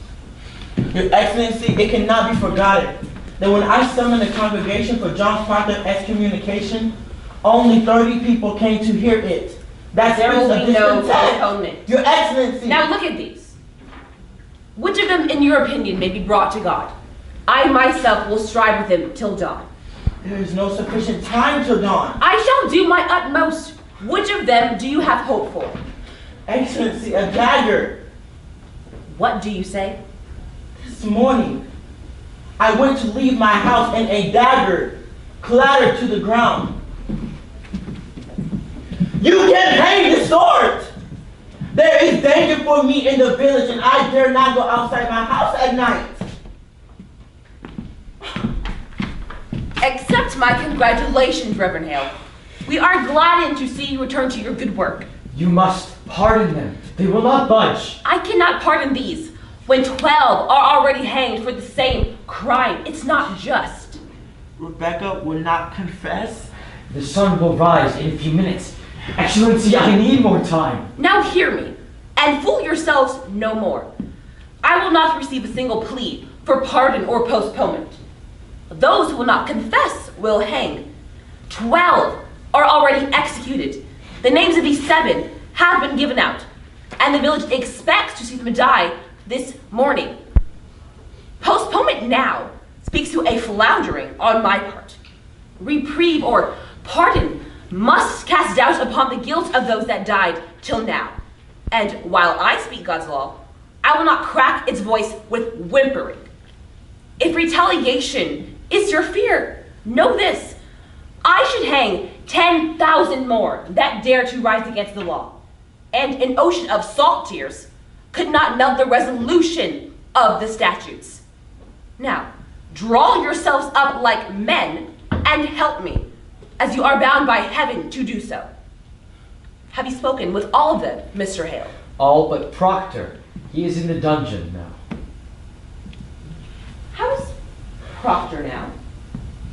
Your Excellency, it cannot be forgotten that when I summoned the congregation for John Proctor's excommunication, only 30 people came to hear it. That's there will be no postponement. Your Excellency! Now look at these. Which of them, in your opinion, may be brought to God? I myself will strive with him till dawn. There is no sufficient time till dawn. I shall do my utmost. Which of them do you have hope for? Excellency, a dagger. What do you say? This morning, I went to leave my house and a dagger clattered to the ground. You can hang the sword! There is danger for me in the village and I dare not go outside my house at night. Accept my congratulations, Reverend Hale. We are gladdened to see you return to your good work. You must pardon them. They will not budge. I cannot pardon these when 12 are already hanged for the same crime. It's not just. Rebecca will not confess. The sun will rise in a few minutes. Excellency, I need more time. Now hear me, and fool yourselves no more. I will not receive a single plea for pardon or postponement. Those who will not confess will hang. 12 are already executed. The names of these 7 have been given out, and the village expects to see them die this morning. Postponement now speaks to a floundering on my part. Reprieve or pardon must cast doubt upon the guilt of those that died till now. And while I speak God's law, I will not crack its voice with whimpering. If retaliation is your fear, know this. I should hang 10,000 more that dare to rise against the law. And an ocean of salt tears could not melt the resolution of the statutes. Now, draw yourselves up like men and help me, as you are bound by heaven to do so. Have you spoken with all of them, Mr. Hale? All but Proctor. He is in the dungeon now. How's Proctor now?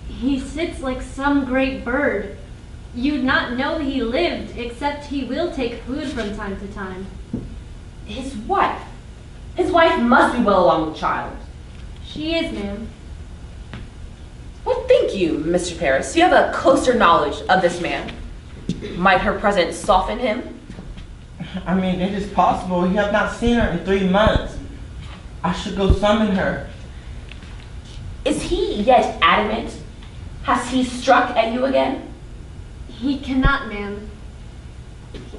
He sits like some great bird. You'd not know he lived, except he will take food from time to time. His wife? His wife must be well along with child. She is, ma'am. What think you, Mr. Paris? Do you have a closer knowledge of this man? Might her presence soften him? I mean, it is possible. You have not seen her in 3 months. I should go summon her. Is he yet adamant? Has he struck at you again? He cannot, ma'am.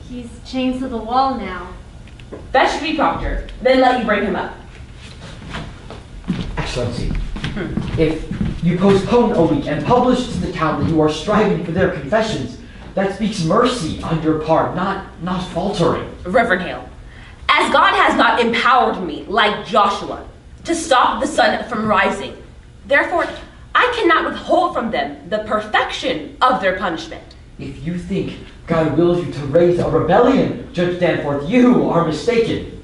He's chained to the wall now. That should be Proctor. Then let you bring him up. Excellency, if you postpone a week and publish to the town that you are striving for their confessions, that speaks mercy on your part, not faltering. Reverend Hale, as God has not empowered me, like Joshua, to stop the sun from rising, therefore I cannot withhold from them the perfection of their punishment. If you think God wills you to raise a rebellion, Judge Danforth, you are mistaken.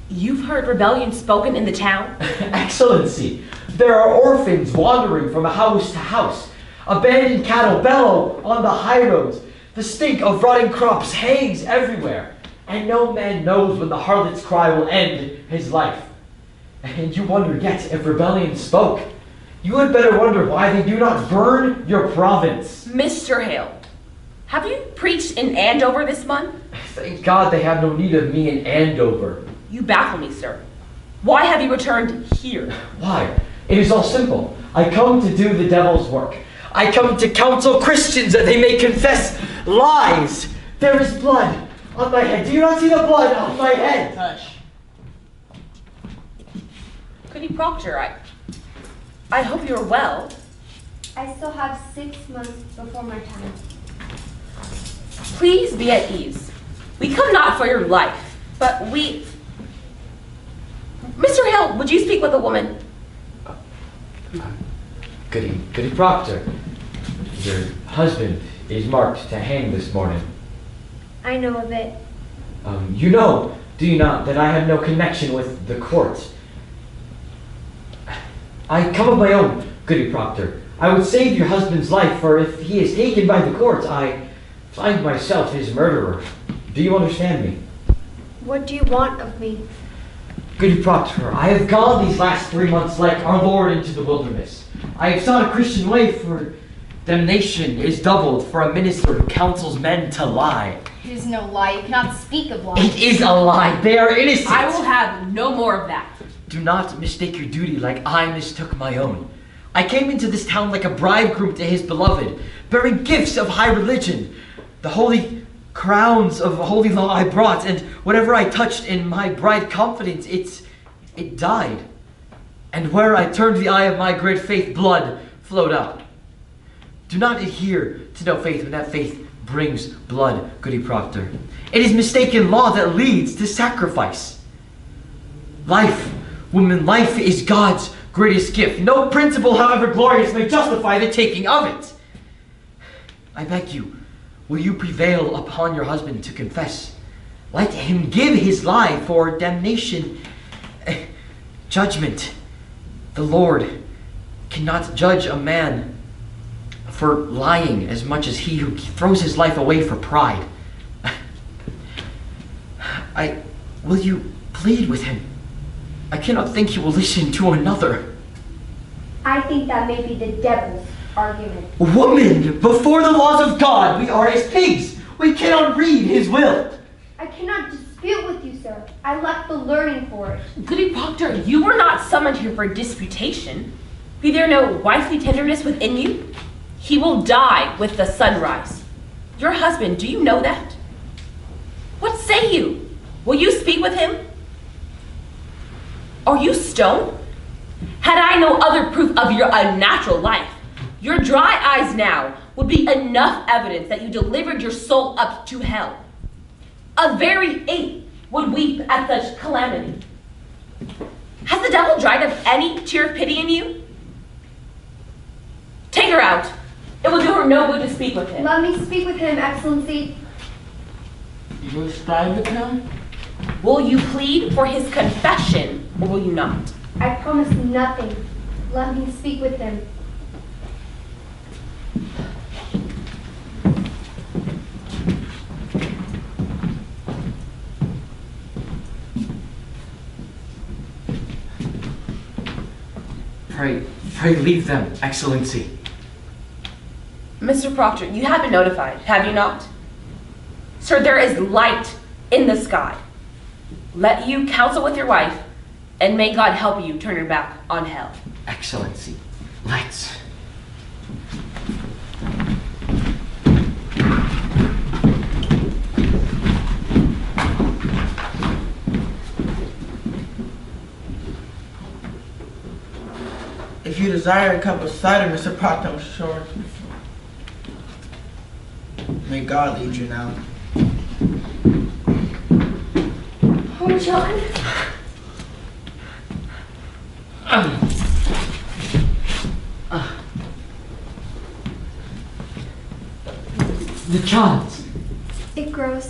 You've heard rebellion spoken in the town? Excellency, there are orphans wandering from house to house. Abandoned cattle bellow on the high roads. The stink of rotting crops hangs everywhere. And no man knows when the harlot's cry will end his life. And you wonder yet if rebellion spoke. You had better wonder why they do not burn your province. Mr. Hale, have you preached in Andover this month? Thank God they have no need of me in Andover. You baffle me, sir. Why have you returned here? Why? It is all simple. I come to do the devil's work. I come to counsel Christians that they may confess lies. There is blood on my head. Do you not see the blood on my head? Hush. Goody Proctor, I hope you're well. I still have 6 months before my time. Please be at ease. We come not for your life, but we... Mr. Hill, would you speak with the woman? Goody Proctor. Your husband is marked to hang this morning. I know of it. You know, do you not, that I have no connection with the court? I come of my own, Goody Proctor. I would save your husband's life, for if he is taken by the court, I find myself his murderer. Do you understand me? What do you want of me? Goody Proctor, I have gone these last 3 months like our Lord into the wilderness. I have sought a Christian way, for damnation is doubled for a minister who counsels men to lie. It is no lie. You cannot speak of lies. It is a lie. They are innocent. I will have no more of that. Do not mistake your duty like I mistook my own. I came into this town like a bridegroom to his beloved, bearing gifts of high religion. The holy crowns of holy law I brought, and whatever I touched in my bride confidence, it died. And where I turned the eye of my great faith, blood flowed up. Do not adhere to no faith when that faith brings blood, Goody Proctor. It is mistaken law that leads to sacrifice. Life, woman, life is God's greatest gift. No principle, however glorious, may justify the taking of it. I beg you, will you prevail upon your husband to confess? Let him give his life for damnation, judgment. The Lord cannot judge a man for lying as much as he who throws his life away for pride. Will you plead with him? I cannot think he will listen to another. I think that may be the devil's argument. Woman, before the laws of God, we are as pigs. We cannot read his will. I cannot dispute with you, sir. I left the learning for it. Goody Proctor, you were not summoned here for disputation. Be there no wifely tenderness within you? He will die with the sunrise. Your husband, do you know that? What say you? Will you speak with him? Are you stone? Had I no other proof of your unnatural life, your dry eyes now would be enough evidence that you delivered your soul up to hell. A very ape would weep at such calamity. Has the devil dried up any tear of pity in you? Take her out. It will do her no good to speak with him. Let me speak with him, Excellency. You will strive with him? Will you plead for his confession, or will you not? I promise nothing. Let me speak with him. Pray leave them, Excellency. Mr. Proctor, you have been notified, have you not? Sir, there is light in the sky. Let you counsel with your wife, and may God help you turn your back on hell. Excellency, let's. If you desire a cup of cider, Mr. Proctor, I'm sure. May God lead you now. Oh, John. The child. It grows.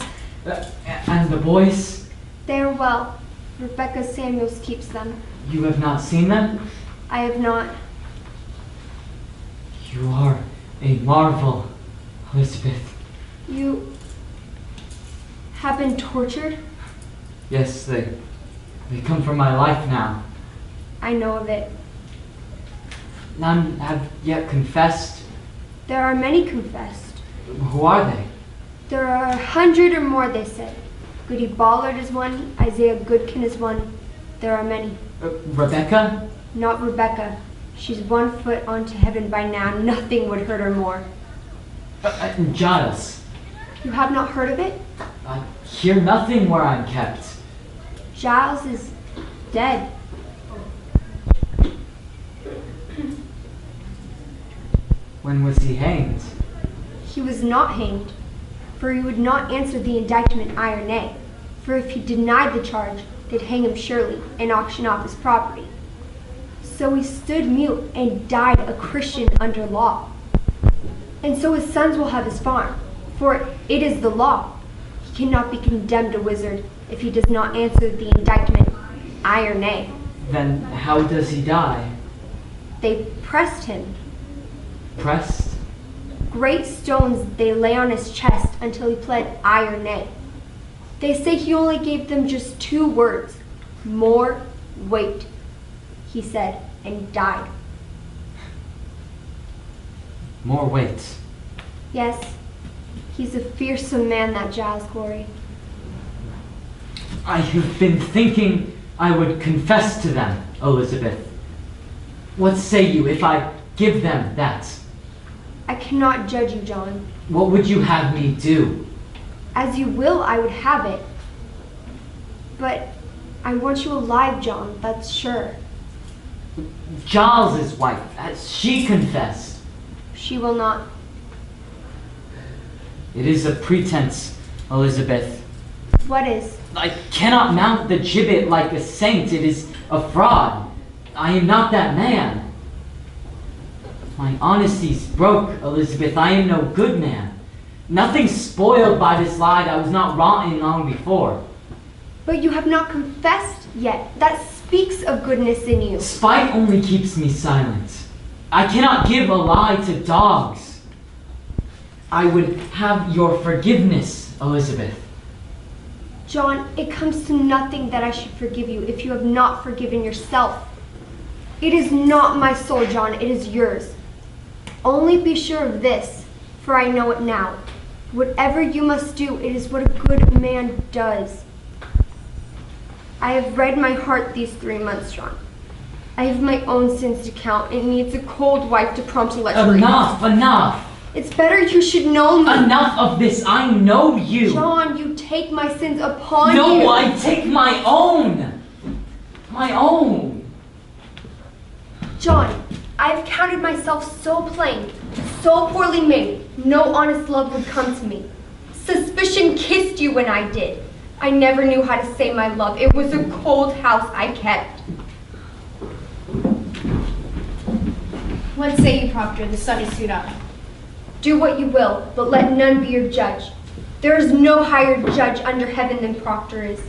And the boys? They are well. Rebecca Samuels keeps them. You have not seen them? I have not. You are a marvel, Elizabeth. You have been tortured? Yes, they come from my life now. I know of it. None have yet confessed. There are many confessed. Who are they? There are 100 or more, they say. Goody Ballard is one. Isaiah Goodkin is one. There are many. Rebecca? Not Rebecca. She's 1 foot onto heaven by now. Nothing would hurt her more. Giles. You have not heard of it? I hear nothing where I'm kept. Giles is dead. When was he hanged? He was not hanged. for he would not answer the indictment aye or nay. For if he denied the charge, they'd hang him surely and auction off his property. So he stood mute and died a Christian under law. And so his sons will have his farm, for it is the law. He cannot be condemned a wizard if he does not answer the indictment aye or nay. Then how does he die? They pressed him. Pressed? Great stones they lay on his chest until he pled aye or nay. They say he only gave them just 2 words, more weight, he said, and died. More weight. Yes, he's a fearsome man, that Giles Glory. I have been thinking I would confess to them, Elizabeth. What say you if I give them that? I cannot judge you, John. What would you have me do? As you will, I would have it. But I want you alive, John, that's sure. Giles's wife, has she confessed? She will not. It is a pretense, Elizabeth. What is? I cannot mount the gibbet like a saint. It is a fraud. I am not that man. My honesty's broke, Elizabeth. I am no good man. Nothing spoiled by this lie that was not rotten long before. But you have not confessed yet. That speaks of goodness in you. Spite only keeps me silent. I cannot give a lie to dogs. I would have your forgiveness, Elizabeth. John, it comes to nothing that I should forgive you if you have not forgiven yourself. It is not my soul, John, it is yours. Only be sure of this, for I know it now. Whatever you must do, it is what a good man does. I have read my heart these 3 months, John. I have my own sins to count. It needs a cold wife to prompt a lecture. Enough, enough. It's better you should know me. Enough of this. I know you. John, you take my sins upon you. No, I take my own. My own. John, I have counted myself so plain, so poorly made, no honest love would come to me. Suspicion kissed you when I did. I never knew how to say my love. It was a cold house I kept. What say you, Proctor? The sun is soon up. Do what you will, but let none be your judge. There is no higher judge under heaven than Proctor is.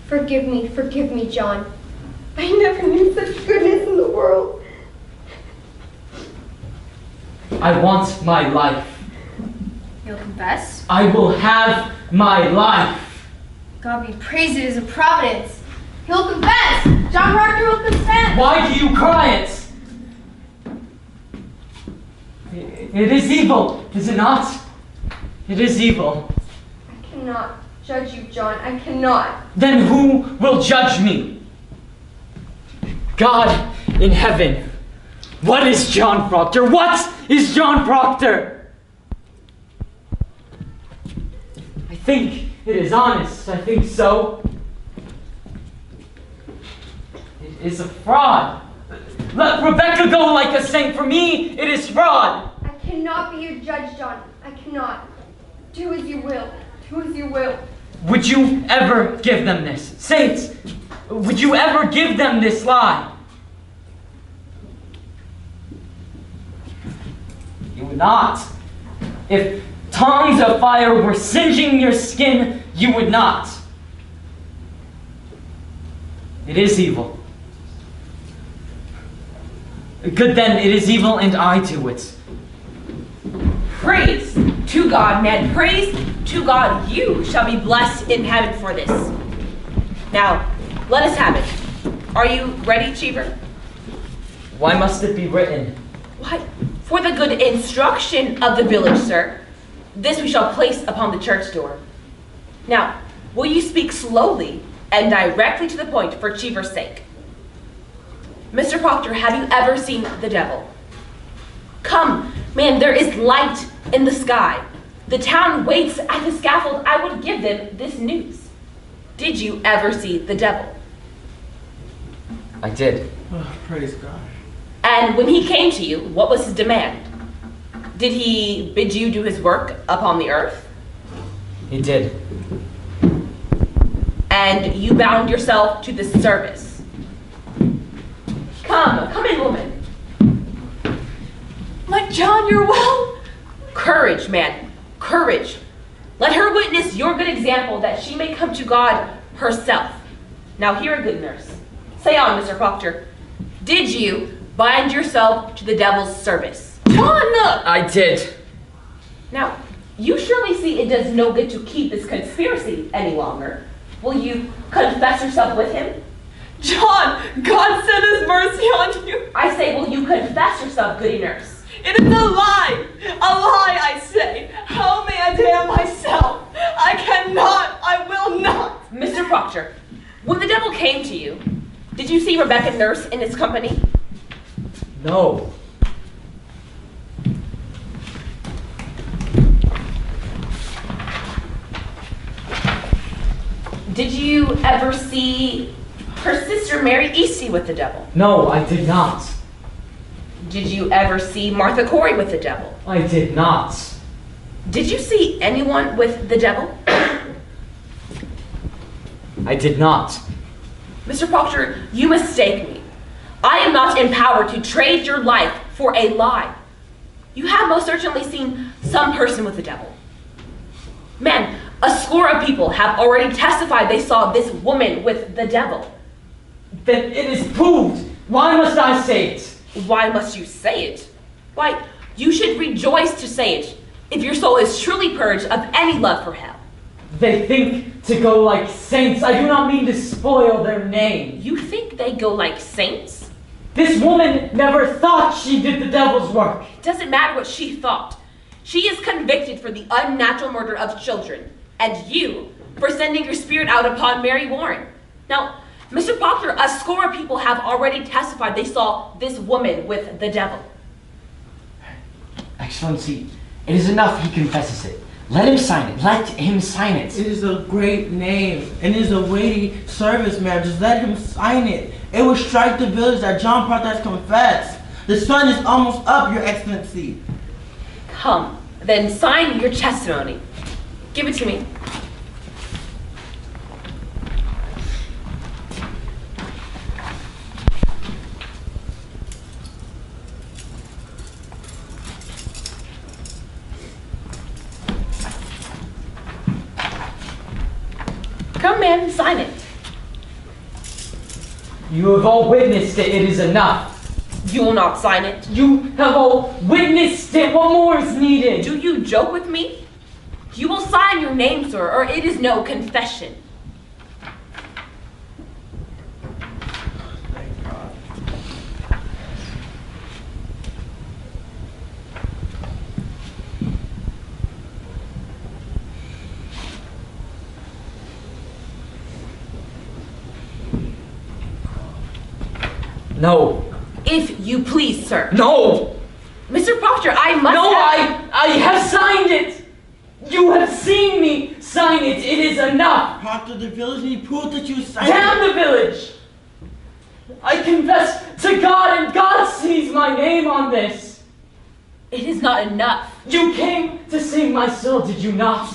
Forgive me, John. I never knew such goodness in the world. I want my life. You'll confess? I will have my life. God be praised, it is a providence. He'll confess! John Proctor will consent! Why do you cry it? It is evil, is it not? It is evil. I cannot judge you, John. I cannot. Then who will judge me? God in heaven. What is John Proctor? What is John Proctor? I think it is honest. I think so. It is a fraud. Let Rebecca go like a saint. For me, it is fraud. I cannot be your judge, John. I cannot. Do as you will. Do as you will. Would you ever give them this? Saints, would you ever give them this lie? You would not. If tongues of fire were singeing your skin, you would not. It is evil. Good then, it is evil and I do it. Praise to God, man. Praise to God. You shall be blessed in heaven for this. Now, let us have it. Are you ready, Cheever? Why must it be written? What? For the good instruction of the village, sir. This we shall place upon the church door. Now, will you speak slowly and directly to the point for Cheever's sake? Mr. Proctor, have you ever seen the devil? Come, man, there is light in the sky. The town waits at the scaffold. I would give them this news. Did you ever see the devil? I did. Oh, praise God. And when he came to you, what was his demand? Did he bid you do his work upon the earth? He did. And you bound yourself to this service. Come in, woman. My John, you're well. Courage, man, courage. Let her witness your good example that she may come to God herself. Now hear a good nurse. Say on, Mr. Proctor. Did you bind yourself to the devil's service? John! I did. Now, you surely see it does no good to keep this conspiracy any longer. Will you confess yourself with him? John, God send his mercy on you. I say, will you confess yourself, goody nurse? It is a lie, I say. How may I damn myself? I cannot, I will not. Mr. Proctor, when the devil came to you, did you see Rebecca Nurse in his company? No. Did you ever see her sister Mary Easty with the devil? No, I did not. Did you ever see Martha Corey with the devil? I did not. Did you see anyone with the devil? I did not. Mr. Proctor, you mistake me. I am not empowered to trade your life for a lie. You have most certainly seen some person with the devil. Men, a score of people have already testified they saw this woman with the devil. Then it is proved. Why must I say it? Why must you say it? Why, you should rejoice to say it if your soul is truly purged of any love for hell. They think to go like saints. I do not mean to spoil their name. You think they go like saints? This woman never thought she did the devil's work. It doesn't matter what she thought. She is convicted for the unnatural murder of children, and you for sending your spirit out upon Mary Warren. Now, Mr. Proctor, a score of people have already testified they saw this woman with the devil. Excellency, it is enough he confesses it. Let him sign it. Let him sign it. It is a great name, and it is a weighty service, ma'am. Just let him sign it. It will strike the village that John Proctor has confessed. The sun is almost up, Your Excellency. Come, then sign your testimony. Give it to me. Come, man, sign it. You have all witnessed it. It is enough. You will not sign it. You have all witnessed it. What more is needed? Do you joke with me? You will sign your name, sir, or it is no confession. No. If you please, sir. No! Mr. Proctor, I must No, have... I have signed it! You have seen me sign it. It is enough. Proctor, the village need proof that you signed it. Damn the village! I confess to God, and God sees my name on this. It is not enough. You came to save my soul, did you not?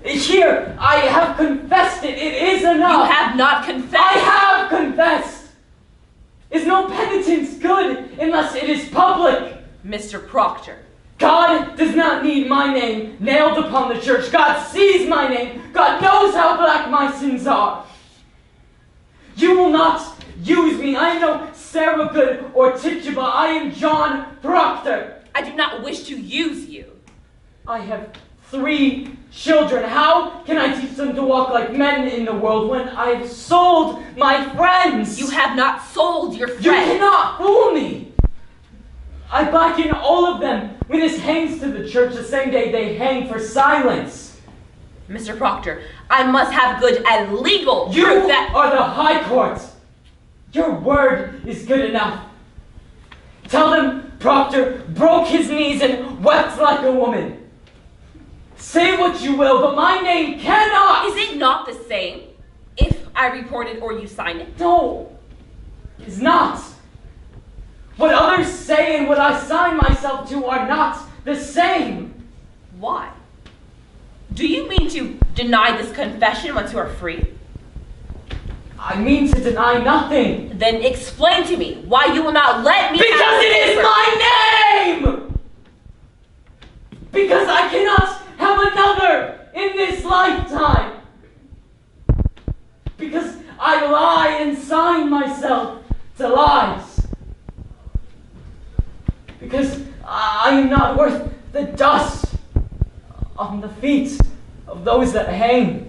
Here, I have confessed it. It is enough. You have not confessed. I have confessed. Is no penitence good unless it is public? Mr. Proctor. God does not need my name nailed upon the church. God sees my name. God knows how black my sins are. You will not use me. I am no Sarah Good or Tituba. I am John Proctor. I do not wish to use you. I have 3 children. How can I teach them to walk like men in the world when I have sold my friends? You have not sold your friends. You cannot fool me. I blacken all of them when this hangs to the church the same day they hang for silence. Mr. Proctor, I must have good and legal proof that... You are the High Court. Your word is good enough. Tell them Proctor broke his knees and wept like a woman. Say what you will, but my name cannot! Is it not the same if I report it or you sign it? No, it's not. What others say and what I sign myself to are not the same. Why? Do you mean to deny this confession once you are free? I mean to deny nothing. Then explain to me why you will not let me. Because it is my name! Because I cannot have another in this lifetime. Because I lie and sign myself to lies. Because I am not worth the dust on the feet of those that hang.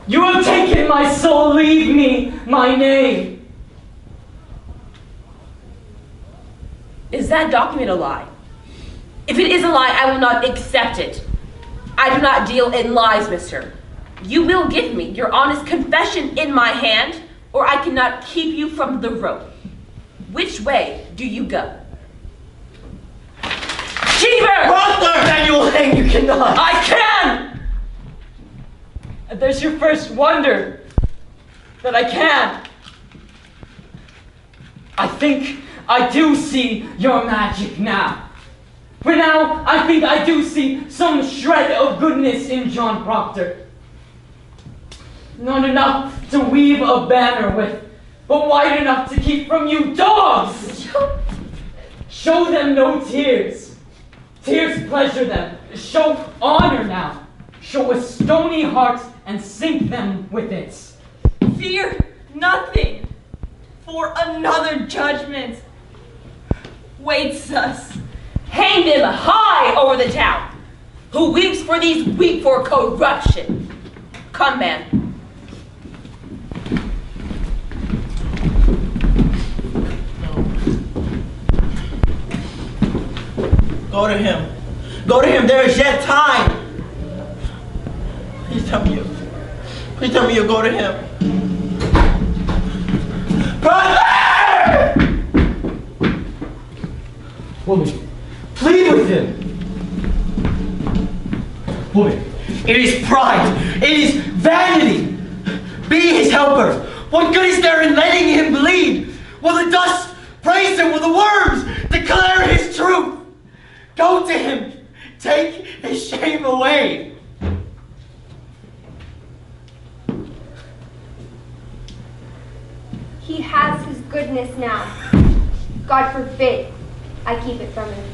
You have taken my soul, leave me my name. Is that document a lie? If it is a lie, I will not accept it. I do not deal in lies, mister. You will give me your honest confession in my hand, or I cannot keep you from the rope. Which way do you go? Keeper! Brother! Then you will hang, you cannot. I can! And there's your first wonder that I can. I think I do see your magic now. For now, I think I do see some shred of goodness in John Proctor. Not enough to weave a banner with, but wide enough to keep from you dogs! Show them no tears. Tears pleasure them. Show honor now. Show a stony heart and sink them with it. Fear nothing, for another judgment waits us. Hang them high over the town. Who weeps for these weep for corruption. Come, man. Go to him. Go to him. There is yet time. Please tell me you. Please tell me you'll go to him. Brother! Woman, plead with him. Woman, it is pride. It is vanity. Be his helper. What good is there in letting him bleed? Will the dust praise him? Will the worms declare his truth? Go to him. Take his shame away. He has his goodness now. God forbid I keep it from him.